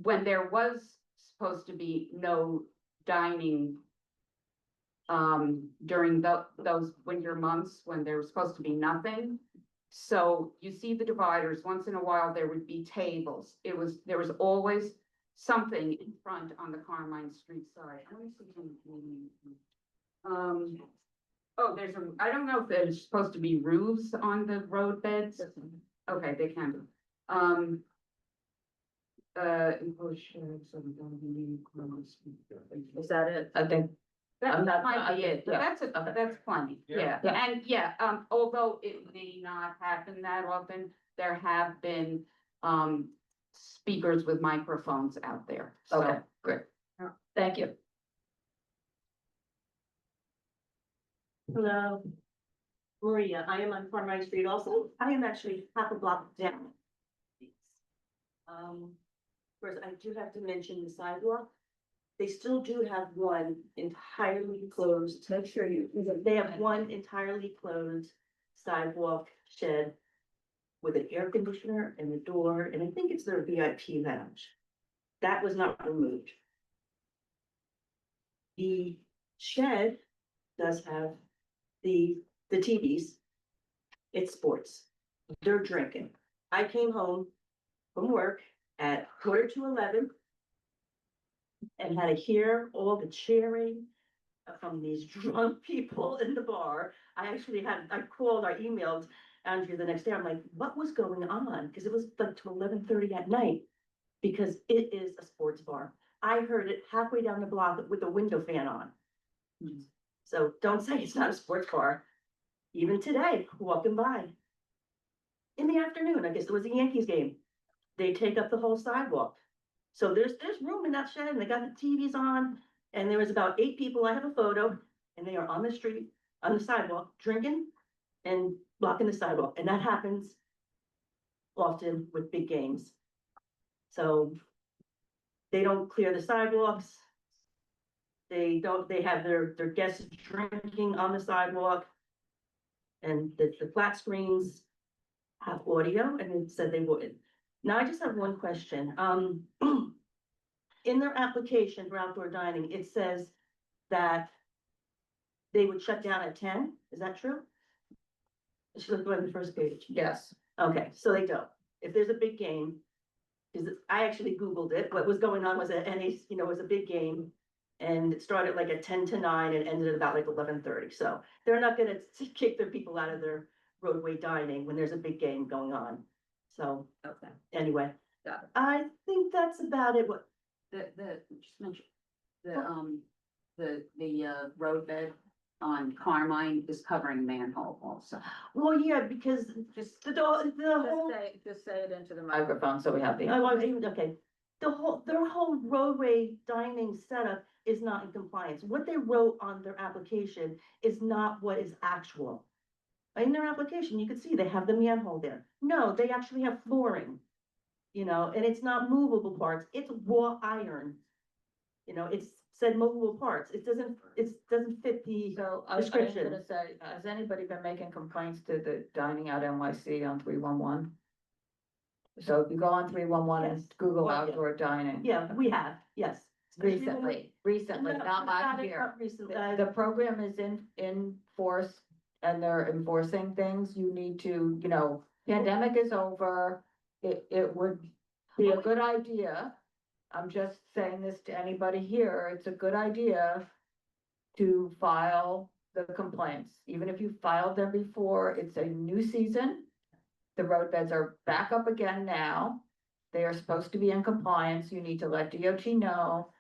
Speaker 12: When there was
Speaker 8: supposed to be no dining during those winter months when there was supposed to be nothing. So you see the dividers, once in a while there would be tables. There was always something in front on the Carmine Street side. Let me see. Oh, I don't know if there's supposed to be roofs on the road beds. Okay, they can be.
Speaker 1: Is that it? I think.
Speaker 8: That
Speaker 1: I'm not-
Speaker 8: might be it, but
Speaker 1: yeah.
Speaker 8: that's plenty,
Speaker 1: Yeah.
Speaker 8: yeah, and yeah, although it may not happen that often, there have been, speakers with microphones out there, so.
Speaker 1: Okay, great. Thank you.
Speaker 13: Hello. Maria, I am on Carmine Street also. I am actually half a block down. First, I do have to mention the sidewalk. They still do have one entirely closed. Make sure they have one entirely closed sidewalk shed with an air conditioner and a door, and I think it's their VIP lounge. That was not removed. The shed does have the TVs. It's sports. They're drinking. I came home from work at 11:15 and had to hear all the cheering from these drunk people in the bar. I called, I emailed Andrea the next day. I'm like, what was going on? Because it was like to 11:30 at night, because it is a sports bar. I heard it halfway down the block with the window fan on. So don't say it's not a sports bar. Even today, walking by. In the afternoon, I guess it was a Yankees game. They take up the whole sidewalk. So there's room in that shed, and they got the TVs on, and there was about 8 people. I have a photo, and they are on the street, on the sidewalk, drinking and blocking the sidewalk. And that happens often with big games. So they don't clear the sidewalks. They have their guests drinking on the sidewalk. And the flat screens have audio, and it said they wouldn't. Now, I just have one question. In their application for outdoor dining, it says that they would shut down at 10. Is that true? It should go on the first page.
Speaker 1: Yes.
Speaker 13: Okay, so they don't. If there's a big game, because I actually Googled it, what was going on was it was a big game. And it started like at 10 to 9 and ended at about like 11:30. So they're not gonna kick their people out of their roadway dining when there's a big game going on. So,
Speaker 1: Okay.
Speaker 13: Anyway,
Speaker 1: Got it.
Speaker 13: I think that's about it. What,
Speaker 8: Just mention, the roadbed on Carmine is covering manhole also.
Speaker 13: well, yeah, because
Speaker 8: Just
Speaker 13: the whole,
Speaker 1: Just say it into the microphone so we have the.
Speaker 13: okay. Their whole roadway dining setup is not in compliance. What they wrote on their application is not what is actual. In their application, you can see they have the manhole there. No, they actually have flooring. And it's not movable parts, it's raw iron. It's said movable parts. It doesn't fit the
Speaker 1: So I was
Speaker 13: description.
Speaker 1: gonna say, has anybody been making complaints to the Dining Out NYC on 311? So if you go on 311 and
Speaker 13: Yes.
Speaker 1: Google
Speaker 13: Well, yeah.
Speaker 1: outdoor dining.
Speaker 13: Yeah, we have, yes.
Speaker 1: Recently,
Speaker 13: No,
Speaker 1: not last
Speaker 13: not
Speaker 1: year.
Speaker 13: recently.
Speaker 1: The program is in force and they're enforcing things. You need to, pandemic is over. It would be a good idea. I'm just saying this to anybody here. It's a good idea to file the complaints. Even if you filed them before, it's a new season. The road beds are back up again now. They are supposed to be in compliance. You need to let DOT know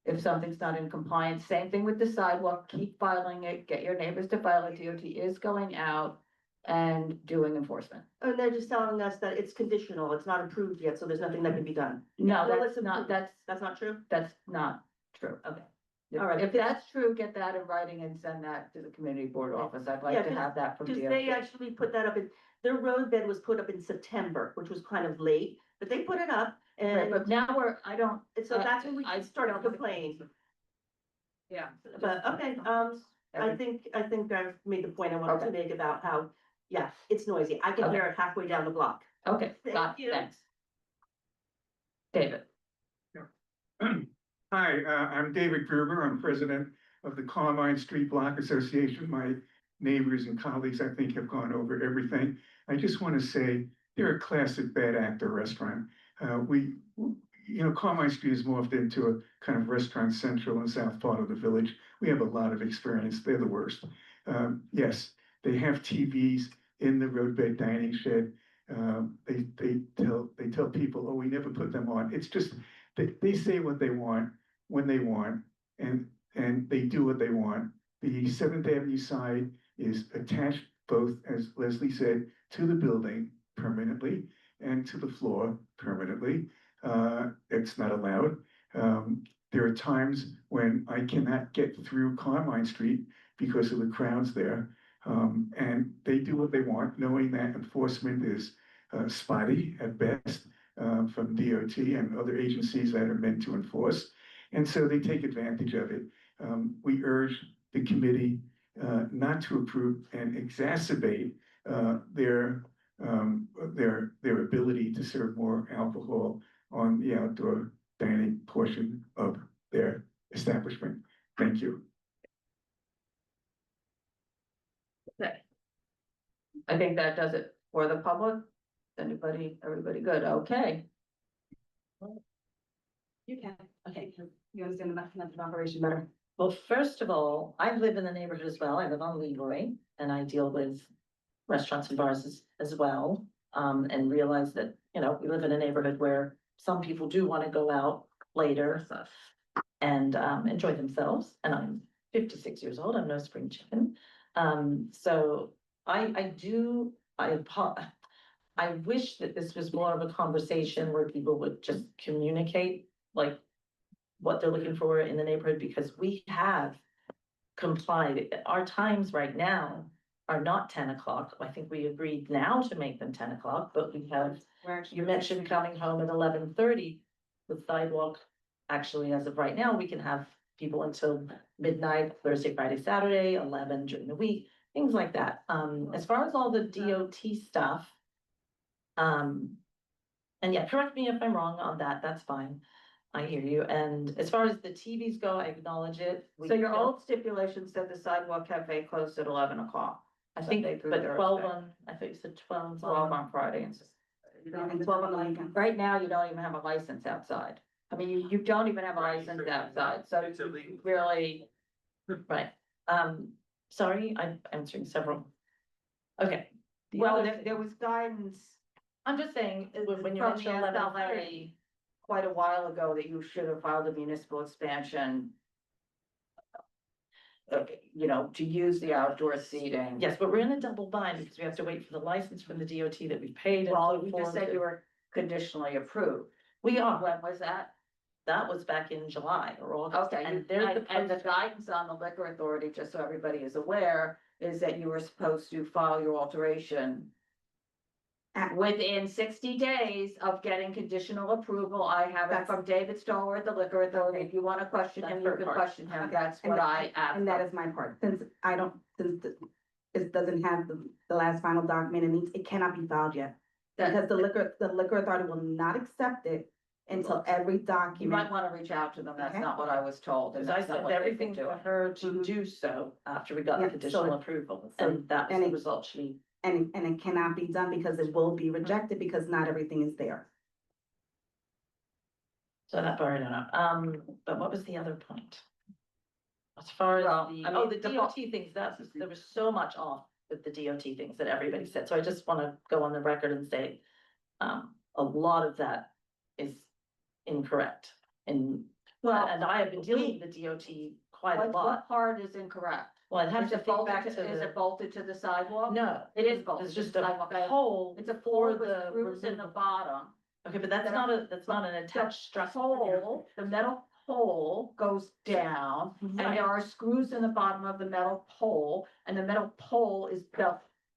Speaker 1: if something's not in compliance. Same thing with the sidewalk. Keep filing it. Get your neighbors to file it. DOT is going out and doing enforcement.
Speaker 13: And they're just telling us that it's conditional. It's not approved yet, so there's nothing that can be done.
Speaker 1: No,
Speaker 13: Well,
Speaker 1: that's
Speaker 13: it's
Speaker 1: not,
Speaker 13: approved. That's not true?
Speaker 1: that's not true.
Speaker 13: Okay.
Speaker 1: If-
Speaker 13: All right.
Speaker 1: If that's true, get that in writing and send that to the community board office. I'd like
Speaker 13: Yeah,
Speaker 1: to have that from
Speaker 13: Because
Speaker 1: DOT.
Speaker 13: they actually put that up their road bed was put up in September, which was kind of late, but they put it up
Speaker 1: Right,
Speaker 13: and
Speaker 1: but now
Speaker 13: so that's when we
Speaker 1: I
Speaker 13: started complaining.
Speaker 1: Yeah.
Speaker 13: But, okay, I think I've made the point I wanted to
Speaker 1: Okay.
Speaker 13: make about how, yeah, it's noisy. I can
Speaker 1: Okay.
Speaker 13: hear it halfway down the block.
Speaker 1: Okay,
Speaker 13: Thank
Speaker 1: got it,
Speaker 13: you.
Speaker 1: thanks. David,
Speaker 16: Hi, I'm David Gruber. I'm president of the Carmine Street Block Association. My neighbors and colleagues, I think, have gone over everything. I just want to say they're a classic bad actor restaurant. Carmine Street has morphed into a kind of restaurant central and south part of the village. We have a lot of experience. They're the worst. Yes, they have TVs in the roadbed dining shed. They tell people, oh, we never put them on. It's just they say what they want when they want, and they do what they want. The 7th Avenue side is attached both, as Leslie said, to the building permanently and to the floor permanently. It's not allowed. There are times when I cannot get through Carmine Street because of the crowds there. And they do what they want, knowing that enforcement is spotty at best from DOT and other agencies that are meant to enforce. And so they take advantage of it. We urge the committee not to approve and exacerbate their ability to serve more alcohol on the outdoor dining portion of their establishment. Thank you.
Speaker 1: Okay. I think that does it for the public. Everybody good? Okay.
Speaker 9: You can, okay, you understand the method of operation better.
Speaker 17: Well, first of all, I live in the neighborhood as well. I live on Leroy and I deal with restaurants and bars as well. And realize that, we live in a neighborhood where some people do want to go out later and enjoy themselves. And I'm 56 years old. I'm no spring chicken. So I wish that this was more of a conversation where people would just communicate like what they're looking for in the neighborhood, because we have complied. Our times right now are not 10 o'clock. I think we agreed now to make them 10 o'clock, but we have, you mentioned coming home at 11:30 with sidewalk. Actually, as of right now, we can have people until midnight, Thursday, Friday, Saturday, 11 during the week, things like that. As far as all the DOT stuff, and yeah, correct me if I'm wrong on that, that's fine. I hear you. And as far as the TVs go, I acknowledge it.
Speaker 1: So your old stipulation said the sidewalk cafe closed at 11 o'clock.
Speaker 17: I think, but 12 on, I thought you said 12
Speaker 1: 12 on Friday and
Speaker 9: 12 on the weekend.
Speaker 1: right now, you don't even have a license outside. I mean, you don't even have a license outside, so
Speaker 7: It's illegal.
Speaker 1: really,
Speaker 17: Right. Sorry, I'm answering several. Okay. The
Speaker 1: well,
Speaker 17: other-
Speaker 1: there was guidance
Speaker 17: I'm just saying, when you
Speaker 1: from the
Speaker 17: mentioned 11:30,
Speaker 1: SLA quite a while ago that you should have filed a municipal expansion. To use the outdoor seating.
Speaker 17: yes, but we're in a double bind because we have to wait for the license from the DOT that we paid. and
Speaker 1: Well,
Speaker 17: so
Speaker 1: you
Speaker 17: forth.
Speaker 1: just said you were conditionally approved.
Speaker 17: We are.
Speaker 1: When was that?
Speaker 17: That was back in July or August.
Speaker 1: Okay,
Speaker 17: And there's the
Speaker 1: and the
Speaker 17: post-
Speaker 1: guidance on the liquor authority, just so everybody is aware, is that you were supposed to file your alteration within 60 days of getting conditional approval. I have it from David Stoller at the liquor authority. If you want to question him, you can question him. That's what I asked.
Speaker 9: And that is my part, since it doesn't have the last final document, it cannot be filed yet. Because the liquor authority will not accept it until every
Speaker 1: You
Speaker 9: document.
Speaker 1: might want to reach out to them. That's
Speaker 9: Okay.
Speaker 1: not what I was told. and
Speaker 17: Because I
Speaker 1: that's not
Speaker 17: sent
Speaker 1: what they've
Speaker 17: everything
Speaker 1: been
Speaker 17: to
Speaker 1: doing.
Speaker 17: her to do so after we got the
Speaker 9: Yeah,
Speaker 17: conditional
Speaker 9: so-
Speaker 17: approval,
Speaker 9: so-
Speaker 17: and that was
Speaker 9: and
Speaker 17: the
Speaker 9: it-
Speaker 17: result she.
Speaker 9: And it cannot be done because it will be rejected because not everything is there.
Speaker 17: So that part I don't know, but what was the other point? As far as
Speaker 1: Well,
Speaker 17: the,
Speaker 1: I
Speaker 17: oh,
Speaker 1: mean,
Speaker 17: the DOT things, there was so much off with the DOT things that everybody said, so I just wanna go on the record and say. A lot of that is incorrect, and, and I have been dealing with the DOT quite a
Speaker 1: What
Speaker 17: lot.
Speaker 1: part is incorrect?
Speaker 17: Well, I'd have
Speaker 1: Is
Speaker 17: to
Speaker 1: it
Speaker 17: think
Speaker 1: bolted
Speaker 17: back
Speaker 1: to,
Speaker 17: to
Speaker 1: is
Speaker 17: the,
Speaker 1: it bolted to the sidewalk?
Speaker 17: no.
Speaker 1: It is bolted.
Speaker 17: It's
Speaker 1: to the
Speaker 17: just a
Speaker 1: sidewalk.
Speaker 17: pole.
Speaker 1: It's a
Speaker 17: for
Speaker 1: pole with
Speaker 17: the
Speaker 1: screws in the
Speaker 17: removal.
Speaker 1: bottom.
Speaker 17: Okay, but that's not an attached structure.
Speaker 1: Pole, the metal pole goes down, and
Speaker 17: Right.
Speaker 1: there are screws in the bottom of the metal pole, and the metal pole is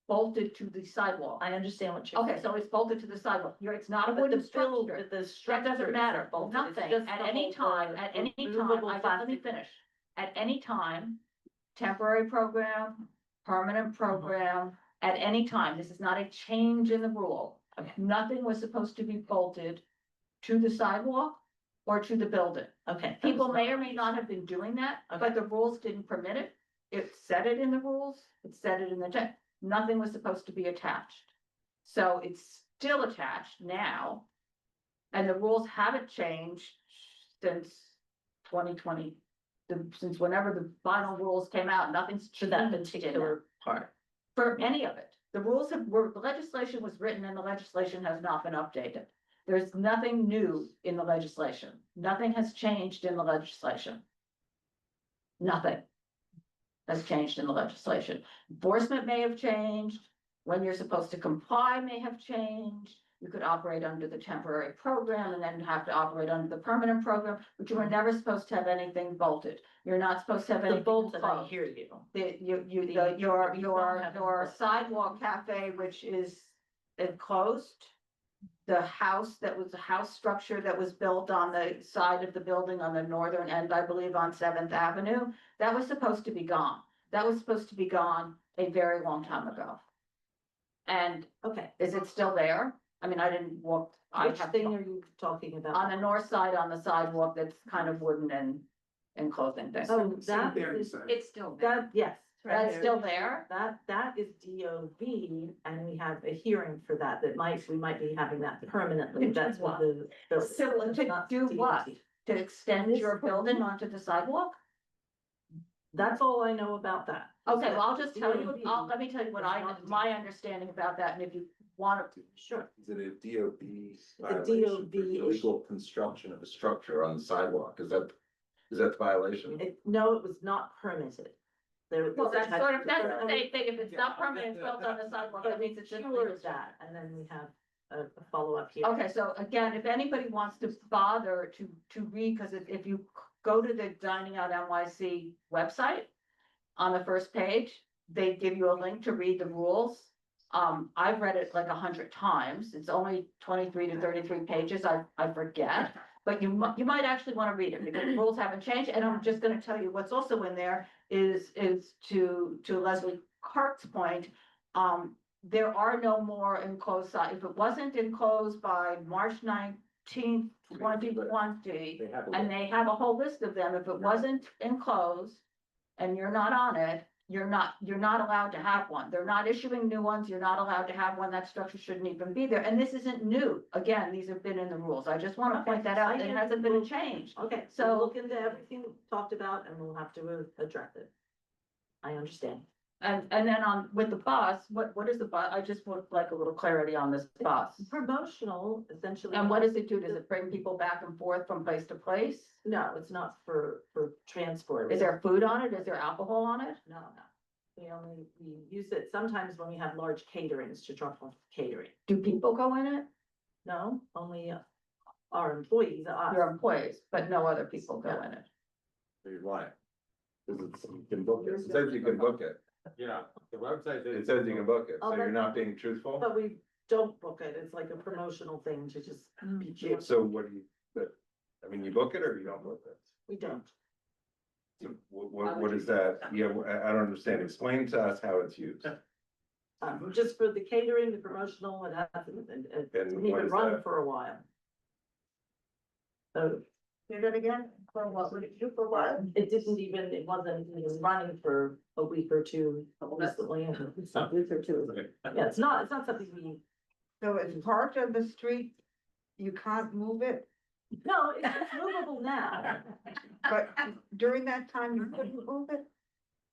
Speaker 1: bolted to the sidewalk.
Speaker 17: I understand what you're
Speaker 1: Okay,
Speaker 17: saying.
Speaker 1: so it's bolted to the sidewalk. It's not a
Speaker 17: But
Speaker 1: wooden
Speaker 17: the build,
Speaker 1: structure.
Speaker 17: but the
Speaker 1: That
Speaker 17: structure.
Speaker 1: doesn't matter,
Speaker 17: is bolted. It's
Speaker 1: nothing,
Speaker 17: just
Speaker 1: at
Speaker 17: the
Speaker 1: any
Speaker 17: whole
Speaker 1: time,
Speaker 17: board,
Speaker 1: at any time,
Speaker 17: removable
Speaker 1: let me
Speaker 17: plastic.
Speaker 1: finish. At any time, temporary program, permanent program, at any time, this is not a change in the rule.
Speaker 17: Okay.
Speaker 1: Nothing was supposed to be bolted to the sidewalk
Speaker 12: or to the building.
Speaker 17: Okay.
Speaker 12: People may or may not have been doing that, but the rules didn't permit it. It said it in the rules, it said it in the text, nothing was supposed to be attached. So it's still attached now. And the rules haven't changed since 2020. Since whenever the final rules came out, nothing's
Speaker 17: For that
Speaker 12: changed in it.
Speaker 17: particular part.
Speaker 12: For any of it. The rules the legislation was written and the legislation has not been updated. There's nothing new in the legislation. Nothing has changed in the legislation. Nothing has changed in the legislation. Enforcement may have changed. When you're supposed to comply may have changed. You could operate under the temporary program and then have to operate under the permanent program, but you were never supposed to have anything bolted. You're not supposed to have
Speaker 17: The
Speaker 12: anything
Speaker 17: bolted, I
Speaker 12: closed.
Speaker 17: hear you.
Speaker 12: Your sidewalk cafe, which is enclosed. The house that was a house structure that was built on the side of the building on the northern end, I believe on 7th Avenue, that was supposed to be gone. That was supposed to be gone a very long time ago. And
Speaker 17: Okay.
Speaker 12: is it still there? I mean, I didn't walk.
Speaker 17: Which thing are you talking about?
Speaker 12: On the north side, on the sidewalk that's kind of wooden and enclosing things.
Speaker 17: Oh, that is,
Speaker 12: It's still there.
Speaker 17: that, yes.
Speaker 12: That's still there?
Speaker 17: That is DOV, and we have a hearing for that, we might be having that permanently, that's what the.
Speaker 12: So to do what? To extend your building onto the sidewalk?
Speaker 17: That's all I know about that.
Speaker 12: Okay, well, I'll just tell you,
Speaker 17: DOV
Speaker 12: let me tell you what
Speaker 17: is not
Speaker 12: my understanding about that, and if you want to.
Speaker 17: Sure.
Speaker 15: Is it a DOB
Speaker 17: DOB
Speaker 15: violation for illegal construction of a structure on the sidewalk? Is that the violation?
Speaker 17: No, it was not permitted.
Speaker 12: Well, that's sort of, that's the same thing, if it's not permanent, it's built on the sidewalk, that means it's just.
Speaker 17: That, and then we have a follow-up here.
Speaker 12: Okay, so again, if anybody wants to bother to read, because if you go to the Dining Out NYC website, on the first page, they give you a link to read the rules. I've read it like 100 times. It's only 23 to 33 pages. I forget, but you might actually want to read it because the rules haven't changed. And I'm just going to tell you what's also in there is to Leslie Clark's point. There are no more enclosed side. If it wasn't enclosed by March 19th, 2020, and they have a whole list of them, if it wasn't enclosed and you're not on it, you're not allowed to have one. They're not issuing new ones. You're not allowed to have one. That structure shouldn't even be there. And this isn't new. Again, these have been in the rules. I just want to point that out. It hasn't been changed.
Speaker 17: Okay, so
Speaker 12: So-
Speaker 17: look into everything we talked about and we'll have to address it. I understand.
Speaker 12: And then with the bus, what is the bus? I just would like a little clarity on this bus.
Speaker 17: Promotional, essentially.
Speaker 12: And what does it do? Does it bring people back and forth from place to place?
Speaker 17: No, it's not for transport.
Speaker 12: Is there food on it? Is there alcohol on it?
Speaker 17: No. We use it sometimes when we have large caterings to drop off catering.
Speaker 12: Do people go in it?
Speaker 17: No, only our employees, us.
Speaker 12: Your employees, but no other people go in it.
Speaker 15: Why? Because you can book it. It says you can book it.
Speaker 4: Yeah, the website.
Speaker 15: It says you can book it,
Speaker 17: Oh,
Speaker 15: so you're
Speaker 17: but-
Speaker 15: not being truthful?
Speaker 17: But we don't book it. It's like a promotional thing to just be cheap.
Speaker 15: So what do you book it or you don't book it?
Speaker 17: We don't.
Speaker 15: So what is that? Yeah, I don't understand. Explain to us how it's used.
Speaker 17: Just for the catering, the promotional, it hasn't, it
Speaker 15: And
Speaker 17: didn't
Speaker 15: what
Speaker 17: even
Speaker 15: is
Speaker 17: run
Speaker 15: that?
Speaker 17: for a while. So.
Speaker 12: Do that again? For what would it do for a while?
Speaker 17: It wasn't even running for a week or two recently.
Speaker 12: A week or two.
Speaker 17: Yeah, it's not something we,
Speaker 5: So it's parked on the street, you can't move it,
Speaker 17: no, it's movable now.
Speaker 5: but during that time you couldn't move it?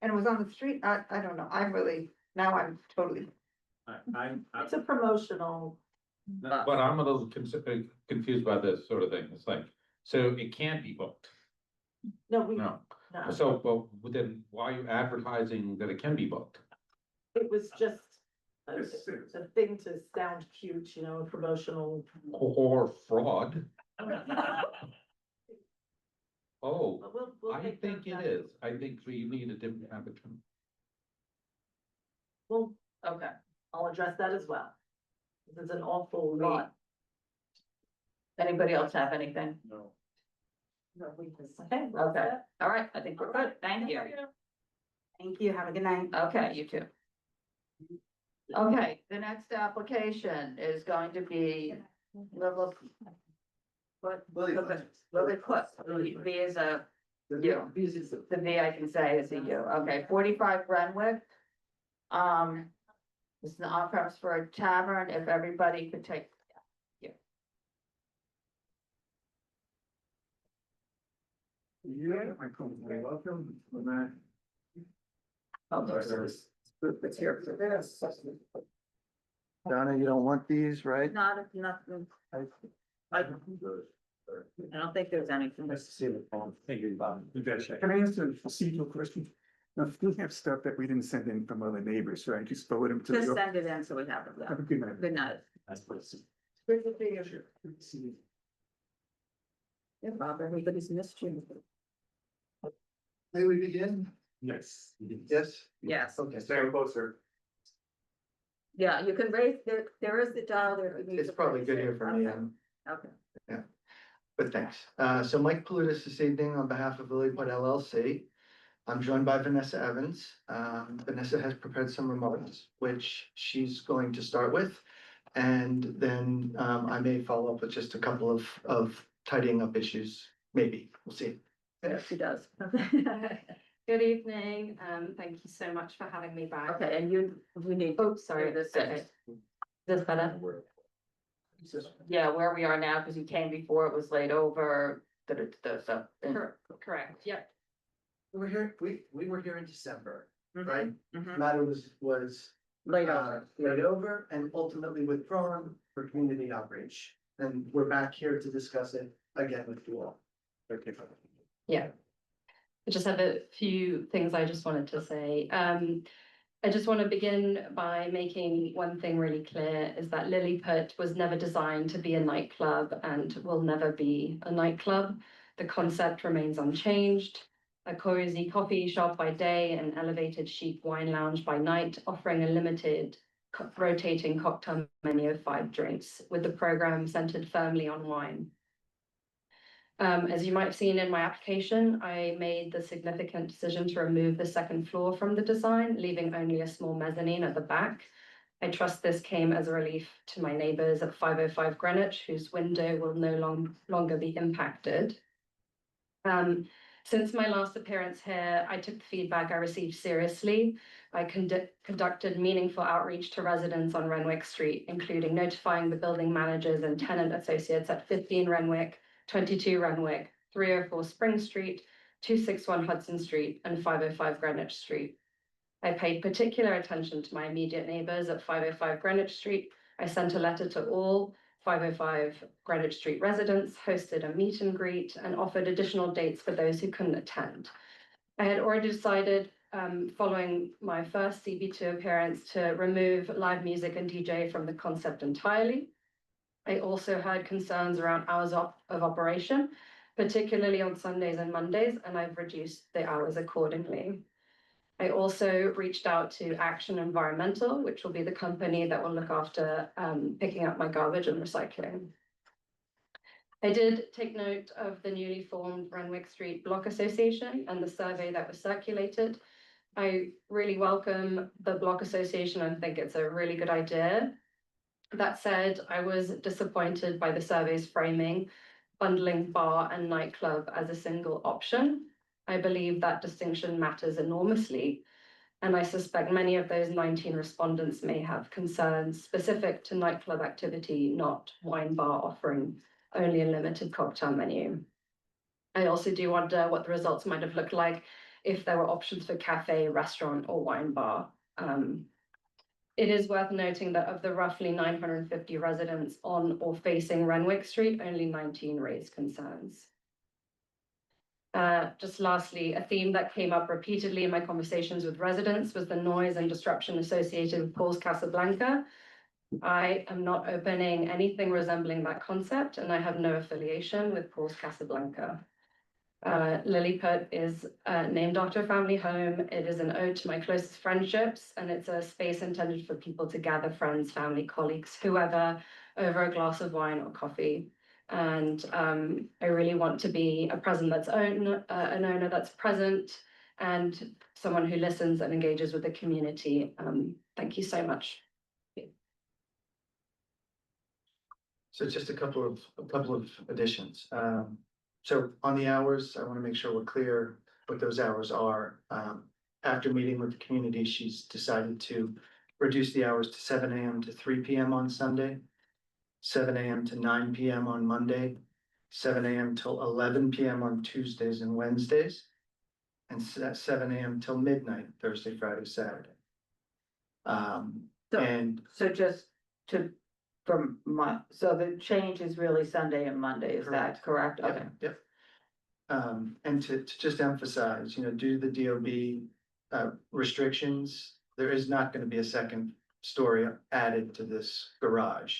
Speaker 5: And it was on the street, I don't know, now I'm totally.
Speaker 17: It's a promotional.
Speaker 14: But I'm a little confused by this sort of thing. It's like, so it can't be booked.
Speaker 17: No,
Speaker 14: No.
Speaker 17: no.
Speaker 14: So, but then why are you advertising that it can be booked?
Speaker 17: It was just a thing to sound cute, a promotional.
Speaker 14: Or fraud? Oh,
Speaker 17: But we'll
Speaker 14: I
Speaker 17: take
Speaker 14: think
Speaker 17: that
Speaker 14: it is. I think we need a different advertisement.
Speaker 17: Well,
Speaker 12: Okay.
Speaker 17: I'll address that as well. It's an awful lot.
Speaker 12: Anybody else have anything?
Speaker 15: No.
Speaker 17: Okay.
Speaker 12: Okay, all right, I think we're good. Thank you.
Speaker 9: Thank you. Have a good night.
Speaker 12: Okay, you too. Okay, the next application is going to be
Speaker 1: What we put, the V is a U. The V I can say is a U. Okay, 45 Renwick. This is the off-ramps for a tavern, if everybody could take. Yeah.
Speaker 16: Yeah, welcome.
Speaker 1: Oh, there's it's here for this.
Speaker 2: Donna, you don't want these, right?
Speaker 1: Not if nothing. I don't think there's anything.
Speaker 16: Nice to see the phone. Thank you, Bob. Can I ask a procedural question? Now, if we have stuff that we didn't send in from other neighbors, right? Just forward them to
Speaker 1: Just
Speaker 16: the.
Speaker 1: send it in so we have it.
Speaker 16: Have a good night.
Speaker 1: Good night.
Speaker 16: Good to see you. Good to see you.
Speaker 1: Yeah, Bob, everybody's missed you.
Speaker 15: May we begin?
Speaker 16: Yes.
Speaker 15: Yes?
Speaker 1: Yes.
Speaker 15: Okay.
Speaker 16: Stand closer.
Speaker 1: Yeah, you can raise, there is the dial there. if you need
Speaker 15: It's
Speaker 1: to
Speaker 15: probably
Speaker 1: raise
Speaker 15: good
Speaker 1: it.
Speaker 15: here for me.
Speaker 1: Okay.
Speaker 15: But thanks. So Mike Peludo this evening on behalf of Lilywood LLC. I'm joined by Vanessa Evans. Vanessa has prepared some remarks, which she's going to start with. And then I may follow up with just a couple of tidying up issues, maybe, we'll see.
Speaker 1: Yeah, she does.
Speaker 18: Good evening, thank you so much for having me back.
Speaker 1: Okay, and we need.
Speaker 18: Oh, sorry,
Speaker 1: this.
Speaker 18: this better?
Speaker 1: Yeah, where we are now, because you came before, it was laid over, so.
Speaker 18: Correct, yep.
Speaker 19: We were here, we were here in December,
Speaker 1: Mhm,
Speaker 19: right?
Speaker 1: mhm.
Speaker 19: Matter was
Speaker 1: Laid over.
Speaker 19: laid over and ultimately withdrawn for community outreach. And we're back here to discuss it again with you all.
Speaker 18: Yeah. I just have a few things I just wanted to say. I just want to begin by making one thing really clear is that Lilliput was never designed to be a nightclub and will never be a nightclub. The concept remains unchanged. A cozy coffee shop by day and elevated chic wine lounge by night, offering a limited rotating cocktail menu of 5 drinks, with the program centered firmly on wine. As you might have seen in my application, I made the significant decision to remove the second floor from the design, leaving only a small mezzanine at the back. I trust this came as a relief to my neighbors at 505 Greenwich, whose window will no longer be impacted. Since my last appearance here, I took the feedback I received seriously. I conducted meaningful outreach to residents on Renwick Street, including notifying the building managers and tenant associates at 15 Renwick, 22 Renwick, 304 Spring Street, 261 Hudson Street, and 505 Greenwich Street. I paid particular attention to my immediate neighbors at 505 Greenwich Street. I sent a letter to all 505 Greenwich Street residents, hosted a meet and greet, and offered additional dates for those who couldn't attend. I had already decided, following my first CB2 appearance, to remove live music and DJ from the concept entirely. I also heard concerns around hours of operation, particularly on Sundays and Mondays, and I've reduced the hours accordingly. I also reached out to Action Environmental, which will be the company that will look after picking up my garbage and recycling. I did take note of the newly formed Renwick Street Block Association and the survey that was circulated. I really welcome the Block Association and think it's a really good idea. That said, I was disappointed by the survey's framing, bundling bar and nightclub as a single option. I believe that distinction matters enormously, and I suspect many of those 19 respondents may have concerns specific to nightclub activity, not wine bar offering only a limited cocktail menu. I also do wonder what the results might have looked like if there were options for cafe, restaurant, or wine bar. It is worth noting that of the roughly 950 residents on or facing Renwick Street, only 19 raised concerns. Just lastly, a theme that came up repeatedly in my conversations with residents was the noise and disruption associated with Paul's Casablanca. I am not opening anything resembling that concept, and I have no affiliation with Paul's Casablanca. Lilliput is named after a family home. It is an ode to my closest friendships, and it's a space intended for people to gather friends, family, colleagues, whoever, over a glass of wine or coffee. And I really want to be a present that's an owner that's present and someone who listens and engages with the community. Thank you so much.
Speaker 16: So just a couple of additions. So on the hours, I want to make sure we're clear what those hours are. After meeting with the community, she's decided to reduce the hours to 7 a.m. to 3 p.m. on Sunday, 7 a.m. to 9 p.m. on Monday, 7 a.m. till 11 p.m. on Tuesdays and Wednesdays, and 7 a.m. till midnight, Thursday, Friday, Saturday.
Speaker 1: So just to, so the change is really Sunday and Monday, is that correct?
Speaker 16: Yep,
Speaker 1: Okay.
Speaker 16: Yep. And to just emphasize, due to the DOB restrictions, there is not gonna be a second story added to this garage.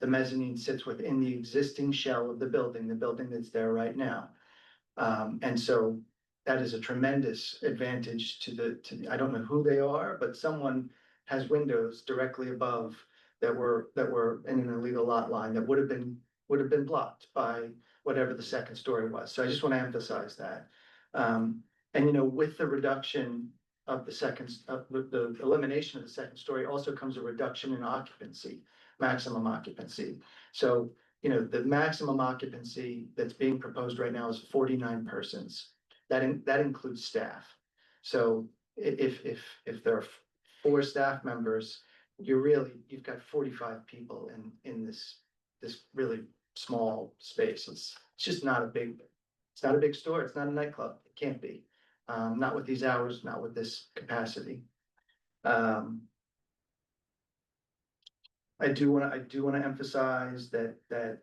Speaker 16: The mezzanine sits within the existing shell of the building that's there right now. And so that is a tremendous advantage to I don't know who they are, but someone has windows directly above that were in an illegal lot line that would have been blocked by whatever the second story was. So I just want to emphasize that. And with the reduction of the elimination of the second story also comes a reduction in occupancy, maximum occupancy. So, the maximum occupancy that's being proposed right now is 49 persons. That includes staff. So if there are 4 staff members, you've got 45 people in this really small space. It's just not a big store. It's not a nightclub. It can't be. Not with these hours, not with this capacity. I do want to emphasize that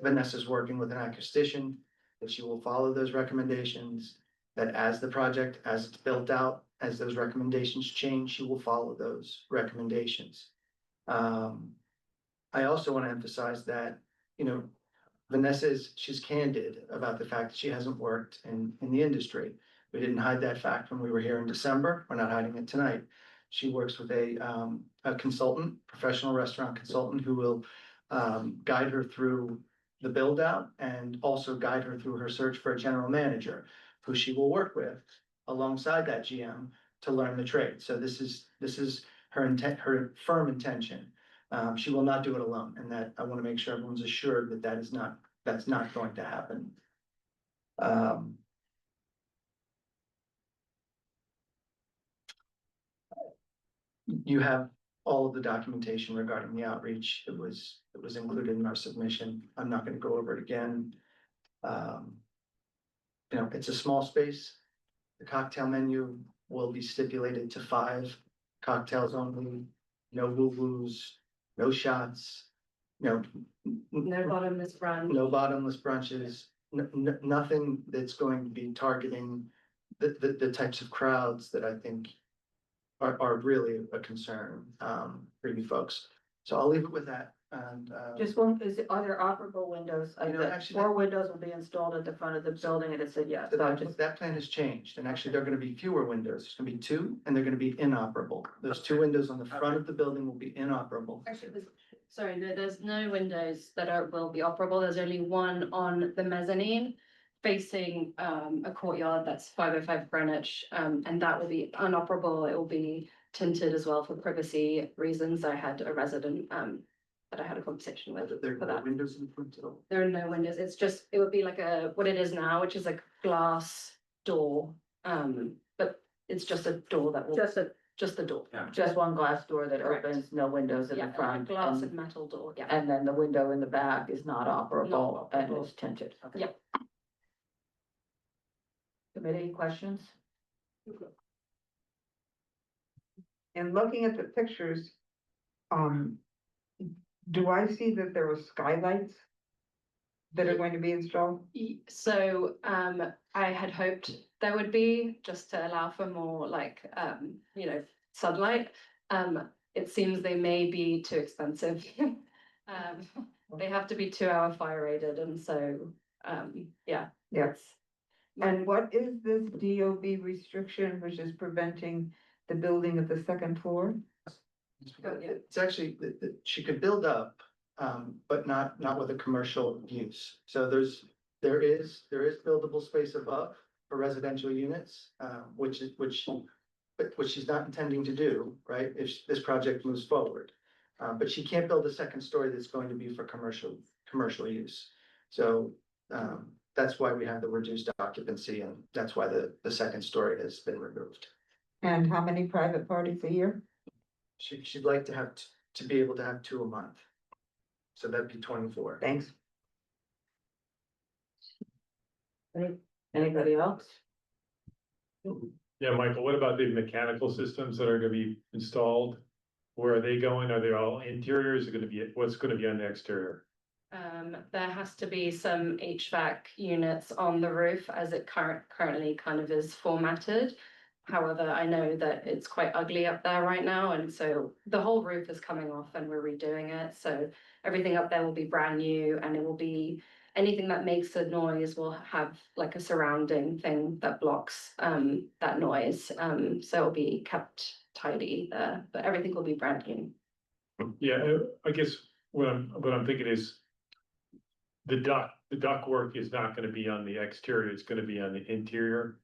Speaker 16: Vanessa's working with an acoustician, that she will follow those recommendations, that as it's built out, as those recommendations change, she will follow those recommendations. I also want to emphasize that, she's candid about the fact that she hasn't worked in the industry. We didn't hide that fact when we were here in December. We're not hiding it tonight. She works with a consultant, professional restaurant consultant, who will guide her through the build out and also guide her through her search for a general manager, who she will work with alongside that GM to learn the trade. So this is her firm intention. She will not do it alone, and that I want to make sure everyone's assured that that's not going to happen. You have all of the documentation regarding the outreach. It was included in our submission. I'm not going to go over it again. It's a small space. The cocktail menu will be stipulated to 5 cocktails only, no woo-woos, no shots,
Speaker 18: No bottomless brunch.
Speaker 16: no bottomless brunches, nothing that's going to be targeting the types of crowds that I think are really a concern for you folks. So I'll leave it with that. And
Speaker 1: Just one, are there operable windows?
Speaker 16: Actually,
Speaker 1: 4 windows will be installed at the front of the building, and it said yes.
Speaker 16: that plan has changed, and actually there are going to be fewer windows. There's going to be 2, and they're going to be inoperable. Those 2 windows on the front of the building will be inoperable.
Speaker 18: Actually, there's no windows that will be operable. There's only one on the mezzanine facing a courtyard that's 505 Greenwich, and that will be unoperable. It will be tinted as well for privacy reasons. I had a resident that I had a conversation with.
Speaker 16: There
Speaker 18: for
Speaker 16: are no
Speaker 18: that.
Speaker 16: windows in the front at all.
Speaker 18: There are no windows. It would be like what it is now, which is a glass door. But it's just a door that will just the door.
Speaker 1: Just one glass door that
Speaker 18: Correct.
Speaker 1: opens, no windows in
Speaker 18: Yeah,
Speaker 1: the
Speaker 18: like a
Speaker 1: front.
Speaker 18: glass and metal door. Yeah.
Speaker 1: And then the window in the back is not operable
Speaker 18: Not
Speaker 1: and
Speaker 18: operable.
Speaker 1: is tinted. Okay.
Speaker 18: Yep.
Speaker 1: Committee questions?
Speaker 5: And looking at the pictures, do I see that there are skylights that are going to be installed?
Speaker 18: So I had hoped there would be, just to allow for more sunlight. It seems they may be too expensive. They have to be 2-hour fire rated, and so yeah.
Speaker 5: Yes. And what is this DOB restriction which is preventing the building of the 2nd floor?
Speaker 16: It's actually, she could build up, but not with a commercial use. So there is buildable space above for residential units, which she's not intending to do, right? If this project moves forward.
Speaker 19: But she can't build a second story that's going to be for commercial use. So, that's why we have the reduced occupancy, and that's why the second story has been removed.
Speaker 5: And how many private parties a year?
Speaker 19: She'd like to have, to be able to have 2 a month. So that'd be 24.
Speaker 5: Thanks.
Speaker 1: Anybody else?
Speaker 21: Yeah, Michael, what about the mechanical systems that are gonna be installed? Where are they going? Are they all interiors? Are gonna be, what's gonna be on the exterior?
Speaker 18: There has to be some HVAC units on the roof as it currently kind of is formatted. However, I know that it's quite ugly up there right now, and so the whole roof is coming off and we're redoing it. So everything up there will be brand new, and it will be anything that makes a noise will have like a surrounding thing that blocks that noise. So it'll be kept tidy there, but everything will be brand new.
Speaker 21: Yeah, I guess what I'm thinking is the duct work is not gonna be on the exterior, it's gonna be on the interior.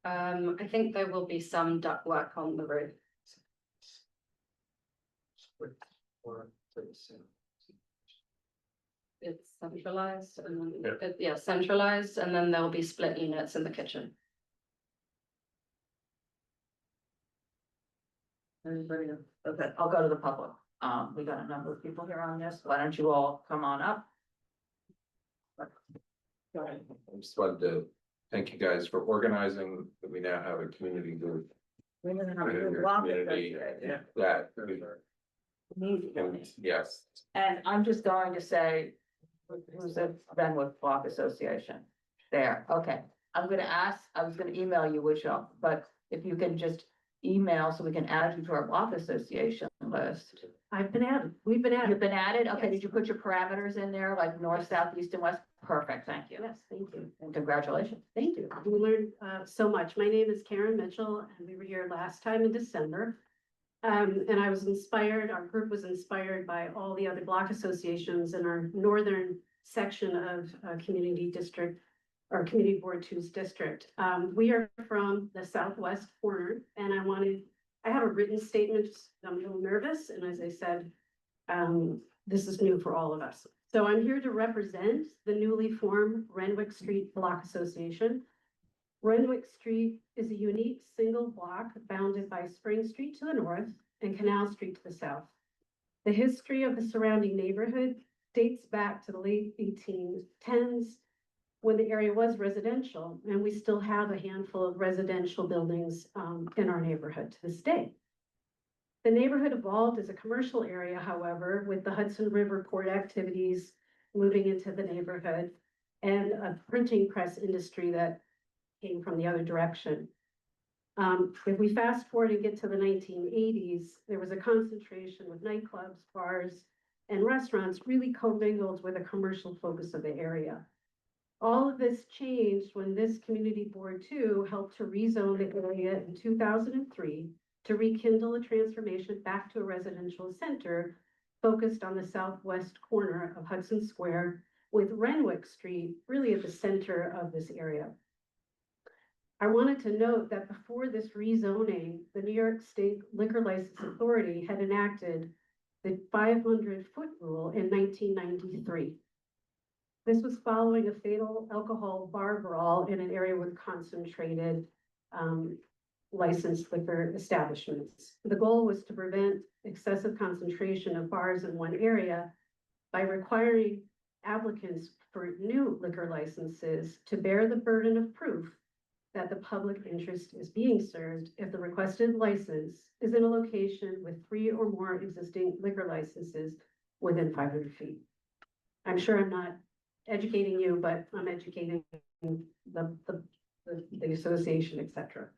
Speaker 18: I think there will be some duct work on the roof. It's centralized and then, centralized, and then there'll be split units in the kitchen.
Speaker 1: Anybody? Okay, I'll go to the public. We got a number of people here on this. Why don't you all come on up? Go ahead.
Speaker 15: I just wanted to thank you guys for organizing, that we now have a community group.
Speaker 1: We didn't have a
Speaker 15: in
Speaker 1: good
Speaker 15: your
Speaker 1: block
Speaker 15: community
Speaker 1: association.
Speaker 15: That,
Speaker 1: Immediately.
Speaker 15: yes,
Speaker 1: And I'm just going to say, who's the Renwick Block Association? There, okay. I'm gonna ask, I was gonna email you, which, but if you can just email so we can add you to our block association list.
Speaker 20: I've been added, we've been added.
Speaker 1: You've been added? Okay,
Speaker 20: Yes.
Speaker 1: did you put your parameters in there, like north, south, east, and west? Perfect, thank you.
Speaker 20: Yes, thank you.
Speaker 1: And congratulations.
Speaker 20: Thank you. We learned so much. My name is Karen Mitchell, and we were here last time in December. And I was inspired, our group was inspired by all the other block associations in our northern section of Community District, or Community Board 2's district. We are from the southwest corner, and I have a written statement. I'm a little nervous, and as I said, this is new for all of us. So I'm here to represent the newly formed Renwick Street Block Association. Renwick Street is a unique single block bounded by Spring Street to the north and Canal Street to the south. The history of the surrounding neighborhood dates back to the late 1810s, when the area was residential, and we still have a handful of residential buildings in our neighborhood to this day. The neighborhood evolved as a commercial area, however, with the Hudson River port activities moving into the neighborhood and a printing press industry that came from the other direction. If we fast forward and get to the 1980s, there was a concentration with nightclubs, bars, and restaurants really commingled with a commercial focus of the area. All of this changed when this Community Board 2 helped to rezone the area in 2003 to rekindle a transformation back to a residential center focused on the southwest corner of Hudson Square, with Renwick Street really at the center of this area. I wanted to note that before this rezoning, the New York State Liquor License Authority had enacted the 500-foot rule in 1993. This was following a fatal alcohol bar brawl in an area with concentrated licensed liquor establishments. The goal was to prevent excessive concentration of bars in one area by requiring applicants for new liquor licenses to bear the burden of proof that the public interest is being served if the requested license is in a location with 3 or more existing liquor licenses within 500 feet. I'm sure I'm not educating you, but I'm educating the association, et cetera.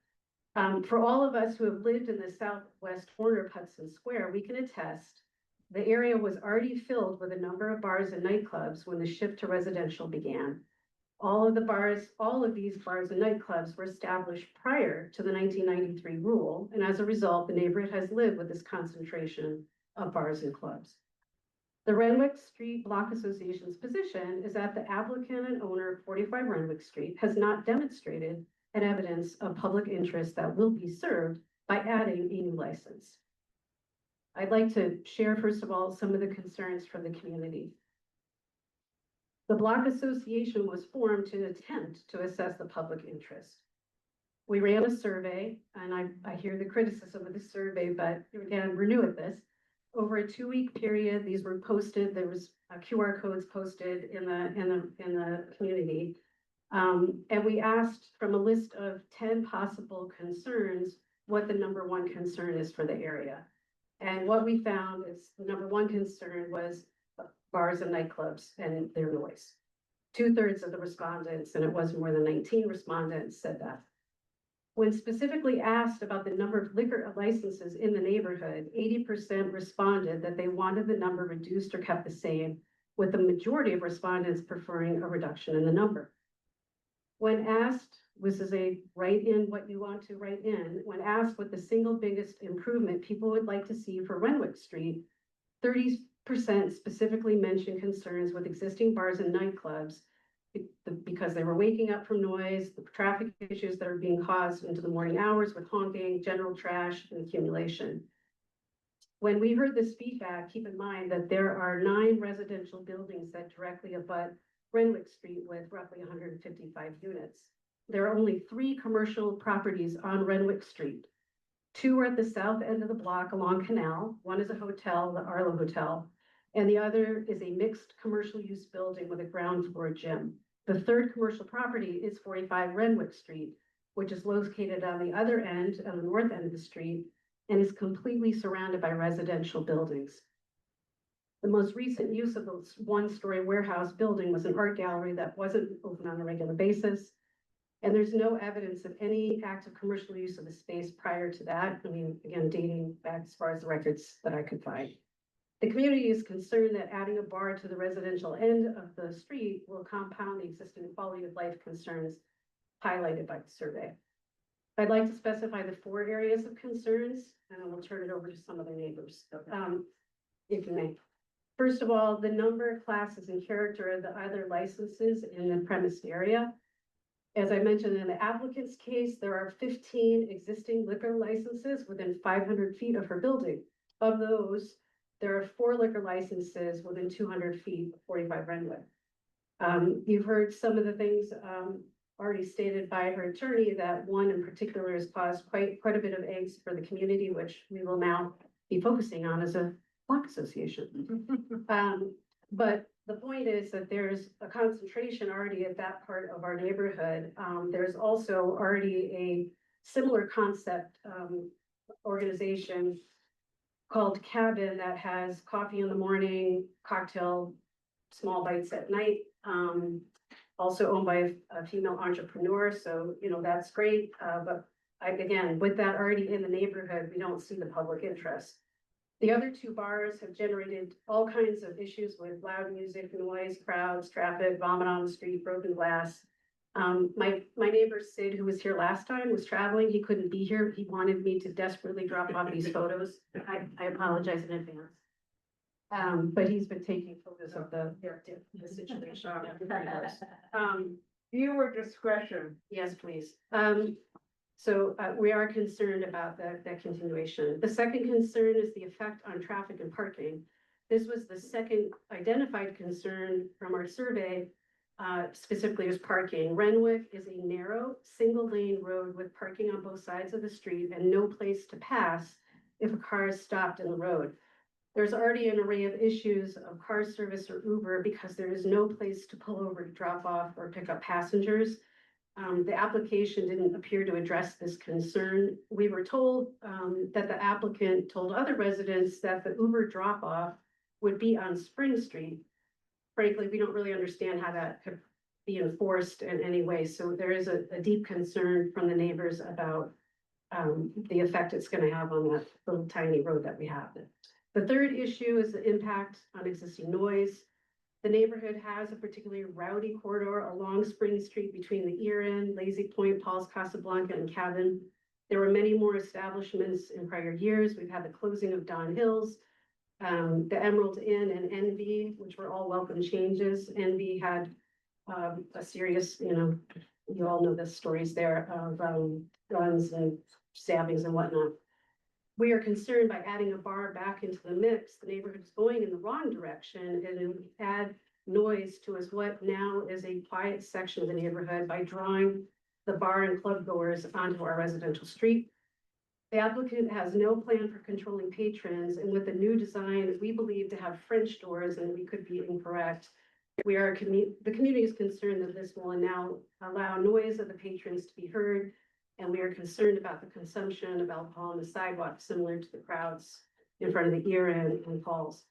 Speaker 20: For all of us who have lived in the southwest corner of Hudson Square, we can attest the area was already filled with a number of bars and nightclubs when the shift to residential began. All of these bars and nightclubs were established prior to the 1993 rule, and as a result, the neighborhood has lived with this concentration of bars and clubs. The Renwick Street Block Association's position is that the applicant and owner of 45 Renwick Street has not demonstrated an evidence of public interest that will be served by adding a new license. I'd like to share, first of all, some of the concerns from the community. The Block Association was formed to attempt to assess the public interest. We ran a survey, and I hear the criticism of the survey, but again, we're new at this. Over a 2-week period, these were posted. There was QR codes posted in the community. And we asked from a list of 10 possible concerns, what the number one concern is for the area. And what we found is the number one concern was bars and nightclubs and their noise. 2/3 of the respondents, and it was more than 19 respondents, said that. When specifically asked about the number of liquor licenses in the neighborhood, 80% responded that they wanted the number reduced or kept the same, with the majority of respondents preferring a reduction in the number. When asked, this is a write in what you want to write in, when asked what the single biggest improvement people would like to see for Renwick Street, 30% specifically mentioned concerns with existing bars and nightclubs because they were waking up from noise, the traffic issues that are being caused into the morning hours with honking, general trash, and accumulation. When we heard this feedback, keep in mind that there are 9 residential buildings that directly abut Renwick Street with roughly 155 units. There are only 3 commercial properties on Renwick Street. 2 are at the south end of the block along Canal. One is a hotel, the Arlo Hotel, and the other is a mixed commercial use building with a ground floor gym. The 3rd commercial property is 45 Renwick Street, which is located on the other end, on the north end of the street, and is completely surrounded by residential buildings. The most recent use of the 1-story warehouse building was an art gallery that wasn't open on a regular basis. And there's no evidence of any active commercial use of the space prior to that. I mean, again, dating back as far as the records that I could find. The community is concerned that adding a bar to the residential end of the street will compound the existing quality of life concerns highlighted by the survey. I'd like to specify the 4 areas of concerns, and then we'll turn it over to some of the neighbors, if you may. First of all, the number, classes, and character of the other licenses in the premise area. As I mentioned in the applicant's case, there are 15 existing liquor licenses within 500 feet of her building. Of those, there are 4 liquor licenses within 200 feet of 45 Renwick. You've heard some of the things already stated by her attorney, that one in particular has caused quite a bit of angst for the community, which we will now be focusing on as a block association. But the point is that there's a concentration already at that part of our neighborhood. There's also already a similar concept organization called Cabin that has coffee in the morning, cocktail, small bites at night. Also owned by a female entrepreneur, so that's great. But again, with that already in the neighborhood, we don't see the public interest. The other 2 bars have generated all kinds of issues with loud music, noise, crowds, traffic, vomit on the street, broken glass. My neighbor Sid, who was here last time, was traveling. He couldn't be here. He wanted me to desperately drop off these photos. I apologize in advance. But he's been taking photos of the situation.
Speaker 5: Viewer discretion.
Speaker 20: Yes, please. So we are concerned about that continuation. The second concern is the effect on traffic and parking. This was the second identified concern from our survey, specifically as parking. Renwick is a narrow, single-lane road with parking on both sides of the street and no place to pass if a car is stopped in the road. There's already an array of issues of car service or Uber because there is no place to pull over to drop off or pick up passengers. The application didn't appear to address this concern. We were told that the applicant told other residents that the Uber drop-off would be on Spring Street. Frankly, we don't really understand how that could be enforced in any way. So there is a deep concern from the neighbors about the effect it's going to have on that little tiny road that we have. The third issue is the impact on existing noise. The neighborhood has a particularly rowdy corridor along Spring Street between the Ear Inn, Lazy Point, Paul's Casablanca, and Cabin. There were many more establishments in prior years. We've had the closing of Don Hills, the Emerald Inn, and Envy, which were all welcome changes. Envy had a serious, you all know the stories there of guns and stabbings and whatnot. we are concerned by adding a bar back into the mix, the neighborhood is going in the wrong direction and it would add noise to us what now is a quiet section of the neighborhood by drawing the bar and club goers onto our residential street. The applicant has no plan for controlling patrons, and with the new design, we believe to have French doors, and we could be incorrect. The community is concerned that this will now allow noise of the patrons to be heard, and we are concerned about the consumption of alcohol on the sidewalk, similar to the crowds in front of the Ear Inn and Falls.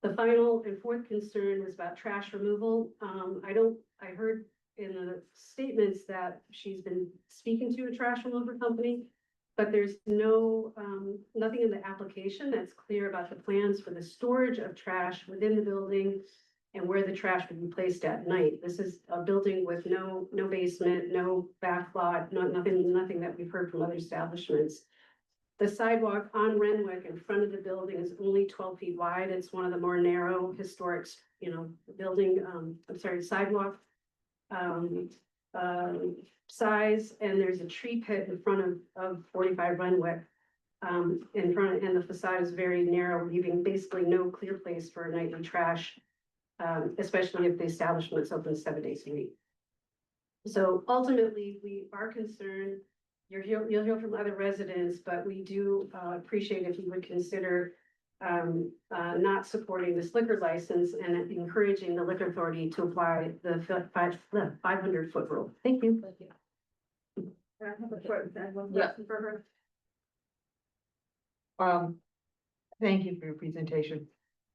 Speaker 20: The final and fourth concern was about trash removal. I heard in the statements that she's been speaking to a trash removal company, but there's nothing in the application that's clear about the plans for the storage of trash within the building and where the trash would be placed at night. This is a building with no basement, no back lot, nothing that we've heard from other establishments. The sidewalk on Renwick in front of the building is only 12 feet wide. It's one of the more narrow historic, sidewalk size, and there's a tree pit in front of 45 Renwick. And the facade is very narrow, leaving basically no clear place for nightly trash, especially if the establishment's open 7 days a week. So ultimately, we are concerned. You'll hear from other residents, but we do appreciate if you would consider not supporting this liquor license and encouraging the liquor authority to apply the 500-foot rule. Thank you. Thank you.
Speaker 5: Thank you for your presentation.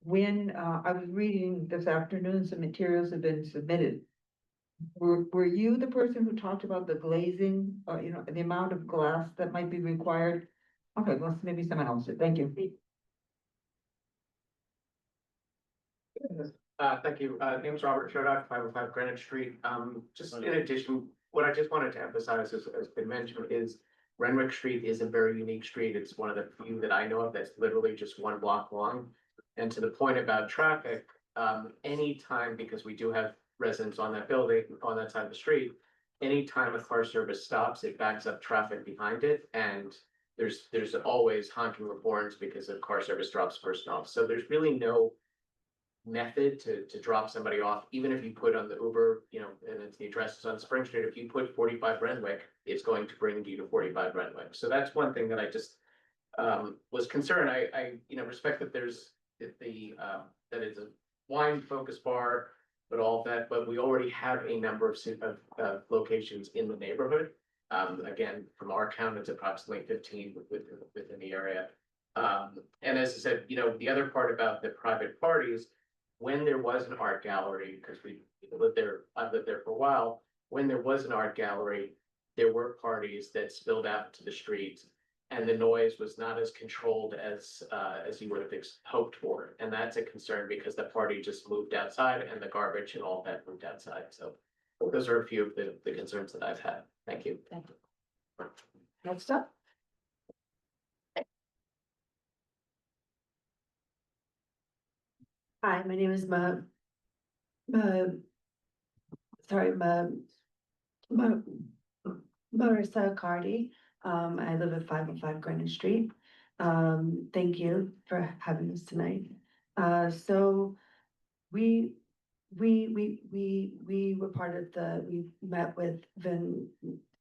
Speaker 5: When I was reading this afternoon, some materials have been submitted. Were you the person who talked about the glazing, the amount of glass that might be required? Okay, well, maybe someone else did. Thank you.
Speaker 6: Thank you. Name's Robert Shodak, 505 Greenwich Street. Just in addition, what I just wanted to emphasize, as been mentioned, is Renwick Street is a very unique street. It's one of the few that I know of that's literally just 1 block long. And to the point about traffic, anytime, because we do have residents on that building, on that side of the street, anytime a car service stops, it backs up traffic behind it. And there's always honking of horns because the car service drops person off. So there's really no method to drop somebody off, even if you put on the Uber, and it's the address is on Spring Street, if you put 45 Renwick, it's going to bring you to 45 Renwick. So that's one thing that I just was concerned. I respect that there's that it's a wine focused bar, but all that, but we already have a number of locations in the neighborhood. Again, from our count, it's approximately 15 within the area. And as I said, the other part about the private parties, when there was an art gallery, because I've lived there for a while, when there was an art gallery, there were parties that spilled out to the street, and the noise was not as controlled as you would have hoped for. And that's a concern because the party just moved outside and the garbage and all that moved outside. So those are a few of the concerns that I've had. Thank you.
Speaker 5: Thank you. Next up.
Speaker 22: Hi, my name is Marissa Cardi. I live at 505 Greenwich Street. Thank you for having us tonight. So we were part of we met with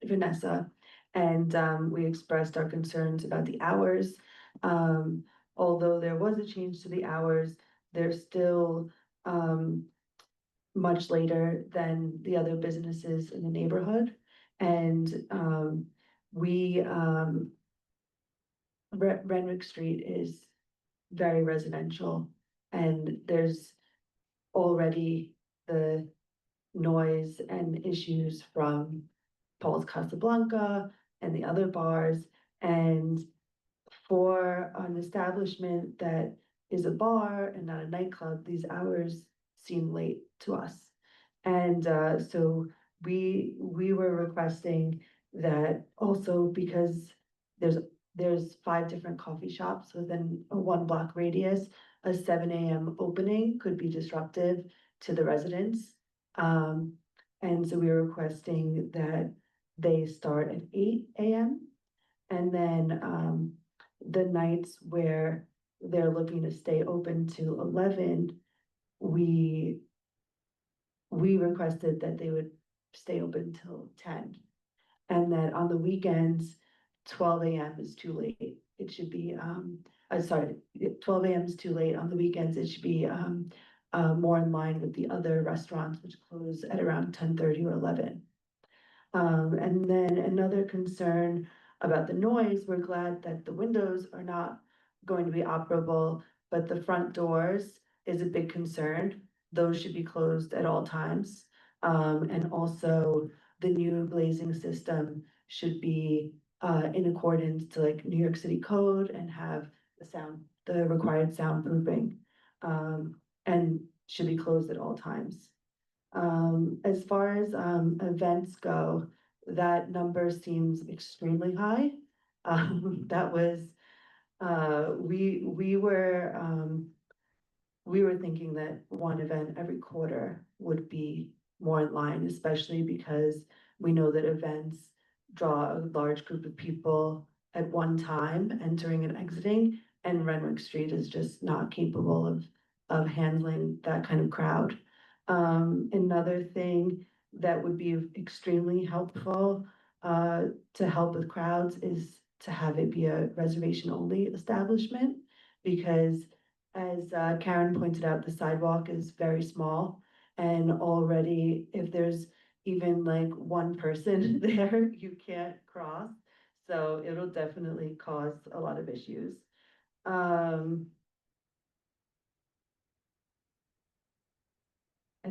Speaker 22: Vanessa, and we expressed our concerns about the hours. Although there was a change to the hours, they're still much later than the other businesses in the neighborhood. And Renwick Street is very residential, and there's already the noise and issues from Paul's Casablanca and the other bars. And for an establishment that is a bar and not a nightclub, these hours seem late to us. And so we were requesting that also, because there's 5 different coffee shops within a 1 block radius, a 7 a.m. opening could be disruptive to the residents. And so we were requesting that they start at 8 a.m. and then the nights where they're looking to stay open to 11, we requested that they would stay open till 10. And that on the weekends, 12 AM is too late. It should be, sorry, 12 AM is too late. On the weekends, it should be more in line with the other restaurants, which close at around 10:30 or 11. And then another concern about the noise, we're glad that the windows are not going to be operable, but the front doors is a big concern. Those should be closed at all times. And also the new glazing system should be in accordance to like New York City code and have the required soundproofing, and should be closed at all times. As far as events go, that number seems extremely high. That was, we were thinking that one event every quarter would be more in line, especially because we know that events draw a large group of people at one time entering and exiting, and Renwick Street is just not capable of handling that kind of crowd. Another thing that would be extremely helpful to help with crowds is to have it be a reservation only establishment, because as Karen pointed out, the sidewalk is very small, and already if there's even like one person there, you can't cross. So it'll definitely cause a lot of issues. I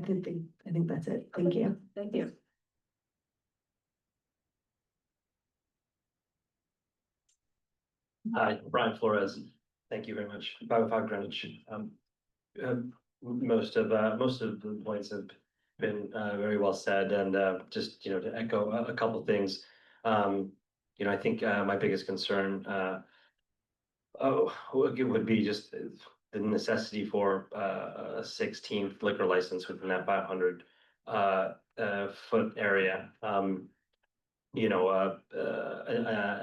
Speaker 22: think that's it. Thank you.
Speaker 12: Thank you.
Speaker 3: Hi, Brian Flores. Thank you very much. 505 Greenwich. Most of the points have been very well said, and just to echo a couple things. I think my biggest concern would be just the necessity for a 16th liquor license within that 500 foot area.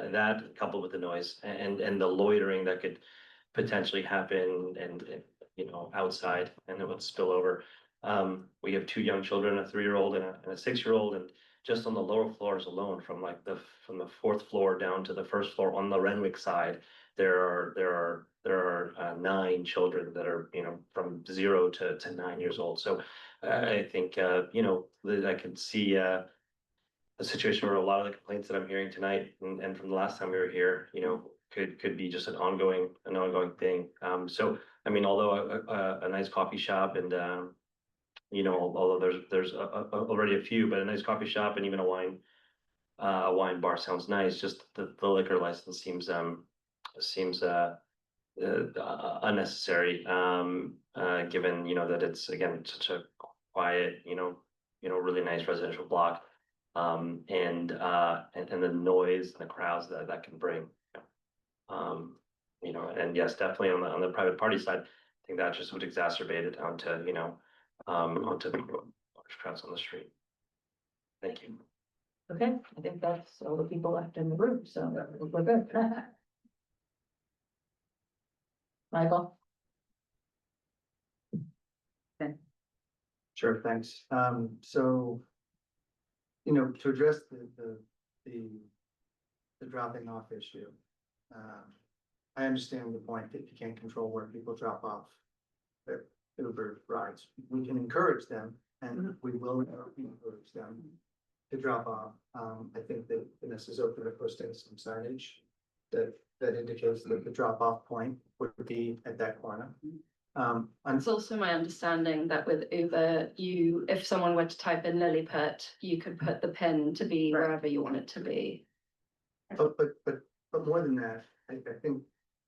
Speaker 3: That coupled with the noise and the loitering that could potentially happen and outside, and it would spill over. We have two young children, a 3-year-old and a 6-year-old, and just on the lower floors alone, from the 4th floor down to the 1st floor on the Renwick side, there are 9 children that are from 0 to 9 years old. So I think I could see a situation where a lot of the complaints that I'm hearing tonight and from the last time we were here, could be just an ongoing thing. So I mean, although a nice coffee shop and although there's already a few, but a nice coffee shop and even a wine bar sounds nice. Just the liquor license seems unnecessary, given that it's again such a quiet, really nice residential block, and the noise and the crowds that can bring. And yes, definitely on the private party side, I think that just would exacerbate it onto onto large crowds on the street. Thank you.
Speaker 12: Okay, I think that's all the people left in the room, so we're good. Michael? Okay.
Speaker 19: Sure, thanks. So, to address the dropping off issue, I understand the point that you can't control where people drop off their Uber rides. We can encourage them, and we will encourage them to drop off. I think that Vanessa's open to posting some signage that indicates that the drop off point would be at that corner.
Speaker 18: It's also my understanding that with Uber, if someone were to type in Lilliput, you could put the pin to be wherever you want it to be.
Speaker 19: But more than that, I think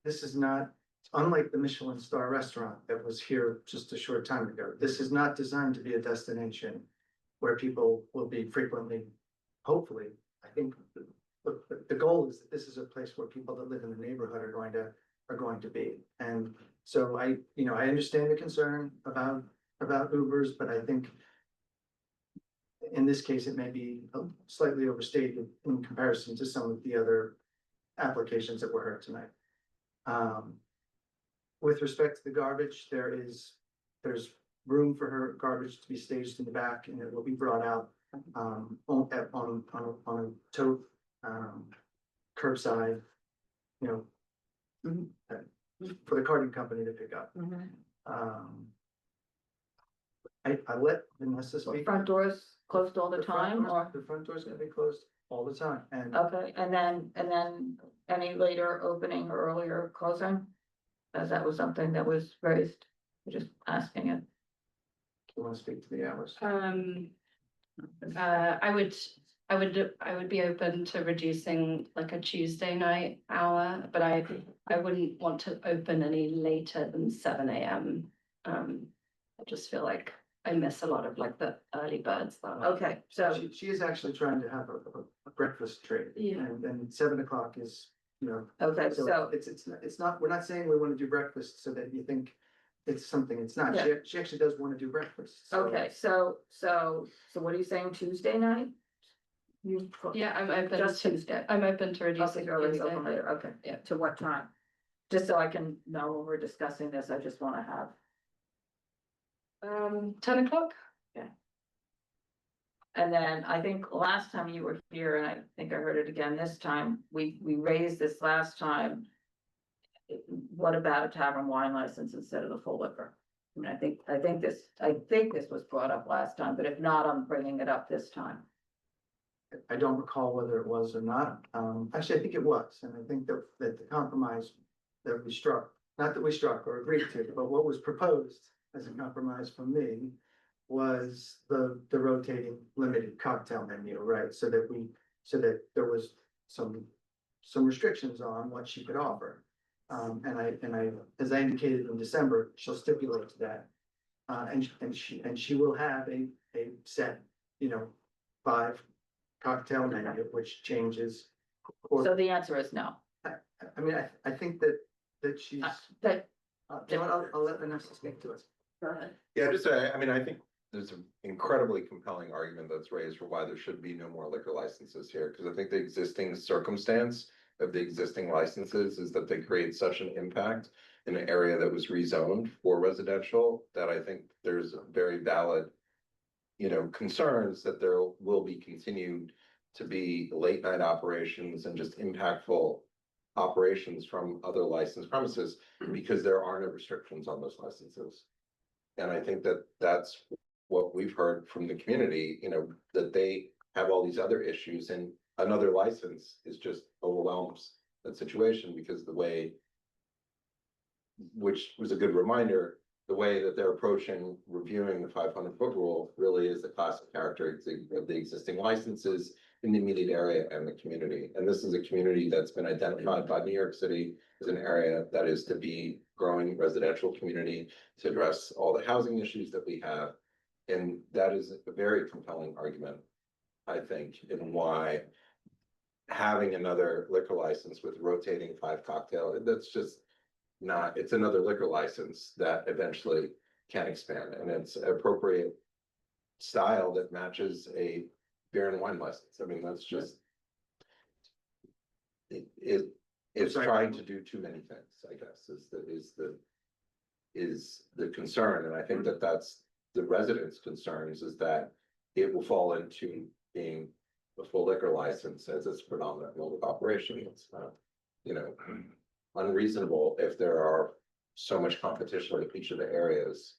Speaker 19: this is not, unlike the Michelin star restaurant that was here just a short time ago. This is not designed to be a destination where people will be frequently, hopefully. I think the goal is that this is a place where people that live in the neighborhood are going to be. And so I understand the concern about Ubers, but I think in this case, it may be slightly overstated in comparison to some of the other applications that were heard tonight. With respect to the garbage, there's room for her garbage to be staged in the back and it will be brought out on a tote, curbside, you know, for the carting company to pick up. I let Vanessa speak.
Speaker 1: Front doors closed all the time, or?
Speaker 19: The front door's gonna be closed all the time, and
Speaker 1: Okay, and then any later opening or earlier closing? As that was something that was raised, just asking it.
Speaker 19: you wanna speak to the hours?
Speaker 18: I would be open to reducing like a Tuesday night hour, but I wouldn't want to open any later than 7 a.m. I just feel like I miss a lot of like the early birds though.
Speaker 1: Okay, so,
Speaker 19: She is actually trying to have a breakfast trade.
Speaker 18: Yeah.
Speaker 19: And then 7 o'clock is, you know.
Speaker 1: okay, so,
Speaker 19: It's not, we're not saying we wanna do breakfast so that you think it's something it's not. She actually does wanna do breakfast. so-
Speaker 1: okay, so what are you saying, Tuesday night? You.
Speaker 18: Yeah, I'm open
Speaker 1: Just
Speaker 18: to,
Speaker 1: Tuesday.
Speaker 18: I'm open to
Speaker 1: Okay,
Speaker 18: reducing
Speaker 1: you're already
Speaker 18: Tuesday.
Speaker 1: open later, okay.
Speaker 18: Yeah.
Speaker 1: To what time? Just so I can know when we're discussing this, I just wanna have.
Speaker 18: 10 o'clock?
Speaker 1: And then I think last time you were here, and I think I heard it again this time, we raised this last time. What about a tavern wine license instead of the full liquor? I mean, I think this was brought up last time, but if not, I'm bringing it up this time.
Speaker 19: I don't recall whether it was or not. Actually, I think it was, and I think that the compromise that we struck, not that we struck or agreed to, but what was proposed as a compromise from me was the rotating limited cocktail menu, right? So that there was some restrictions on what she could offer. And I, as I indicated in December, she'll stipulate to that. And she will have a set, you know, 5 cocktail menu, which changes.
Speaker 1: So the answer is no.
Speaker 19: I mean, I think that she's,
Speaker 1: That,
Speaker 19: you know what, I'll let Vanessa speak to it.
Speaker 1: go ahead.
Speaker 15: Yeah, just, I mean, I think there's an incredibly compelling argument that's raised for why there should be no more liquor licenses here, because I think the existing circumstance of the existing licenses is that they create such an impact in an area that was rezoned for residential, that I think there's very valid, you know, concerns that there will be continued to be late night operations and just impactful operations from other licensed premises, because there are no restrictions on those licenses. And I think that that's what we've heard from the community, you know, that they have all these other issues, and another license is just overwhelms that situation, because the way, which was a good reminder, the way that they're approaching reviewing the 500-foot rule really is the classic characteristic of the existing licenses in the immediate area and the community. And this is a community that's been identified by New York City as an area that is to be growing residential community to address all the housing issues that we have. And that is a very compelling argument, I think, in why having another liquor license with rotating 5 cocktail, that's just not, it's another liquor license that eventually can expand, and it's appropriate style that matches a beer and wine license. I mean, that's just, it's trying to do too many things, I guess, is the concern. And I think that that's the residents' concerns, is that it will fall into being a full liquor license as its predominant mode of operation. It's not, you know, unreasonable if there are so much competition in each of the areas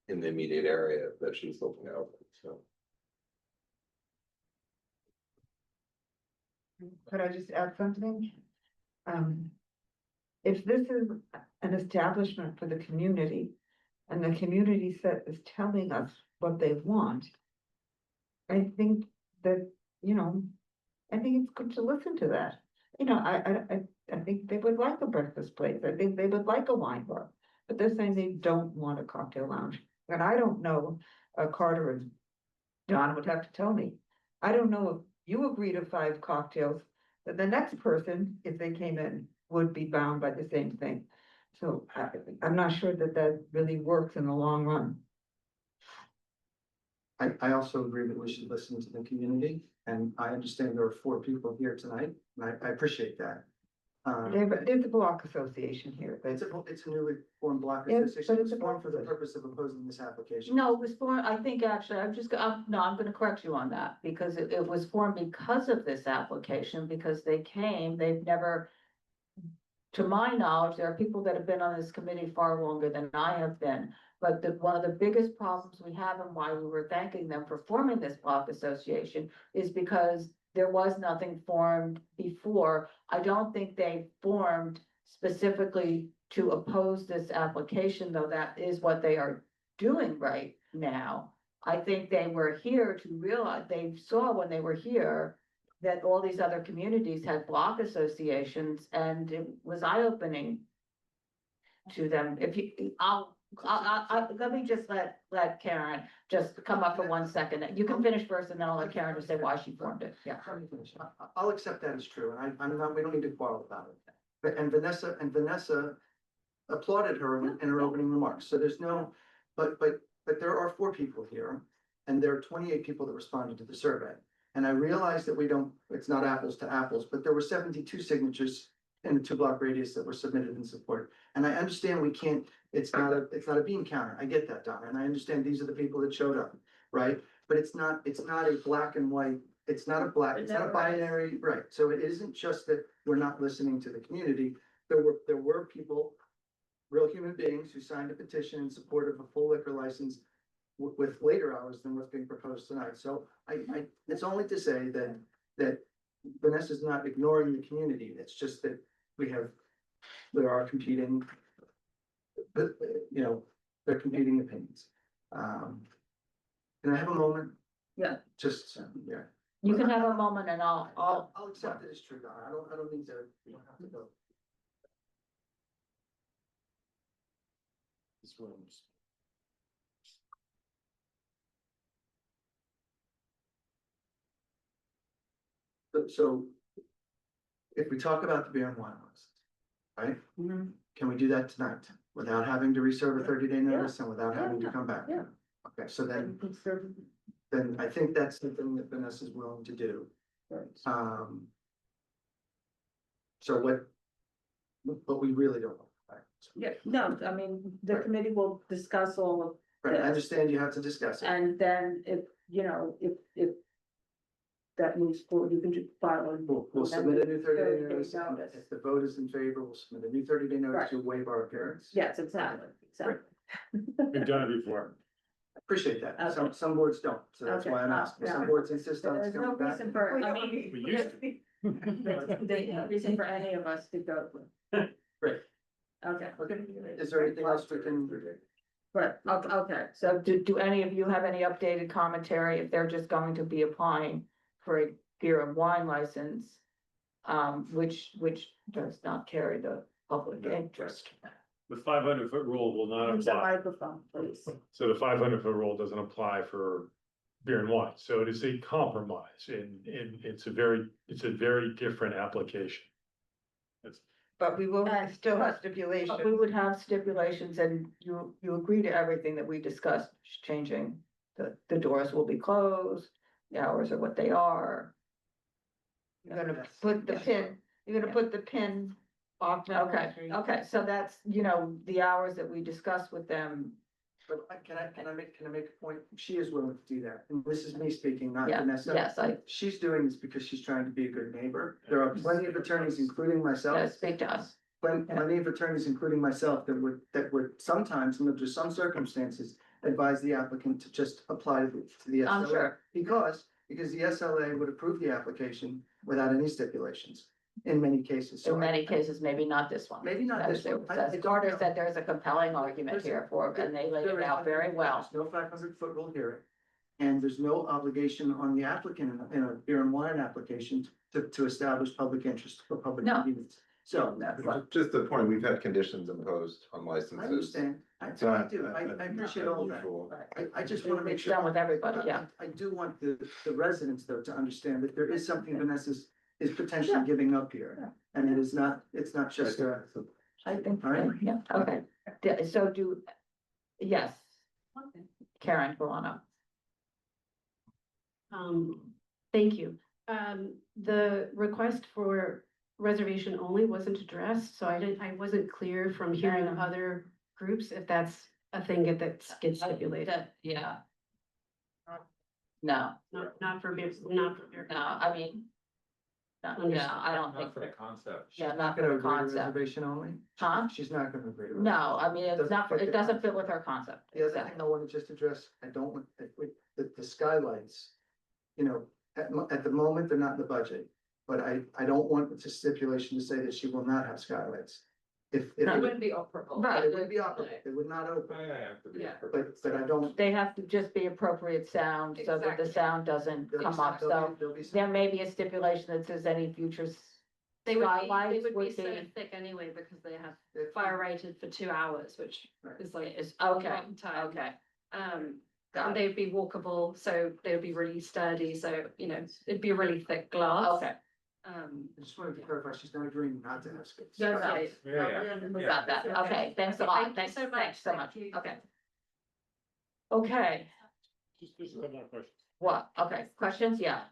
Speaker 15: in the immediate area that she's looking at. So.
Speaker 5: Could I just add something? If this is an establishment for the community, and the community set is telling us what they want, I think that, you know, I think it's good to listen to that. You know, I think they would like a breakfast place. I think they would like a wine bar, but they're saying they don't want a cocktail lounge. And I don't know, Carter and John would have to tell me. I don't know if you agree to 5 cocktails, but the next person, if they came in, would be bound by the same thing. So I'm not sure that that really works in the long run.
Speaker 19: I also agree that we should listen to the community, and I understand there are 4 people here tonight, and I appreciate that.
Speaker 5: There's a block association here, but
Speaker 19: It's a newly formed block
Speaker 12: Yeah,
Speaker 19: association,
Speaker 12: but
Speaker 19: it's
Speaker 12: it's a
Speaker 19: formed for the purpose of opposing this application.
Speaker 12: No, it was formed, I think actually, no, I'm gonna correct you on that, because it was formed because of this application, because they came, they've never. To my knowledge, there are people that have been on this committee far longer than I have been, but one of the biggest problems we have and why we were thanking them for forming this block association is because there was nothing formed before. I don't think they formed specifically to oppose this application, though that is what they are doing right now. I think they were here to realize, they saw when they were here that all these other communities had block associations, and it was eye-opening to them. If you, let me just let Karen just come up for 1 second. You can finish first, and then I'll let Karen just say why she formed it. Yeah.
Speaker 19: Let me finish. I'll accept that as true, and I'm not, we don't need to quarrel about it. And Vanessa applauded her in her opening remarks, so there's no, but there are 4 people here, and there are 28 people that responded to the survey. And I realize that it's not apples to apples, but there were 72 signatures in the 2-block radius that were submitted in support. And I understand it's not a bean counter. I get that, Donna, and I understand these are the people that showed up, right? But it's not a black and white, it's not a binary, right? So it isn't just that we're not listening to the community. There were people, real human beings, who signed a petition in support of a full liquor license with later hours than what's being proposed tonight. So it's only to say that Vanessa's not ignoring the community. It's just that there are competing, but they're competing opinions. Can I have a moment?
Speaker 12: Yeah.
Speaker 19: Just, yeah.
Speaker 12: You can have a moment, and I'll
Speaker 19: accept it as true, Donna. I don't need to, you don't have to go.
Speaker 21: This room's.
Speaker 19: So if we talk about the beer and wine list, right? Can we do that tonight without having to reserve a 30-day notice and without having to come back?
Speaker 12: Yeah.
Speaker 19: Okay, so then I think that's something that Vanessa's willing to do. So but we really don't.
Speaker 1: Yeah, no, I mean, the committee will discuss all of
Speaker 19: Right, I
Speaker 1: this.
Speaker 19: understand you have to discuss it.
Speaker 1: And then if that moves forward, you can just file a.
Speaker 19: We'll submit a new 30-day
Speaker 1: 30-day
Speaker 19: notice.
Speaker 1: notice.
Speaker 19: If the vote is in favor, we'll submit a new 30-day notice
Speaker 1: Right.
Speaker 19: to waive our appearance.
Speaker 1: Yes, exactly.
Speaker 21: We've done it before.
Speaker 19: Appreciate that.
Speaker 1: Okay.
Speaker 19: Some boards don't, so that's
Speaker 1: Okay.
Speaker 19: why I'm asking.
Speaker 1: Yeah.
Speaker 19: Some boards insist on us
Speaker 1: There's no
Speaker 19: coming back.
Speaker 1: reason for, I mean.
Speaker 21: We used to.
Speaker 1: There's no reason for any of us to go.
Speaker 19: Great.
Speaker 1: Okay.
Speaker 19: Is there anything else we can?
Speaker 1: Right, okay, so do any of you have any updated commentary if they're just going to be applying for a beer and wine license? Which does not carry the public interest.
Speaker 21: The 500-foot rule will not
Speaker 1: Use the
Speaker 21: apply.
Speaker 1: microphone, please.
Speaker 21: So the 500-foot rule doesn't apply for beer and wine. So it is a compromise, and it's a very different application.
Speaker 5: but we will
Speaker 1: And-
Speaker 5: still have
Speaker 1: But
Speaker 5: stipulations.
Speaker 1: we would have stipulations, and you agree to everything that we discussed, changing the doors will be closed, the hours are what they are.
Speaker 5: You're gonna put the pin off.
Speaker 1: Okay, okay, so that's, the hours that we discussed with them.
Speaker 19: But can I make a point? She is willing to do that, and this is me speaking, not
Speaker 1: Yeah,
Speaker 19: Vanessa.
Speaker 1: yes,
Speaker 19: She's doing this because she's trying to be a good neighbor. There are plenty of attorneys, including myself.
Speaker 1: Speak to us.
Speaker 19: Plenty of attorneys, including myself, that would sometimes, under some circumstances, advise the applicant to just apply to the SLA.
Speaker 1: I'm sure.
Speaker 19: Because the SLA would approve the application without any stipulations, in many cases. So
Speaker 1: In many cases, maybe not this one.
Speaker 19: Maybe not this one. I
Speaker 1: As
Speaker 19: don't
Speaker 1: Carter
Speaker 19: know.
Speaker 1: said, there's a compelling argument here for, and they laid it out very well.
Speaker 19: There's no 500-foot rule here, and there's no obligation on the applicant in a beer and wine application to establish public interest for public
Speaker 1: No.
Speaker 19: convenience. So that's what
Speaker 15: Just the point, we've had conditions imposed on licenses.
Speaker 19: I understand. I do. I appreciate all that. I just want to make
Speaker 1: It's
Speaker 19: sure.
Speaker 1: done with everybody, yeah.
Speaker 19: I do want the residents, though, to understand that there is something Vanessa is potentially giving up here. And it's not just
Speaker 1: I think,
Speaker 19: All right.
Speaker 1: yeah, okay. So yes. Karen, go on up.
Speaker 20: Thank you. The request for reservation only wasn't addressed, so I wasn't clear from hearing other groups if that's a thing that gets stipulated.
Speaker 1: Yeah. No,
Speaker 20: Not for beer, not for beer.
Speaker 1: no, I mean. No, yeah, I don't think.
Speaker 15: For the concept.
Speaker 1: Yeah,
Speaker 19: She's
Speaker 1: not
Speaker 19: gonna
Speaker 1: for the
Speaker 19: agree to
Speaker 1: concept.
Speaker 19: reservation only?
Speaker 1: Huh?
Speaker 19: She's not gonna agree to.
Speaker 1: No, I mean, it's
Speaker 19: Doesn't
Speaker 1: not,
Speaker 19: fit
Speaker 1: it
Speaker 19: the
Speaker 1: doesn't
Speaker 19: concept.
Speaker 1: fit with her concept.
Speaker 19: The other thing I want to just address, I don't want, the skylights, you know, at the moment, they're not in the budget. But I don't want it's a stipulation to say that she will not have skylights. If
Speaker 12: It
Speaker 19: it
Speaker 12: wouldn't be operable.
Speaker 1: Right.
Speaker 19: it would be operable, it would not open,
Speaker 12: Yeah.
Speaker 19: but I don't.
Speaker 1: They have to just be appropriate sound so that the
Speaker 12: Exactly.
Speaker 1: sound doesn't
Speaker 19: there'll be
Speaker 1: come
Speaker 19: some-
Speaker 1: up,
Speaker 19: there'll
Speaker 1: so
Speaker 19: be- there'll be some-
Speaker 1: there may be a stipulation that says any future
Speaker 20: They
Speaker 1: skylights
Speaker 20: would be
Speaker 1: would
Speaker 20: so
Speaker 1: be.
Speaker 20: thick anyway because they have
Speaker 19: If-
Speaker 20: fire rated for 2 hours, which
Speaker 19: Right.
Speaker 20: is like, is
Speaker 1: Okay,
Speaker 20: a long time.
Speaker 1: okay,
Speaker 20: And
Speaker 1: got it,
Speaker 20: they'd be walkable, so they would be really sturdy, so, you know, it'd be really thick glass.
Speaker 1: okay.
Speaker 19: I just wanted to clarify, she's not agreeing not to have space.
Speaker 1: No, no,
Speaker 20: Yeah.
Speaker 1: we got that, okay, thanks a lot,
Speaker 20: Thank you
Speaker 1: thanks,
Speaker 20: so much.
Speaker 1: thanks so
Speaker 20: Thank
Speaker 1: much,
Speaker 20: you.
Speaker 1: okay. Okay,
Speaker 21: Just one more question.
Speaker 1: what, okay, questions, yeah.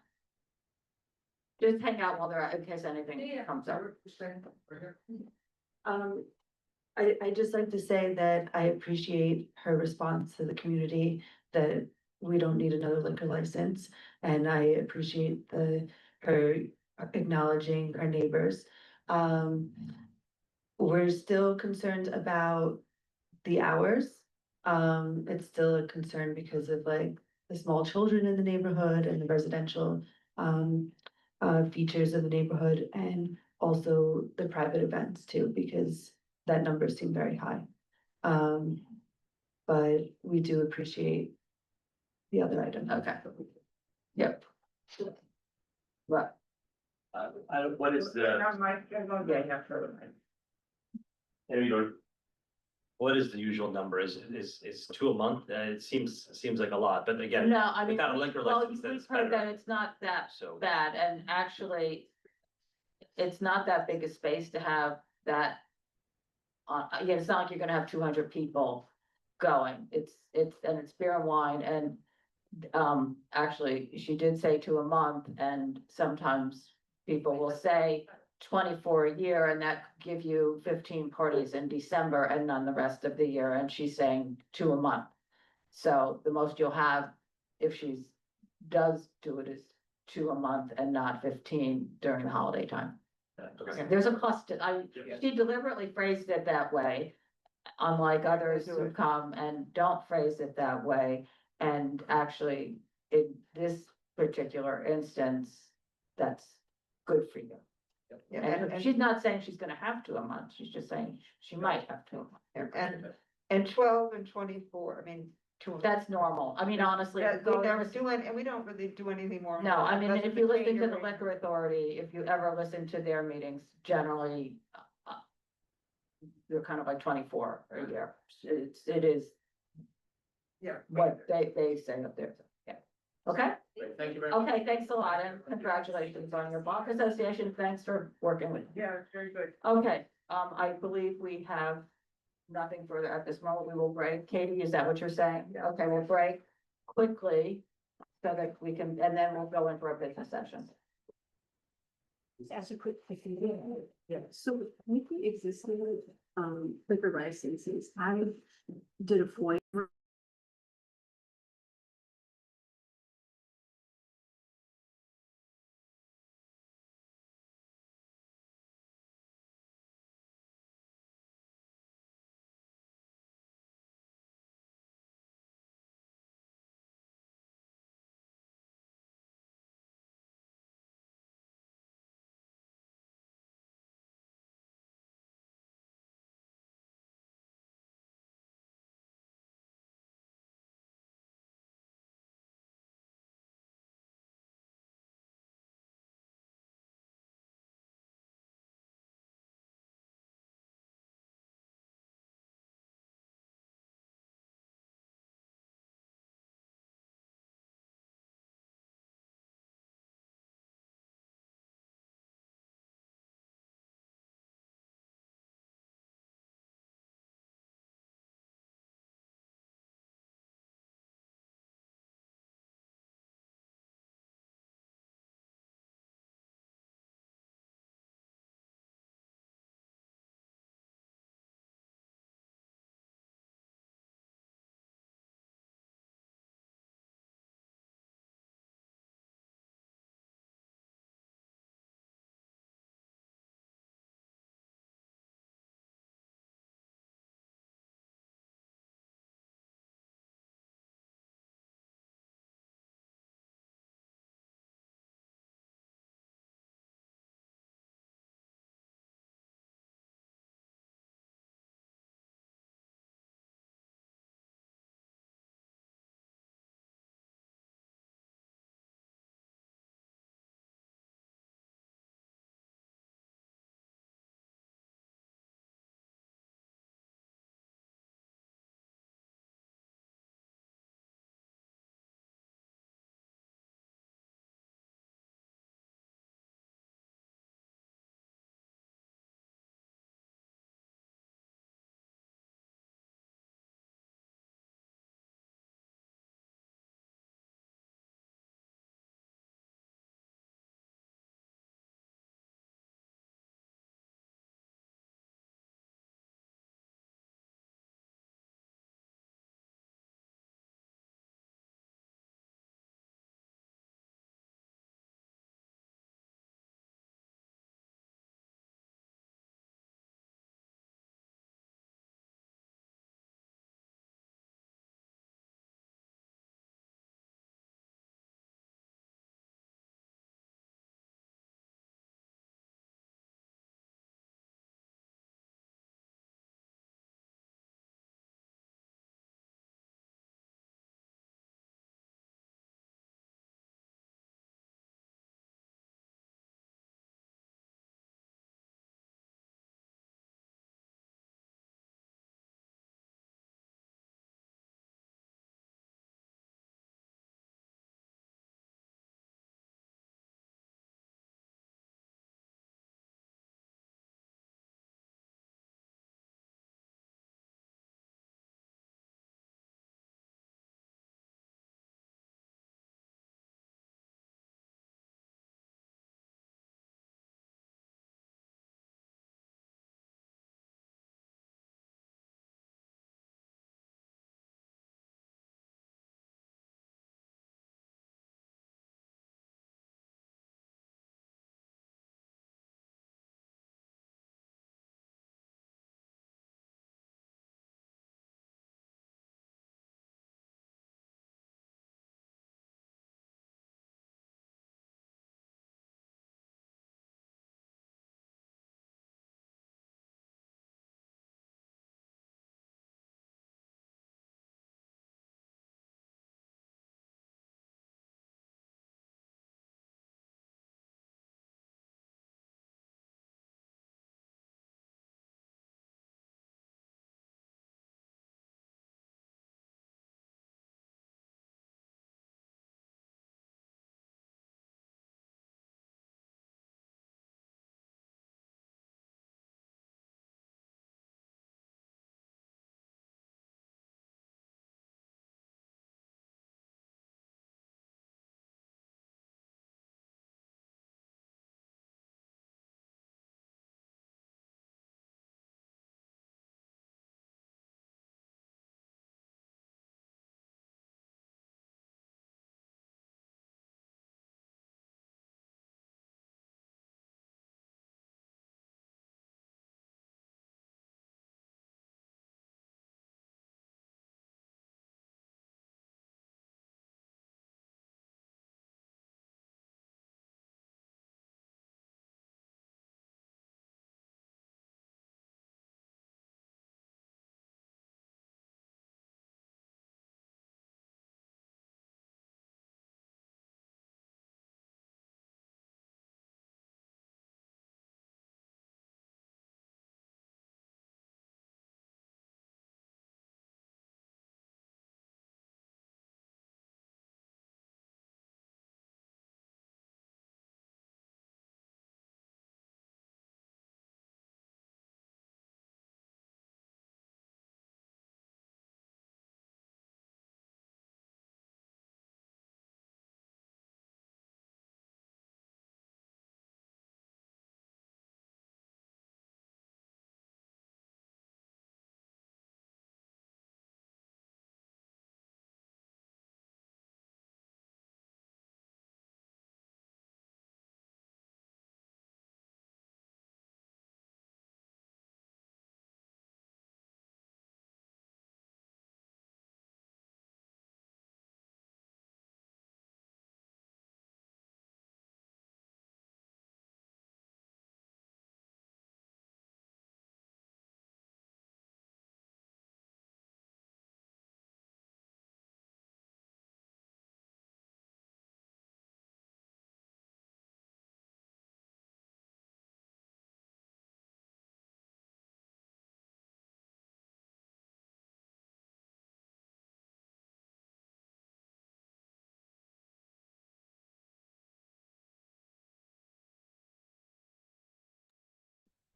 Speaker 1: Just hang out while they're out in case anything comes up.
Speaker 22: Um, I just like to say that I appreciate her response to the community, that we don't need another liquor license. And I appreciate her acknowledging our neighbors. We're still concerned about the hours. It's still a concern because of like the small children in the neighborhood and the residential, features of the neighborhood, and also the private events too, because that numbers seem very high. But we do appreciate the other items.
Speaker 1: Okay. Yep. What?
Speaker 3: What is the,
Speaker 1: Yeah, yeah, sure.
Speaker 3: what is the usual number? Is 2 a month? It seems like a lot, but again,
Speaker 1: No, I mean,
Speaker 3: without a liquor
Speaker 1: well,
Speaker 3: license,
Speaker 1: we've
Speaker 3: that's
Speaker 1: heard
Speaker 3: better.
Speaker 1: that it's not that
Speaker 3: So.
Speaker 1: bad, and actually, it's not that big a space to have that. Yeah, it's not like you're gonna have 200 people going, it's beer and wine, and. Actually, she did say 2 a month, and sometimes people will say 24 a year, and that could give you 15 parties in December and none the rest of the year, and she's saying 2 a month. So the most you'll have, if she's, does do it, is 2 a month and not 15 during the holiday time. There's a plus to, she deliberately phrased it that way, unlike others who come and don't phrase it that way. And actually, in this particular instance, that's good for you. And she's not saying she's gonna have 2 a month, she's just saying she might have 2 a month.
Speaker 5: And 12 and 24, I mean.
Speaker 1: That's normal, I mean, honestly.
Speaker 5: Yeah,
Speaker 1: go
Speaker 5: we never
Speaker 1: listen-
Speaker 5: do it, and we don't really do anything more.
Speaker 1: No, I mean,
Speaker 5: Doesn't
Speaker 1: if you listen
Speaker 5: pertain
Speaker 1: to the
Speaker 5: your-
Speaker 1: liquor authority, if you ever listen to their meetings, generally. They're kind of like 24 a year, it is
Speaker 5: Yeah.
Speaker 1: what they say up there, yeah, okay?
Speaker 6: Thank you very much.
Speaker 1: Okay, thanks a lot, and congratulations on your block association, thanks for working with.
Speaker 5: Yeah, very good.
Speaker 1: Okay, I believe we have nothing further at this moment, we will break. Katie, is that what you're saying? Okay, we'll break quickly so that we can, and then we'll go in for a business session.
Speaker 20: As a quick, yeah. So with the existing liquor licenses, I did a FOIA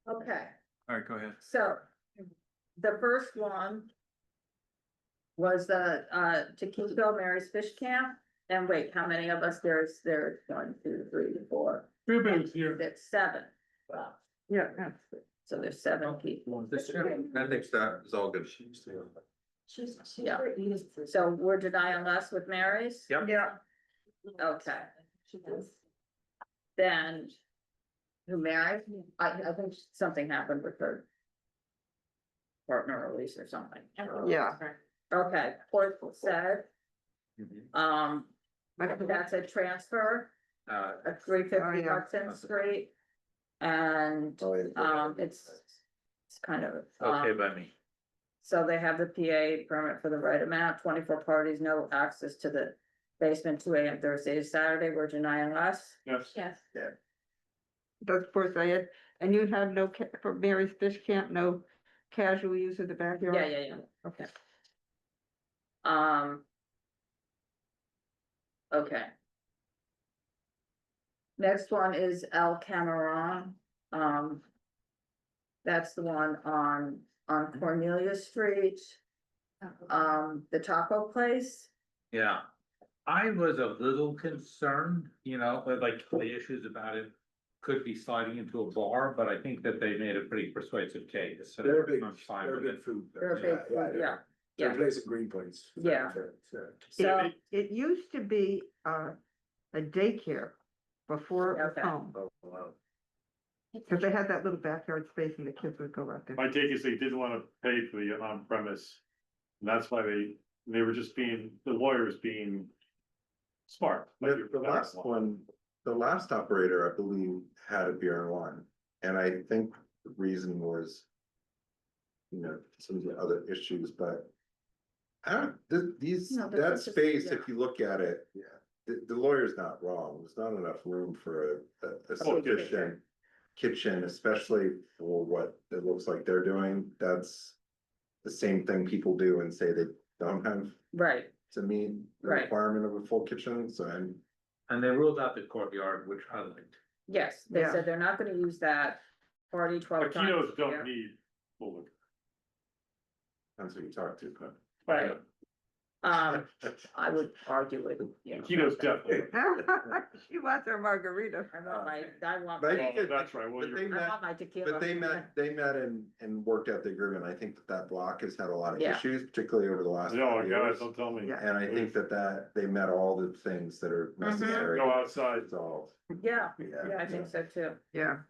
Speaker 1: Okay,
Speaker 10: All right, go ahead.
Speaker 1: so the first one was the Takeko Mary's Fish Camp. And wait, how many of us? There's 1, 2, 3, 4.
Speaker 21: Everybody's here.
Speaker 1: There's 7. Wow.
Speaker 5: Yeah.
Speaker 1: So there's 7 people.
Speaker 15: I think that is all good.
Speaker 1: Yeah. So we're denying less with Mary's?
Speaker 3: Yep.
Speaker 5: Yeah.
Speaker 1: Okay. Then, who married? I think something happened with her partner release or something.
Speaker 5: Yeah.
Speaker 1: Okay, Port said, that's a transfer, at 350 Hudson Street. And, it's kind of.
Speaker 10: Okay, by me.
Speaker 1: So they have the PA permit for the right amount, 24 parties, no access to the basement, 2 AM Thursday to Saturday, we're denying less.
Speaker 21: Yes.
Speaker 12: Yes.
Speaker 5: That's for Syed, and you have no, for Mary's Fish Camp, no casual use of the backyard?
Speaker 1: Yeah.
Speaker 5: Okay.
Speaker 1: Okay. Next one is El Camaron. That's the one on Cornelia Street. The taco place.
Speaker 10: Yeah, I was a little concerned, but like the issues about it could be sliding into a bar, but I think that they made a pretty persuasive case. So
Speaker 4: They're big,
Speaker 10: I'm fine
Speaker 4: they're
Speaker 10: with
Speaker 4: big
Speaker 10: it.
Speaker 4: food.
Speaker 1: They're a big, yeah.
Speaker 4: They're place of green plates.
Speaker 1: Yeah.
Speaker 5: So it used to be a daycare before it was
Speaker 1: Okay.
Speaker 5: home. Cause they had that little backyard space and the kids would go out there.
Speaker 21: My take is they didn't want to pay for the on premise. And that's why they were just the lawyers being smart. Like
Speaker 15: The last one, the last operator, I believe, had a beer and wine, and I think the reason was, some of the other issues, but I don't,
Speaker 1: No, but
Speaker 15: that
Speaker 1: this is-
Speaker 15: space,
Speaker 1: yeah.
Speaker 15: if you look at it, the lawyer's not wrong. There's not enough room for a
Speaker 21: Oh, good.
Speaker 15: sufficient kitchen, especially for what it looks like they're doing. That's the same thing people do and say they don't have
Speaker 1: Right,
Speaker 15: to meet the
Speaker 1: Right.
Speaker 15: requirement of a full kitchen, so
Speaker 10: And they ruled out the courtyard, which I liked.
Speaker 1: yes, they
Speaker 5: Yeah.
Speaker 1: said they're not gonna use that party 12 times.
Speaker 21: Taquitos
Speaker 1: a
Speaker 21: don't
Speaker 1: year.
Speaker 21: need full liquor.
Speaker 15: that's who you talk to, but.
Speaker 1: Right. I would argue with,
Speaker 21: Taquitos definitely.
Speaker 5: She wants her margarita.
Speaker 1: I want
Speaker 15: But
Speaker 1: my,
Speaker 15: I-
Speaker 21: That's right, well,
Speaker 15: But they
Speaker 1: I
Speaker 15: met,
Speaker 1: want my tequila.
Speaker 15: but they met and worked out the agreement. I think that block has had a lot of
Speaker 1: Yeah.
Speaker 15: issues, particularly over the last
Speaker 21: No,
Speaker 15: 5
Speaker 21: guys,
Speaker 15: years.
Speaker 21: don't tell me.
Speaker 5: Yeah.
Speaker 15: And I think that they met all the things that are necessary.
Speaker 21: Go outside.
Speaker 15: Resolved.
Speaker 1: Yeah, I think so too.
Speaker 5: Yeah.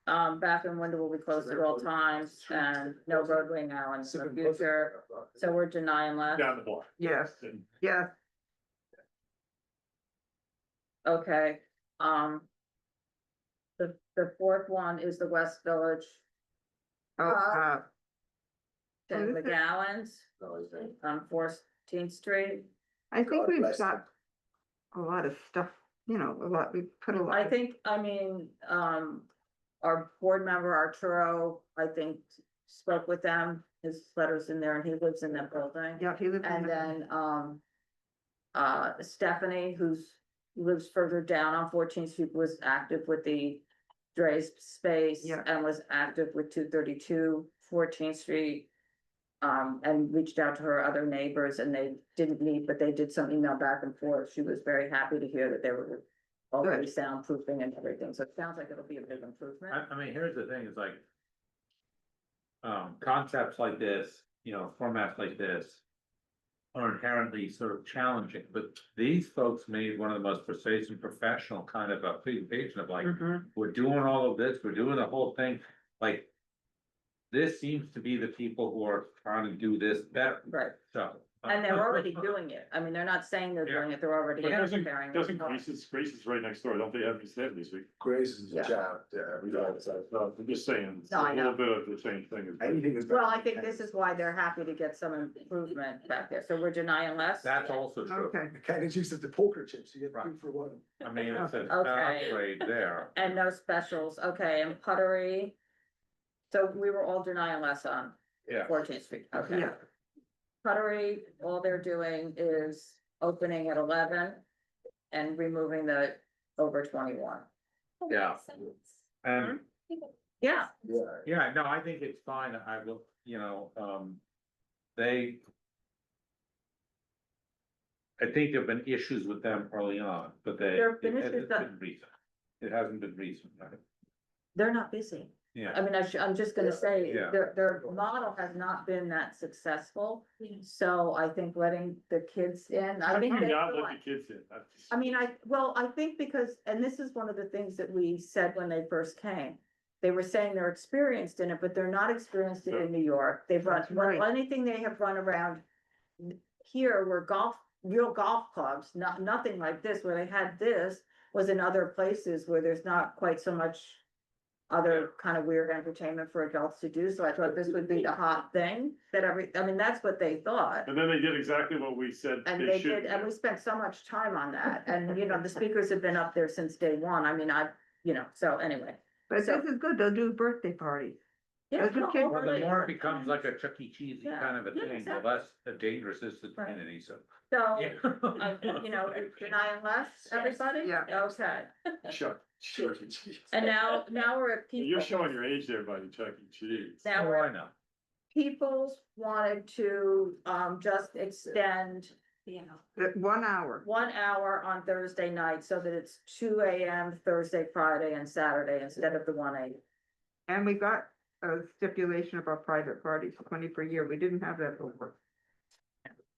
Speaker 1: Bathroom window will be closed at all times and no roadway now in the future, so we're denying less.
Speaker 21: Down the block.
Speaker 5: Yes, yes.
Speaker 1: Okay, the fourth one is the West Village.
Speaker 5: Oh,
Speaker 1: To
Speaker 5: this is-
Speaker 1: McGowan's on 14th Street.
Speaker 5: I think
Speaker 15: God
Speaker 5: we've
Speaker 15: bless
Speaker 5: got a lot of stuff, a lot, we put a lot.
Speaker 1: I think, our board member, Arturo, I think, spoke with them, his letter's in there, and he lives in that building.
Speaker 5: Yeah, he lives in
Speaker 1: And
Speaker 5: that.
Speaker 1: then, Stephanie, who's lives further down on 14th Street, was active with the Dre's space.
Speaker 5: Yeah.
Speaker 1: And was active with 232 14th Street. And reached out to her other neighbors, and they didn't meet, but they did some email back and forth. She was very happy to hear that they were already soundproofing and everything, so it sounds like it'll be a big improvement.
Speaker 10: I mean, here's the thing, is like. Concepts like this, formats like this. Are inherently sort of challenging, but these folks made one of the most persuasive professional kind of a presentation of like, we're doing all of this, we're doing the whole thing, like. This seems to be the people who are trying to do this better,
Speaker 1: Right,
Speaker 10: so.
Speaker 1: and they're already doing it. I mean, they're not saying they're doing it, they're already
Speaker 21: But
Speaker 1: preparing.
Speaker 21: doesn't Grace's right next door, don't they have his this week?
Speaker 4: Grace is
Speaker 1: Yeah.
Speaker 4: jabbed, we got it.
Speaker 21: No, I'm just saying, it's
Speaker 1: No,
Speaker 21: a
Speaker 1: I know.
Speaker 21: little bit of the same thing. as-
Speaker 4: Anything is.
Speaker 1: Well, I think this is why they're happy to get some improvement back there, so we're denying less.
Speaker 10: That's also true.
Speaker 5: Okay.
Speaker 4: Kind of used to the poker chips, you get
Speaker 10: Right.
Speaker 4: 2 for 1.
Speaker 10: I mean, it's an
Speaker 1: Okay.
Speaker 10: upgrade there.
Speaker 1: And no specials, okay, and Puttery. So we were all denying less on
Speaker 10: Yeah.
Speaker 1: 14th Street, okay.
Speaker 5: Yeah.
Speaker 1: Puttery, all they're doing is opening at 11 and removing the over 21.
Speaker 10: Yeah. And
Speaker 1: Yeah,
Speaker 10: Yeah, no, I think it's fine. I will, they. I think there've been issues with them early on, but
Speaker 1: There have been
Speaker 10: it
Speaker 1: issues
Speaker 10: hasn't
Speaker 1: that-
Speaker 10: been recent. It hasn't been recent, right?
Speaker 1: they're not busy.
Speaker 10: Yeah.
Speaker 1: I mean, I'm just gonna say,
Speaker 10: Yeah.
Speaker 1: their model has not been that successful. So I think letting the kids in,
Speaker 21: How
Speaker 1: I
Speaker 21: do
Speaker 1: think
Speaker 21: you
Speaker 1: they
Speaker 21: not
Speaker 1: feel
Speaker 21: let the
Speaker 1: like-
Speaker 21: kids in? That's-
Speaker 1: I mean, I think because, and this is one of the things that we said when they first came. They were saying they're experienced in it, but they're not experienced in New York. They've run, anything they have run around here were real golf clubs, nothing like this, where they had this was in other places where there's not quite so much other kind of weird entertainment for adults to do. So I thought this would be the hot thing I mean, that's what they thought.
Speaker 21: And then they did exactly what we said
Speaker 1: And
Speaker 21: they
Speaker 1: they
Speaker 21: should.
Speaker 1: did, and we spent so much time on that, and the speakers have been up there since day one, I mean, so anyway.
Speaker 5: But
Speaker 1: So-
Speaker 5: this is good, they'll do birthday parties.
Speaker 1: Yeah,
Speaker 5: Those are
Speaker 1: no,
Speaker 5: kids-
Speaker 10: Well, the
Speaker 1: overlay-
Speaker 10: more it becomes like a Chuck E. Cheese
Speaker 1: Yeah,
Speaker 10: kind of a
Speaker 1: yeah,
Speaker 10: thing, the
Speaker 1: exactly.
Speaker 10: less dangerous is the community, so.
Speaker 1: So,
Speaker 10: Yeah.
Speaker 1: denying less, everybody?
Speaker 5: Yeah.
Speaker 1: Okay,
Speaker 21: Chuck E. Cheese.
Speaker 1: and now we're at people.
Speaker 21: You're showing your age there, buddy, Chuck E. Cheese.
Speaker 1: Now
Speaker 10: Oh,
Speaker 1: we're
Speaker 10: I know.
Speaker 1: People's wanted to, just extend
Speaker 5: 1 hour.
Speaker 1: 1 hour on Thursday night, so that it's 2 AM Thursday, Friday, and Saturday instead of the 1 AM.
Speaker 5: And we got a stipulation about private parties, 20 per year. We didn't have that before.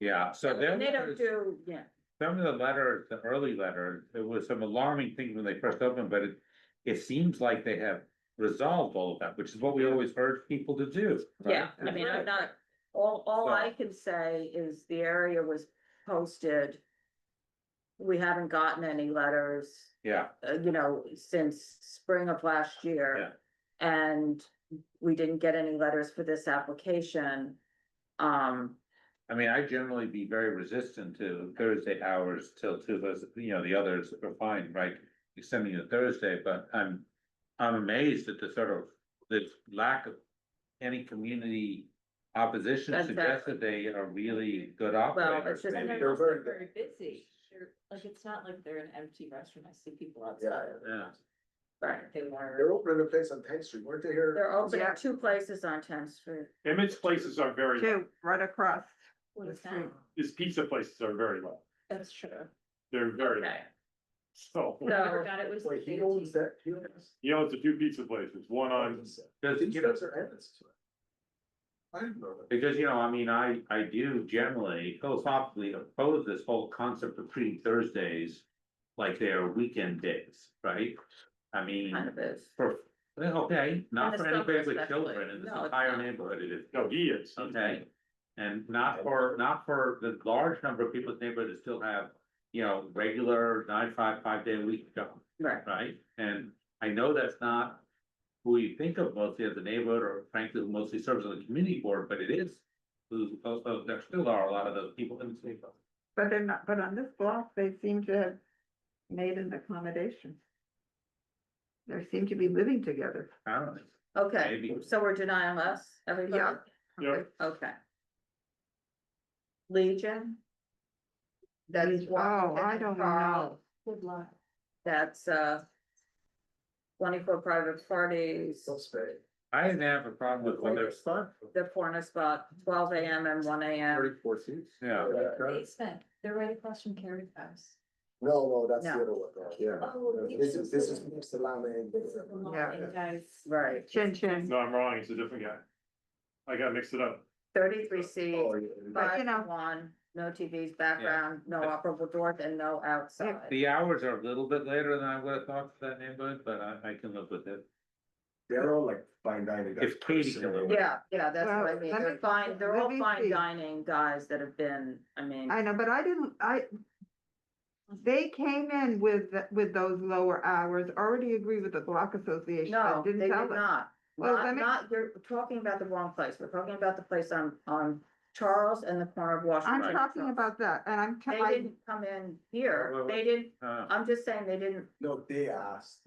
Speaker 10: Yeah, so there
Speaker 1: And they don't
Speaker 10: was,
Speaker 1: do, yeah,
Speaker 10: some of the letters, the early letters, there was some alarming things when they first opened, but it seems like they have resolved all of that, which is what we always urge people to do. right?
Speaker 1: yeah, I mean, I'm not, all I can say is the area was posted. We haven't gotten any letters,
Speaker 10: Yeah,
Speaker 1: since spring of last year. And we didn't get any letters for this application.
Speaker 10: I mean, I generally be very resistant to Thursday hours till 2 of us, the others are fine, right? Extending to Thursday, but I'm amazed at the sort of, the lack of any community opposition suggests that they are really good operators.
Speaker 1: just-
Speaker 10: maybe.
Speaker 15: They're very
Speaker 17: busy. It's not like they're an empty restaurant. I see people outside.
Speaker 10: Yeah.
Speaker 1: Right.
Speaker 15: They're opening a place on 10th Street, weren't they here?
Speaker 1: They're opening
Speaker 5: Yeah.
Speaker 1: 2 places on 10th Street.
Speaker 21: Emmett places are very,
Speaker 5: Two, right across.
Speaker 17: What is that?
Speaker 5: Street.
Speaker 21: his pizza places are very low.
Speaker 17: That's true.
Speaker 21: They're very low.
Speaker 1: Okay,
Speaker 21: So,
Speaker 1: so,
Speaker 17: Forgot it was.
Speaker 15: Wait, he owns that, he owns.
Speaker 21: he owns a few pizza places, one on,
Speaker 10: Does,
Speaker 15: These
Speaker 10: you know,
Speaker 15: guys are Evans to it. I didn't know that.
Speaker 10: because, I mean, I do generally philosophically oppose this whole concept of treating Thursdays like they're weekend days, right? I mean,
Speaker 1: kind of is.
Speaker 10: okay, not
Speaker 1: And
Speaker 10: for
Speaker 1: the
Speaker 10: anybody
Speaker 1: summer
Speaker 10: with children in
Speaker 1: especially.
Speaker 10: this
Speaker 1: No, it's
Speaker 10: entire
Speaker 1: not.
Speaker 10: neighborhood, it is.
Speaker 21: no, he is.
Speaker 10: Okay, and not for the large number of people in the neighborhood that still have, regular 9 to 5, 5 day a week job,
Speaker 1: Right.
Speaker 10: right? And I know that's not who we think of mostly as a neighborhood, or frankly, who mostly serves on the community board, but it is. There still are a lot of those people in this neighborhood.
Speaker 5: But they're not, but on this block, they seem to have made an accommodation. They seem to be living together.
Speaker 10: I don't know.
Speaker 1: Okay,
Speaker 10: Maybe.
Speaker 1: so we're denying less, everybody?
Speaker 5: Yeah.
Speaker 21: Yeah.
Speaker 1: Okay. Legion? That is.
Speaker 5: Oh, I don't know.
Speaker 1: Good luck. That's, 24 private parties,
Speaker 15: Don't stay.
Speaker 10: I didn't have a problem with when there's,
Speaker 1: the corner spot, 12 AM and 1 AM.
Speaker 15: 34 seats.
Speaker 10: yeah.
Speaker 17: Basement, they're right across from Carrie's house.
Speaker 15: No, that's the
Speaker 1: No.
Speaker 15: other one, yeah.
Speaker 17: Oh,
Speaker 15: This is next to Lama and.
Speaker 5: Yeah.
Speaker 17: Guys.
Speaker 1: Right,
Speaker 5: Chin chin.
Speaker 21: No, I'm wrong, it's a different guy. I got mixed it up.
Speaker 1: 33 seats,
Speaker 15: Oh, yeah.
Speaker 5: But,
Speaker 1: 5 to 1, no TVs, background, no operable doors, and no outside.
Speaker 10: The hours are a little bit later than I would have thought for that neighborhood, but I can live with it.
Speaker 15: They're all like fine dining. guys.
Speaker 10: If Katie can live with it.
Speaker 1: Yeah, that's what I
Speaker 5: Well,
Speaker 1: mean,
Speaker 5: let
Speaker 1: they're
Speaker 5: me-
Speaker 1: fine, they're
Speaker 5: let
Speaker 1: all
Speaker 5: me
Speaker 1: fine
Speaker 5: see.
Speaker 1: dining guys that have been, I mean.
Speaker 5: I know, but they came in with those lower hours, already agreed with the block association.
Speaker 1: No,
Speaker 5: but didn't
Speaker 1: they
Speaker 5: tell
Speaker 1: did
Speaker 5: us.
Speaker 1: not.
Speaker 5: Well, let me-
Speaker 1: You're talking about the wrong place. We're talking about the place on Charles and the corner of Washington.
Speaker 5: I'm talking about that, and
Speaker 1: They didn't come in here. They didn't, I'm just saying they didn't.
Speaker 15: No, they asked.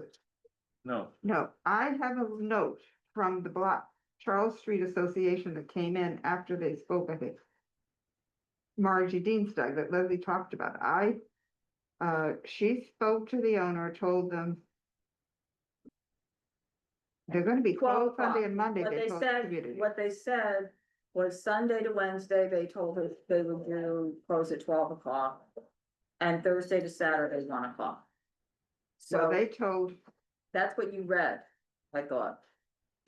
Speaker 10: No,
Speaker 5: No, I have a note from the block, Charles Street Association that came in after they spoke, I think. Margie Dienstag that Leslie talked about. She spoke to the owner, told them They're gonna be
Speaker 1: 12
Speaker 5: closed Sunday
Speaker 1: o'clock.
Speaker 5: and Monday.
Speaker 1: What
Speaker 5: they
Speaker 1: they
Speaker 5: told
Speaker 1: said,
Speaker 5: community.
Speaker 1: what they said was Sunday to Wednesday, they told us they would do close at 12 o'clock. And Thursday to Saturday, 1 o'clock.
Speaker 5: So
Speaker 1: So
Speaker 5: they told
Speaker 1: that's what you read, I thought.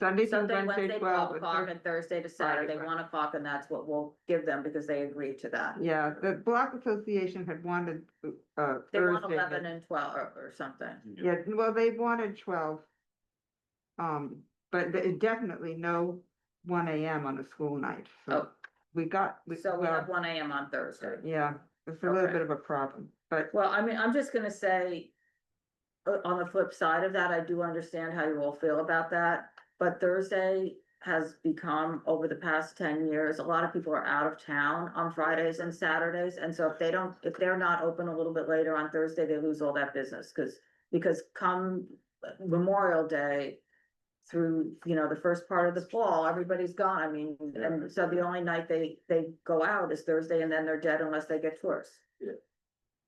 Speaker 5: Sunday to
Speaker 1: Sunday,
Speaker 5: Wednesday,
Speaker 1: Wednesday,
Speaker 5: 12.
Speaker 1: 12 o'clock, and Thursday to Saturday,
Speaker 5: right.
Speaker 1: 1 o'clock, and that's what we'll give them because they agreed to that.
Speaker 5: Yeah, the Block Association had wanted,
Speaker 1: They want
Speaker 5: Thursday.
Speaker 1: 11 and 12 or something.
Speaker 5: Yeah, well, they wanted 12. But definitely no 1 AM on a school night, so
Speaker 1: Oh.
Speaker 5: we got.
Speaker 1: So we have 1 AM on Thursday.
Speaker 5: Yeah, it's a little
Speaker 1: Okay.
Speaker 5: bit of a problem, but.
Speaker 1: Well, I mean, I'm just gonna say, on the flip side of that, I do understand how you all feel about that. But Thursday has become, over the past 10 years, a lot of people are out of town on Fridays and Saturdays. And so if they're not open a little bit later on Thursday, they lose all that business, because come Memorial Day through, the first part of the fall, everybody's gone. I mean, and so the only night they go out is Thursday, and then they're dead unless they get tourists.
Speaker 2: Yeah.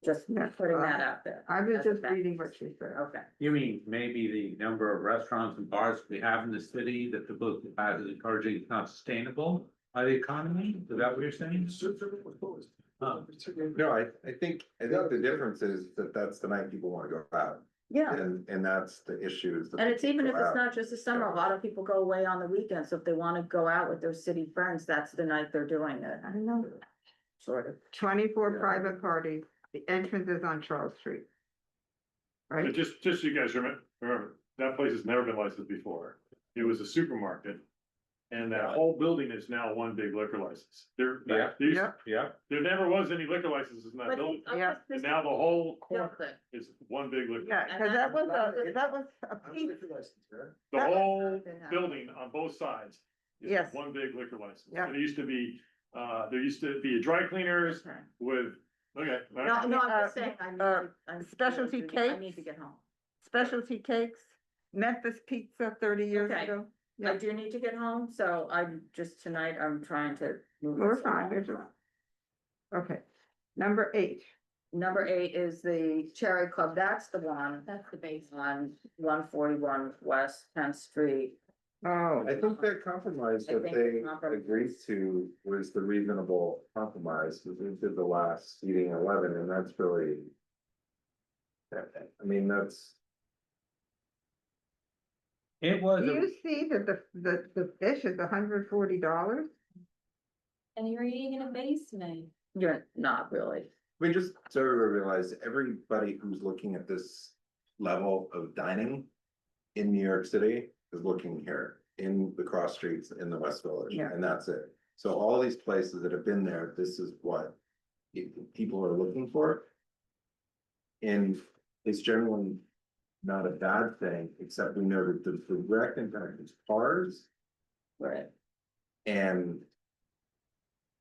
Speaker 1: Just putting that out there.
Speaker 5: I was
Speaker 1: as a
Speaker 5: just
Speaker 1: fact.
Speaker 5: reading what she said.
Speaker 1: Okay.
Speaker 10: You mean maybe the number of restaurants and bars we have in the city that the book is encouraging is not sustainable by the economy? Is that what you're saying?
Speaker 15: No, I think the difference is that that's the night people wanna go out.
Speaker 1: Yeah.
Speaker 15: And that's the issue is. that
Speaker 1: And it's even if
Speaker 15: go
Speaker 1: it's
Speaker 15: out.
Speaker 1: not just the summer, a lot of people go away on the weekends, so if they wanna go out with their city friends, that's the night they're doing it. I don't know. Sort of.
Speaker 5: 24 private parties, the entrance is on Charles Street.
Speaker 21: But
Speaker 5: Right?
Speaker 21: just so you guys remember, that place has never been licensed before. It was a supermarket. And that whole building is now one big liquor license. There never was any liquor licenses in that
Speaker 1: But
Speaker 21: building.
Speaker 5: Yeah.
Speaker 21: And now the whole corner
Speaker 1: Different.
Speaker 21: is one big liquor.
Speaker 5: Yeah,
Speaker 1: And
Speaker 5: cause that was a
Speaker 21: The
Speaker 5: that was-
Speaker 21: whole building on both sides is
Speaker 5: Yes.
Speaker 21: one big liquor license.
Speaker 5: Yeah.
Speaker 21: There used to be a dry cleaners
Speaker 1: Okay.
Speaker 21: with, okay.
Speaker 1: No, I'm just saying, I'm.
Speaker 5: specialty
Speaker 1: I
Speaker 5: cakes.
Speaker 1: need to get home.
Speaker 5: specialty cakes, Memphis Pizza 30 years
Speaker 1: Okay.
Speaker 5: ago.
Speaker 1: I do need to get home, so tonight I'm trying to move.
Speaker 5: We're
Speaker 1: this
Speaker 5: fine,
Speaker 1: along.
Speaker 5: there's a. Okay, number 8.
Speaker 1: Number 8 is the Cherry Club. That's the one
Speaker 12: That's the base.
Speaker 1: on 141 West 10th Street.
Speaker 5: Oh,
Speaker 15: I think that compromise
Speaker 1: I
Speaker 15: that
Speaker 1: think
Speaker 15: they
Speaker 1: the compromise-
Speaker 15: agreed to was the reasonable compromise, because we did the last seating 11, and that's really. I mean, that's,
Speaker 10: It was,
Speaker 5: do you see that the fish is $140?
Speaker 12: And you're eating in a basement.
Speaker 1: You're not really.
Speaker 15: we just sort of realized everybody who's looking at this level of dining in New York City is looking here in the cross streets in the West Village,
Speaker 5: Yeah.
Speaker 15: and that's it. So all these places that have been there, this is what people are looking for. And it's generally not a bad thing, except we know that the direct impact is cars
Speaker 1: Right.
Speaker 15: and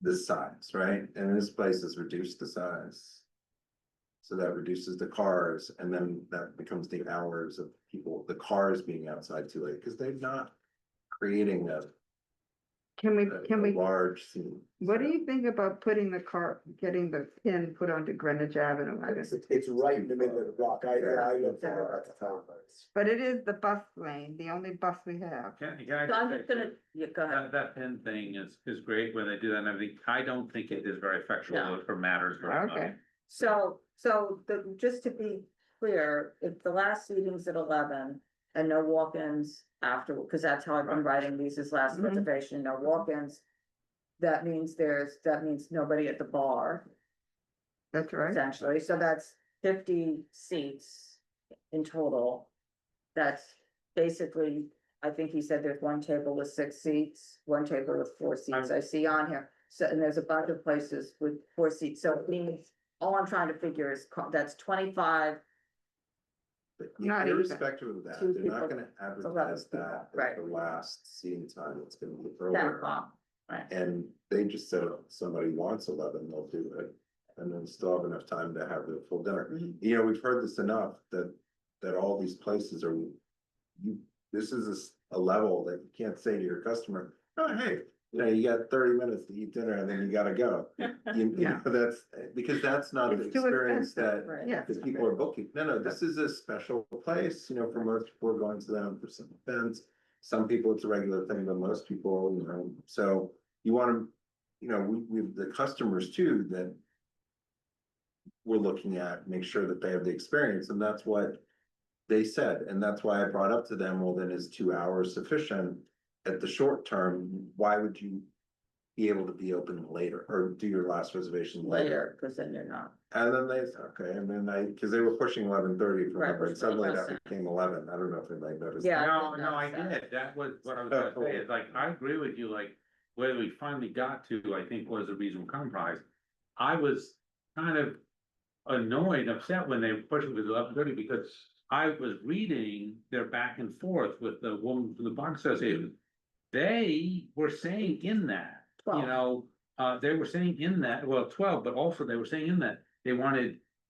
Speaker 15: the size, right? And this place has reduced the size. So that reduces the cars, and then that becomes the hours of people, the cars being outside too late, because they're not creating a
Speaker 5: Can we,
Speaker 15: large scene.
Speaker 5: what do you think about getting the pin put onto Greenwich Avenue?
Speaker 8: It's right in the middle of the block. I live there at the time.
Speaker 5: But it is the bus lane, the only bus we have.
Speaker 10: can I
Speaker 1: So I'm
Speaker 10: just
Speaker 1: just
Speaker 10: say,
Speaker 1: gonna, yeah, go ahead.
Speaker 10: that pin thing is great when they do that and everything. I don't think it is very effectual
Speaker 1: No.
Speaker 10: or matters very much.
Speaker 5: Okay,
Speaker 1: So just to be clear, if the last seating's at 11 and no walk-ins after, because that's how I've been writing these as last
Speaker 5: Mhm.
Speaker 1: reservation, no walk-ins. That means nobody at the bar,
Speaker 5: that's right.
Speaker 1: essentially, so that's 50 seats in total. That's basically, I think he said there's one table with 6 seats, one table with 4 seats, I see on here. So, and there's a bunch of places with 4 seats, so it means, all I'm trying to figure is, that's 25.
Speaker 15: But
Speaker 5: Not even.
Speaker 15: irrespective of that,
Speaker 1: Two
Speaker 15: they're not
Speaker 1: people,
Speaker 15: gonna advertise that
Speaker 1: right.
Speaker 15: at the last seating time, it's gonna be
Speaker 1: 10
Speaker 15: earlier.
Speaker 1: o'clock, right?
Speaker 15: And they just said if somebody wants 11, they'll do it, and then still have enough time to have their full dinner.
Speaker 1: Mhm.
Speaker 15: You know, we've heard this enough that all these places are, this is a level that you can't say to your customer, oh, hey, you got 30 minutes to eat dinner and then you gotta go. You know, that's, because that's not the
Speaker 5: It's too
Speaker 15: experience
Speaker 5: expensive,
Speaker 15: that
Speaker 1: right.
Speaker 5: Yeah.
Speaker 15: the people are booking. No, this is a special place, for most people are going to them for some events. Some people it's a regular thing, but most people, you know, so you wanna, you know, we, the customers too, that we're looking at, make sure that they have the experience, and that's what they said, and that's why I brought up to them, well, then is 2 hours sufficient? At the short term, why would you be able to be open later, or do your last reservation
Speaker 1: Later, because then you're not.
Speaker 15: And then they said, okay, and then cause they were pushing 11:30 for
Speaker 1: Right,
Speaker 15: them, but
Speaker 1: which
Speaker 15: suddenly
Speaker 1: made no
Speaker 15: that
Speaker 1: sense.
Speaker 15: became 11, I don't know if anybody noticed.
Speaker 1: Yeah.
Speaker 10: No,
Speaker 1: I
Speaker 10: no, I
Speaker 1: noticed that.
Speaker 10: did, that was what I was gonna say, is like, I agree with you, like, where we finally got to, I think was a reasonable compromise. I was kind of annoyed, upset when they were pushing to 11:30, because I was reading their back and forth with the woman from the Bar Association. They were saying in that, you
Speaker 1: 12.
Speaker 10: know, they were saying in that, well, 12, but also they were saying in that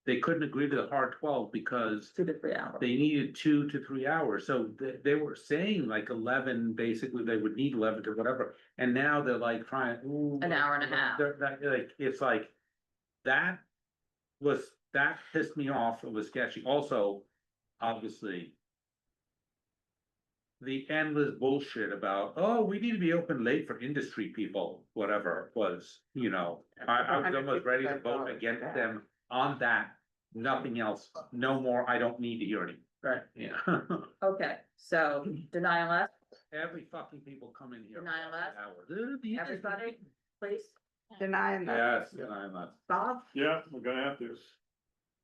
Speaker 10: they couldn't agree to the hard 12 because
Speaker 1: 2 to 3 hours.
Speaker 10: they needed 2 to 3 hours, so they were saying like 11, basically, they would need 11 to whatever, and now they're like trying, ooh.
Speaker 1: An hour and a half.
Speaker 10: Like, it's like, that pissed me off, it was sketchy, also, obviously. The endless bullshit about, oh, we need to be open late for industry people, whatever it was, you know, I was almost ready to vote against them on that. Nothing else, no more, I don't need to hear any.
Speaker 1: Right.
Speaker 10: Yeah.
Speaker 1: Okay, so denial left,
Speaker 10: Every fucking people come in here.
Speaker 1: Denial left.
Speaker 10: Hours.
Speaker 1: everybody, please.
Speaker 5: Denying that.
Speaker 10: Yes, I'm not.
Speaker 1: Bob?
Speaker 21: Yeah, we're gonna have to.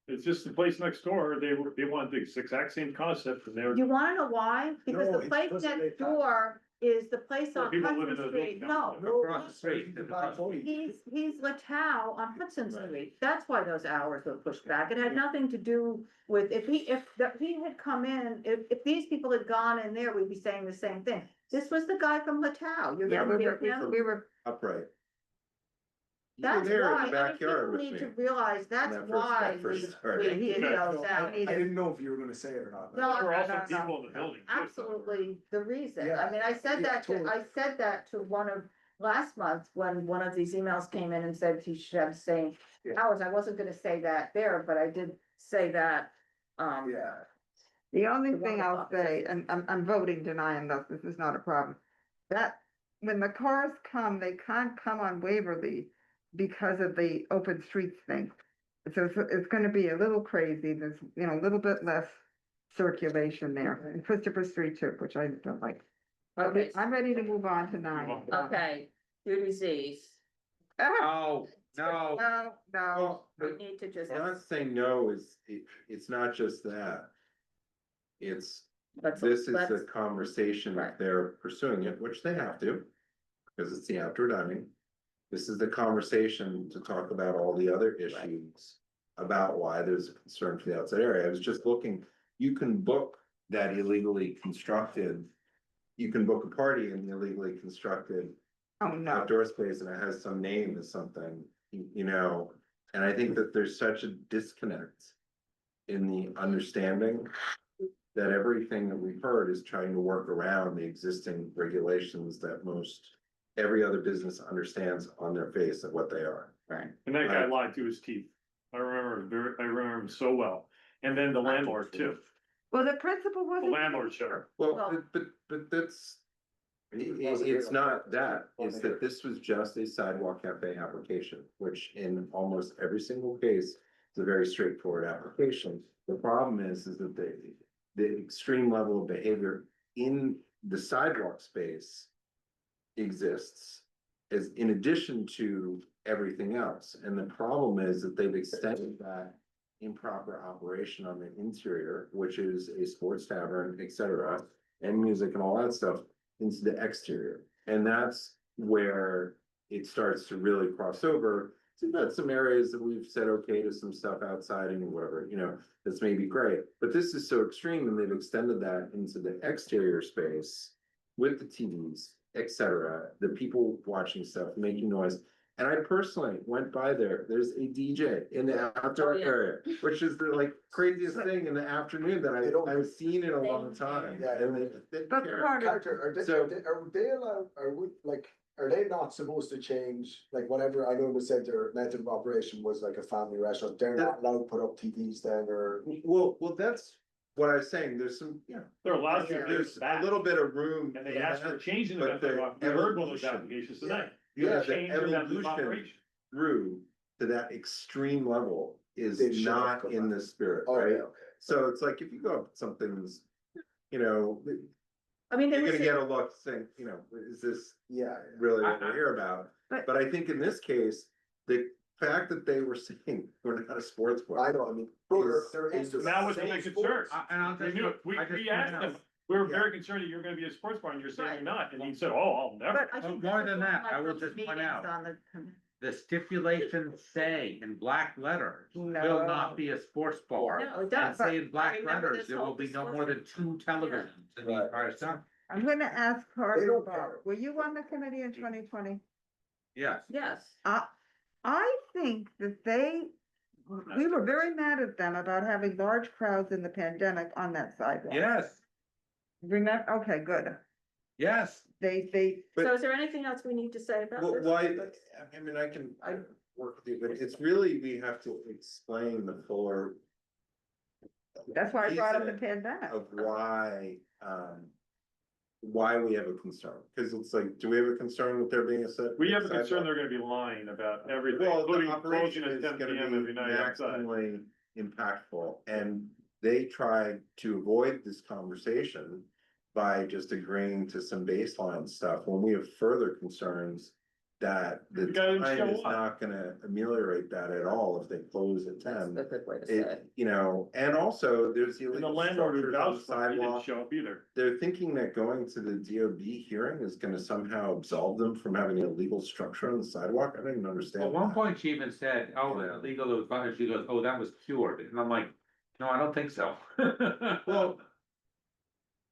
Speaker 21: It's just the place next door, they want the exact same concept, and they're.
Speaker 1: You wanna know why? Because
Speaker 8: No,
Speaker 1: the
Speaker 8: it's
Speaker 1: place
Speaker 8: because they
Speaker 1: next
Speaker 8: have-
Speaker 1: door is the place
Speaker 21: Well,
Speaker 1: on
Speaker 21: people live in
Speaker 1: Hudson
Speaker 21: the
Speaker 1: Street.
Speaker 21: building
Speaker 1: No,
Speaker 21: now.
Speaker 10: Across the street. across the street.
Speaker 1: he's Latau on Hudson Street. That's why those hours were pushed back. It had nothing to do with, if he had come in, if these people had gone in there, we'd be saying the same thing. This was the guy from Latau. You're
Speaker 5: Yeah,
Speaker 1: gonna
Speaker 5: we
Speaker 1: give him.
Speaker 5: were,
Speaker 15: Upright. You were
Speaker 1: That's
Speaker 15: there
Speaker 1: why,
Speaker 15: in the
Speaker 1: I mean,
Speaker 15: backyard
Speaker 1: people
Speaker 15: with
Speaker 1: need
Speaker 15: me.
Speaker 1: to realize that's
Speaker 15: that
Speaker 1: why
Speaker 15: first
Speaker 1: we
Speaker 15: started.
Speaker 1: did those
Speaker 8: I
Speaker 1: out.
Speaker 8: didn't know if you were gonna say it or not.
Speaker 1: No,
Speaker 21: There were also
Speaker 5: no, no.
Speaker 21: people in the building. too, so-
Speaker 1: Absolutely the reason.
Speaker 8: Yeah.
Speaker 1: I mean, I said
Speaker 8: Yeah,
Speaker 1: that to,
Speaker 8: totally.
Speaker 1: I said that to one of, last month, when one of these emails came in and said he should have the same hours. I wasn't gonna say that there, but I did say that,
Speaker 8: Yeah.
Speaker 5: the only
Speaker 1: The one
Speaker 5: thing I'll
Speaker 1: above.
Speaker 5: say, and I'm voting denying this is not a problem. That, when the cars come, they can't come on Waverly because of the open streets thing. So it's gonna be a little crazy, there's, you know, a little bit less circulation there, and Christopher Street too, which I don't like.
Speaker 1: okay,
Speaker 5: I'm ready to move on to 9.
Speaker 1: okay, duty Z's.
Speaker 10: No, no.
Speaker 5: No, no,
Speaker 1: We need to just,
Speaker 15: Not saying no it's not just that. It's,
Speaker 1: let's,
Speaker 15: this is
Speaker 1: let's,
Speaker 15: the conversation if they're pursuing it, which they have to. Because it's the outdoor dining. This is the conversation to talk about all the other issues. About why there's a concern for the outside area. I was just looking, you can book that illegally constructed. You can book a party in the illegally constructed
Speaker 5: oh, no.
Speaker 15: outdoor space and it has some name as something, you know, and I think that there's such a disconnect in the understanding that everything that we've heard is trying to work around the existing regulations that every other business understands on their face of what they are.
Speaker 1: right,
Speaker 21: And that guy lied to his teeth. I remember him so well. And then the landlord too.
Speaker 5: Well, the principal
Speaker 21: The
Speaker 5: wasn't.
Speaker 21: landlord showed.
Speaker 15: Well, but that's. It's not that, it's that this was just a sidewalk cafe application, which in almost every single case. It's a very straightforward application. The problem is that the extreme level of behavior in the sidewalk space. Exists as in addition to everything else, and the problem is that they've extended that. Improper operation on the interior, which is a sports tavern, etc., and music and all that stuff into the exterior. And that's where it starts to really cross over. So you've got some areas that we've said okay to some stuff outside and whatever, you know, that's maybe great. But this is so extreme and they've extended that into the exterior space with the TVs, etc., the people watching stuff, making noise. And I personally went by there. There's a DJ in the outdoor area, which is the like craziest thing in the afternoon that I've seen in a long time.
Speaker 8: Yeah.
Speaker 15: And they
Speaker 5: But
Speaker 15: care.
Speaker 5: part of,
Speaker 8: Carter, are they allowed, are they not supposed to change, like whatever, I know they said their method of operation was like a family restaurant, they're not allowed to put up TVs then or?
Speaker 15: Well, that's what I was saying, there's some,
Speaker 21: They're allowed to.
Speaker 15: there's a little bit of room.
Speaker 21: And they
Speaker 15: in
Speaker 21: asked for
Speaker 15: that,
Speaker 21: a change in the
Speaker 15: but
Speaker 21: method of we heard one of those
Speaker 15: evolution-
Speaker 21: applications tonight.
Speaker 15: Yeah,
Speaker 21: Change
Speaker 15: the
Speaker 21: their method of
Speaker 15: evolution
Speaker 21: operation.
Speaker 15: through to that extreme level is
Speaker 8: They should
Speaker 15: not
Speaker 8: have
Speaker 15: in
Speaker 8: come
Speaker 15: the spirit,
Speaker 8: Oh,
Speaker 15: right?
Speaker 8: yeah, okay.
Speaker 15: So it's like, if you go up with something's,
Speaker 1: I mean,
Speaker 15: you're gonna get a look saying, is this
Speaker 8: Yeah.
Speaker 15: really what we're here about?
Speaker 9: But-
Speaker 15: But I think in this case, the fact that they were saying we're not a sports bar.
Speaker 8: I know, I mean, bro, there is.
Speaker 21: So that was the big concern.
Speaker 10: And I'll
Speaker 21: We
Speaker 10: just,
Speaker 21: knew it. We
Speaker 10: I just
Speaker 21: asked
Speaker 10: point
Speaker 21: him,
Speaker 10: out,
Speaker 21: we were very concerned that you're gonna be a sports bar and you're saying you're not. And he said, oh, I'll never.
Speaker 12: But I think
Speaker 10: more
Speaker 12: this
Speaker 10: than
Speaker 12: was one
Speaker 10: that,
Speaker 12: of my
Speaker 10: I will
Speaker 12: first
Speaker 10: just point
Speaker 12: meetings
Speaker 10: out.
Speaker 12: on the
Speaker 10: the stipulations say in black letters, will
Speaker 5: No.
Speaker 10: not be a sports bar.
Speaker 12: No, it
Speaker 10: And
Speaker 12: does.
Speaker 10: say in
Speaker 12: I
Speaker 10: black
Speaker 12: remember
Speaker 10: letters,
Speaker 12: this
Speaker 10: there
Speaker 12: whole
Speaker 10: will be no
Speaker 12: discussion.
Speaker 10: more than 2 televisions in the
Speaker 15: Right.
Speaker 10: entire site.
Speaker 5: I'm gonna ask
Speaker 8: They
Speaker 5: Carter,
Speaker 8: don't
Speaker 5: Bob,
Speaker 8: care.
Speaker 5: were you on the committee in 2020?
Speaker 10: Yes.
Speaker 12: Yes.
Speaker 5: I think that we were very mad at them about having large crowds in the pandemic on that sidewalk.
Speaker 10: Yes,
Speaker 5: Remember, okay, good.
Speaker 10: yes.
Speaker 5: They,
Speaker 1: So is there anything else we need to say about
Speaker 15: Well,
Speaker 1: this?
Speaker 15: why, I mean, I work with you, but it's really, we have to explain the fuller.
Speaker 5: that's why I brought up the
Speaker 15: reason
Speaker 5: pandemic.
Speaker 15: Of why we have a concern, because it's like, do we have a concern with there being a set?
Speaker 21: We have a concern
Speaker 15: sidewalk?
Speaker 21: they're gonna be lying about everything,
Speaker 15: Well, the
Speaker 21: including
Speaker 15: operation
Speaker 21: closing
Speaker 15: is
Speaker 21: at 10
Speaker 15: gonna
Speaker 21: PM
Speaker 15: be
Speaker 21: every night outside.
Speaker 15: maximally impactful, and they tried to avoid this conversation by just agreeing to some baseline stuff, when we have further concerns that the
Speaker 21: You gotta
Speaker 15: time
Speaker 21: show
Speaker 15: is
Speaker 21: up.
Speaker 15: not gonna ameliorate that at all if they close at 10.
Speaker 1: That's a good way to say it.
Speaker 15: And also, there's the
Speaker 21: And the
Speaker 15: illegal
Speaker 21: landlord who
Speaker 15: structures on the
Speaker 21: vouched for it, he didn't
Speaker 15: sidewalk.
Speaker 21: show up either.
Speaker 15: They're thinking that going to the DOB hearing is gonna somehow absolve them from having a legal structure on the sidewalk. I didn't understand.
Speaker 10: At one
Speaker 15: that.
Speaker 10: point, she even said, oh, the legal advice, she goes, oh, that was cured, and I'm like, no, I don't think so.
Speaker 15: Well,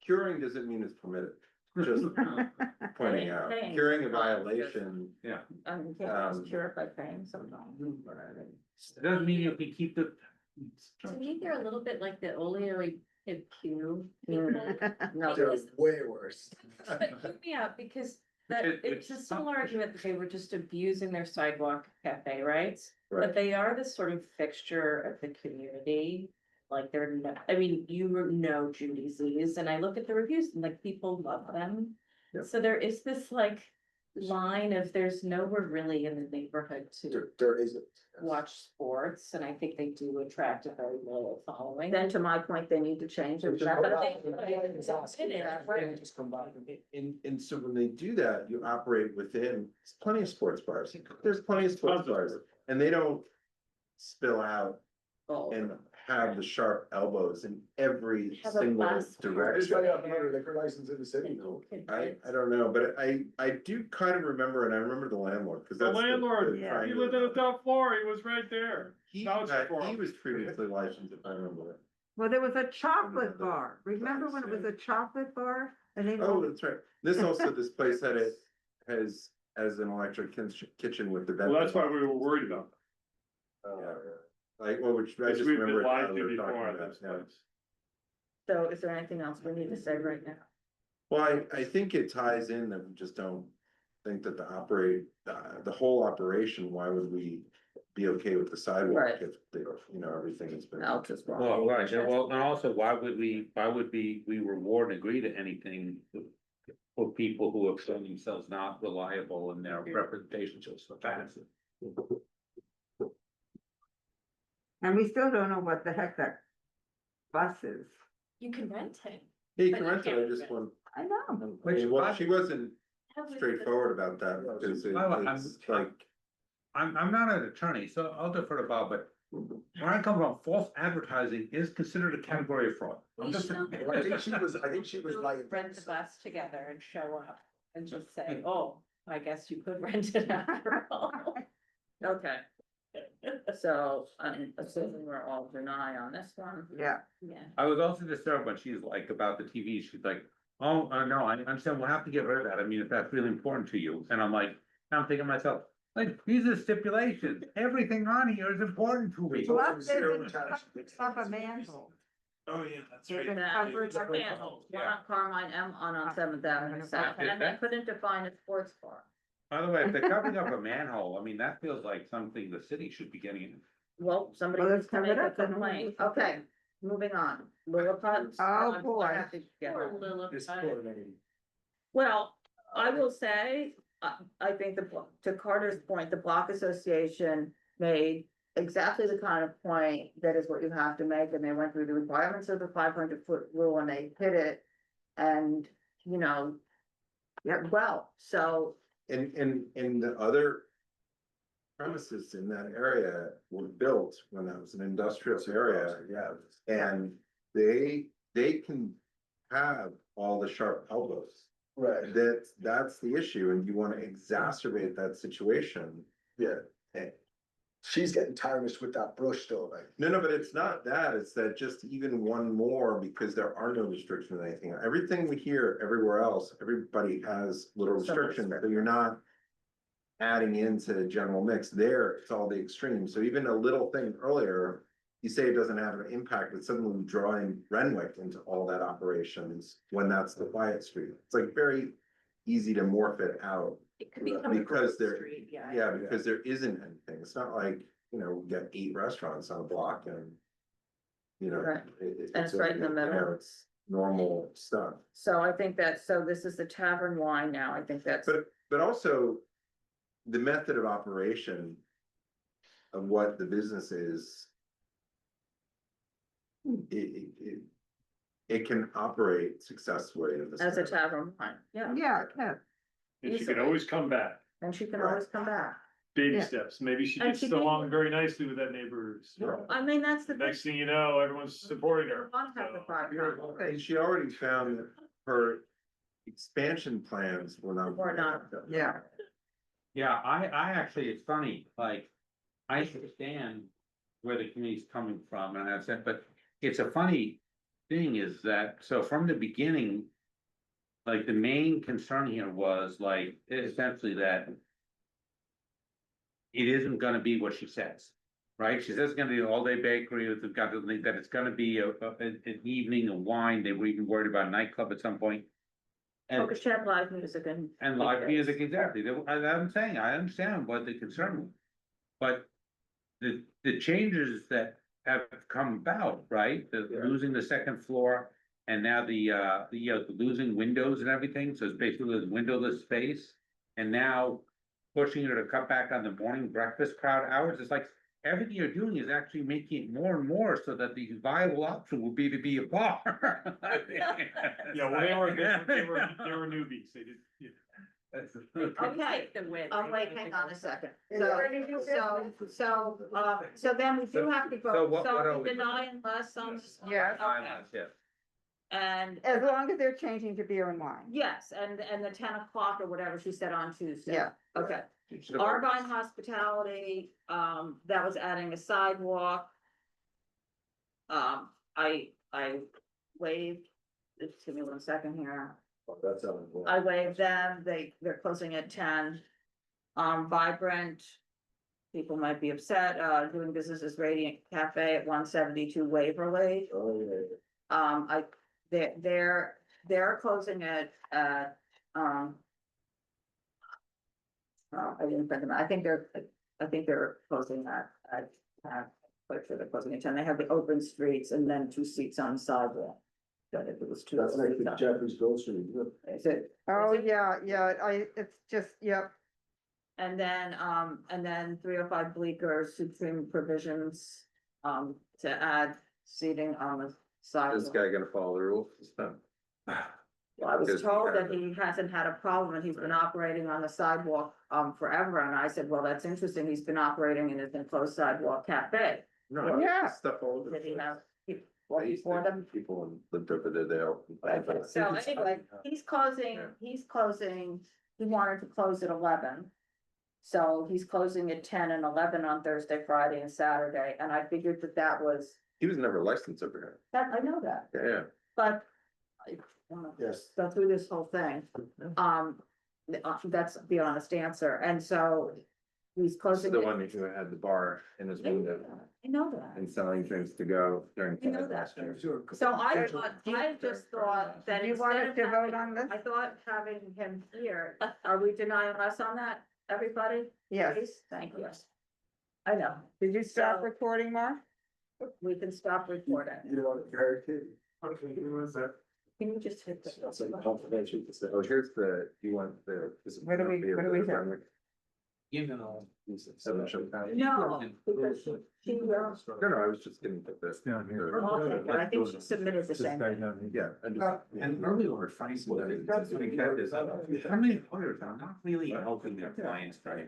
Speaker 15: curing doesn't mean it's permitted, just pointing out,
Speaker 1: Paying
Speaker 15: curing a
Speaker 1: sometimes,
Speaker 15: violation.
Speaker 10: Yeah,
Speaker 1: I mean, can't always cure it by paying sometimes.
Speaker 10: it doesn't mean you can keep the.
Speaker 11: To me, they're a little bit like the Oleary Pew.
Speaker 1: No,
Speaker 8: They're way worse.
Speaker 11: But hear me out, because that, it's a similar argument that they were just abusing their sidewalk cafe, right?
Speaker 15: Right.
Speaker 11: But they are the sort of fixture of the community, like they're, I mean, you know Judy Z's, and I look at the reviews and like people love them.
Speaker 15: Yep.
Speaker 11: So there is this like line of there's nowhere really in the neighborhood to
Speaker 8: There isn't.
Speaker 11: watch sports, and I think they do attract a very loyal following.
Speaker 1: Then to my point, they need to change it.
Speaker 15: And so when they do that, you operate within, there's plenty of sports bars, there's plenty of sports bars, and they don't spill out and have the sharp elbows in every
Speaker 11: Have a
Speaker 15: single
Speaker 11: bus.
Speaker 8: There's
Speaker 15: direction.
Speaker 8: gotta have another liquor license in the city though.
Speaker 15: I don't know, but I do kind of remember, and I remember the landlord, because
Speaker 21: The
Speaker 15: that's.
Speaker 21: landlord,
Speaker 15: the
Speaker 21: he
Speaker 15: triangle.
Speaker 21: lived on the top floor, he was right there.
Speaker 15: He
Speaker 21: Vouched for
Speaker 15: he
Speaker 21: him.
Speaker 15: was previously licensed, if I remember it.
Speaker 5: Well, there was a chocolate bar. Remember when it was a chocolate bar? And they.
Speaker 15: Oh, that's right. This also, this place had it, has an electric kitchen with the.
Speaker 21: Well, that's why we were worried about.
Speaker 15: Yeah. Like, well, which I
Speaker 21: Because
Speaker 15: just
Speaker 21: we've
Speaker 15: remember.
Speaker 21: been lied
Speaker 15: how we
Speaker 21: to
Speaker 15: were talking
Speaker 21: before on
Speaker 15: about
Speaker 21: this
Speaker 15: it, yeah.
Speaker 21: place.
Speaker 1: So is there anything else we need to say right now?
Speaker 15: Well, I think it ties in that we just don't think that the whole operation, why would we be okay with the sidewalk
Speaker 1: Right.
Speaker 15: if they, everything has been.
Speaker 1: Else is wrong.
Speaker 10: Well, right, and well, and also, why would we reward and agree to anything for people who have shown themselves not reliable in their representations of the past?
Speaker 5: And we still don't know what the heck that bus is.
Speaker 11: You can rent it.
Speaker 15: Hey,
Speaker 11: But you
Speaker 15: Cornelia,
Speaker 11: can't
Speaker 15: I just want.
Speaker 5: I know.
Speaker 15: I mean, well, she wasn't
Speaker 11: Have it-
Speaker 15: straightforward about that, because it's like.
Speaker 10: I'm not an attorney, so I'll defer to Bob, but where I come from, false advertising is considered a category of fraud.
Speaker 11: We should not-
Speaker 8: I think she was lying.
Speaker 11: Rent the bus together and show up and just say, oh, I guess you could rent it after all.
Speaker 1: Okay. So I'm assuming we're all deny on this one.
Speaker 5: Yeah.
Speaker 11: Yeah.
Speaker 10: I was also disturbed when she's like about the TV, she's like, oh, no, I understand, we'll have to get rid of that, I mean, if that's really important to you, and I'm like, I'm thinking to myself, like, these are stipulations, everything on here is important to me.
Speaker 5: Plus, there's a manhole.
Speaker 21: Oh, yeah, that's
Speaker 5: They've been
Speaker 21: right.
Speaker 5: covered
Speaker 1: Two manholes, one on Carmine M, on Seventh Avenue South, and they couldn't define a sports bar.
Speaker 10: By the way, if they're covering up a manhole, I mean, that feels like something the city should be getting in.
Speaker 1: Well, somebody
Speaker 5: Well,
Speaker 1: needs
Speaker 5: let's
Speaker 1: to
Speaker 5: cover
Speaker 1: make
Speaker 5: it
Speaker 1: a
Speaker 5: up then.
Speaker 1: complaint. Okay, moving on, Lilliput.
Speaker 5: Oh, boy.
Speaker 1: I have to get
Speaker 11: Poor
Speaker 1: her.
Speaker 11: Lilliput.
Speaker 1: Well, I will say, I think to Carter's point, the Block Association made exactly the kind of point that is what you have to make, and they went through the requirements of the 500-foot rule and they hit it. And, you know, yeah, well, so,
Speaker 15: And the other premises in that area were built when that was an industrial area, yeah. And they can have all the sharp elbows.
Speaker 8: Right.
Speaker 15: That's the issue, and you wanna exacerbate that situation.
Speaker 8: Yeah.
Speaker 15: Eh,
Speaker 8: She's getting tarnished with that brush though, like.
Speaker 15: No, but it's not that, it's that just even one more, because there are no restrictions on anything. Everything we hear everywhere else, everybody has little restrictions, so you're not adding into the general mix there, it's all the extremes. So even a little thing earlier, you say it doesn't have an impact, but suddenly drawing Renwick into all that operations when that's the quiet street. It's like very easy to morph it out.
Speaker 11: It could become a
Speaker 15: Because
Speaker 11: growth
Speaker 15: there,
Speaker 11: street, yeah.
Speaker 15: yeah, because there isn't anything. It's not like, you know, we got 8 restaurants on a block and, you know.
Speaker 1: Right. And it's right in the middle.
Speaker 15: It's normal stuff.
Speaker 1: so I think that, so this is the Tavern wine now, I think that's.
Speaker 15: But also the method of operation of what the business is. It can operate successfully in this.
Speaker 1: As a
Speaker 15: manner.
Speaker 1: tavern wine, yeah,
Speaker 5: Yeah, yeah.
Speaker 21: And she
Speaker 1: Easily.
Speaker 21: can always come back,
Speaker 1: and she can
Speaker 15: Right.
Speaker 1: always come back.
Speaker 21: baby
Speaker 5: Yeah.
Speaker 21: steps, maybe she
Speaker 1: And
Speaker 21: gets
Speaker 1: she can-
Speaker 21: along very nicely with that neighbor.
Speaker 1: I mean, that's the.
Speaker 21: Next thing you know, everyone's supporting
Speaker 1: You
Speaker 21: her.
Speaker 1: want to have the five people.
Speaker 15: And she already found that her expansion plans were not.
Speaker 1: Or not.
Speaker 5: Yeah.
Speaker 10: Yeah, I actually, it's funny, like, I understand where the community's coming from, and I said, but it's a funny thing is that, so from the beginning, like, the main concern here was like, essentially that it isn't gonna be what she says, right? She says it's gonna be an all-day bakery, it's got to think that it's gonna be an evening of wine, they were even worried about a nightclub at some point. And
Speaker 1: Focus check, live music
Speaker 10: and live music, exactly. I'm saying, I understand what the concern was. But the changes that have come about, right? The losing the second floor and now the losing windows and everything. So it's basically a windowless space. And now pushing her to cut back on the morning breakfast crowd hours. It's like everything you're doing is actually making it more and more so that the viable option will be to be a bar.
Speaker 21: Yeah, well, they were newbies, they did, yeah.
Speaker 1: Okay,
Speaker 11: The width.
Speaker 1: oh, wait, hang on a second.
Speaker 5: Is there anything
Speaker 1: So then we do have to
Speaker 10: So
Speaker 1: vote,
Speaker 10: what are
Speaker 1: so
Speaker 10: we-
Speaker 1: we deny unless some.
Speaker 5: Yes.
Speaker 1: Okay. And,
Speaker 5: As long as they're changing to beer and wine.
Speaker 1: yes, and the 10 o'clock or whatever she said on Tuesday.
Speaker 5: Yeah.
Speaker 1: Okay. Arbine Hospitality, that was adding a sidewalk. I waived, just give me 1 second here.
Speaker 15: That's how.
Speaker 1: I waived them, they're closing at 10. Vibrant, people might be upset, doing business as Radiant Cafe at 172 Waverly.
Speaker 15: Oh, yeah.
Speaker 1: They're closing at, I didn't print them, I think they're closing at, quite sure they're closing at 10, they have the open streets and then 2 seats on the sidewalk. But if it was 2.
Speaker 8: That's like the Jeffrey's grocery, isn't it?
Speaker 1: Is it?
Speaker 5: Oh, yeah, it's just, yep.
Speaker 1: And then 305 Bleecker Supreme Provisions, to add seating on the
Speaker 15: This
Speaker 1: sidewalk.
Speaker 15: guy gonna follow the rules this time?
Speaker 1: Well, I was
Speaker 15: Because he
Speaker 1: told that
Speaker 15: hasn't.
Speaker 1: he hasn't had a problem and he's been operating on the sidewalk, forever. And I said, well, that's interesting. He's been operating in his enclosed sidewalk cafe.
Speaker 15: No,
Speaker 5: Yeah.
Speaker 15: stuff all over.
Speaker 1: Did he have,
Speaker 15: I
Speaker 1: what
Speaker 15: used
Speaker 1: before
Speaker 15: to-
Speaker 1: them?
Speaker 15: People lived over there, they all.
Speaker 1: Okay, so anyway, he's closing, he wanted to close at 11. So he's closing at 10 and 11 on Thursday, Friday and Saturday, and I figured that was,
Speaker 15: He was never licensed over here.
Speaker 1: that, I know that,
Speaker 15: Yeah,
Speaker 1: but. I wanna
Speaker 8: Yes.
Speaker 1: Go through this whole thing, that's the honest answer, and so he's closing.
Speaker 15: the
Speaker 1: it-
Speaker 15: one who had the bar in his
Speaker 1: I know
Speaker 15: window
Speaker 1: that, I know that.
Speaker 15: and selling drinks to go during.
Speaker 1: I know
Speaker 15: COVID
Speaker 1: that.
Speaker 15: last year.
Speaker 1: So I just thought that
Speaker 5: You
Speaker 1: instead
Speaker 5: want us
Speaker 1: of
Speaker 5: to vote
Speaker 1: having,
Speaker 5: on this?
Speaker 1: I thought having him here, are we denying us on that, everybody?
Speaker 5: Yes.
Speaker 1: Please? Thank you. I know.
Speaker 5: Did you stop
Speaker 1: So-
Speaker 5: recording, Mark?
Speaker 12: We can stop recording.
Speaker 8: You know, Karaoke.
Speaker 12: Can you just hit the?
Speaker 15: Oh, here's the, you want the.
Speaker 5: What do we do?
Speaker 6: You know.
Speaker 12: No, because she will.
Speaker 15: No, I was just getting this down here.
Speaker 12: Okay, but I think she submitted the same thing.
Speaker 15: Yeah.
Speaker 10: And earlier we're fighting, that's what we kept this, how many employers are not really helping their clients very much.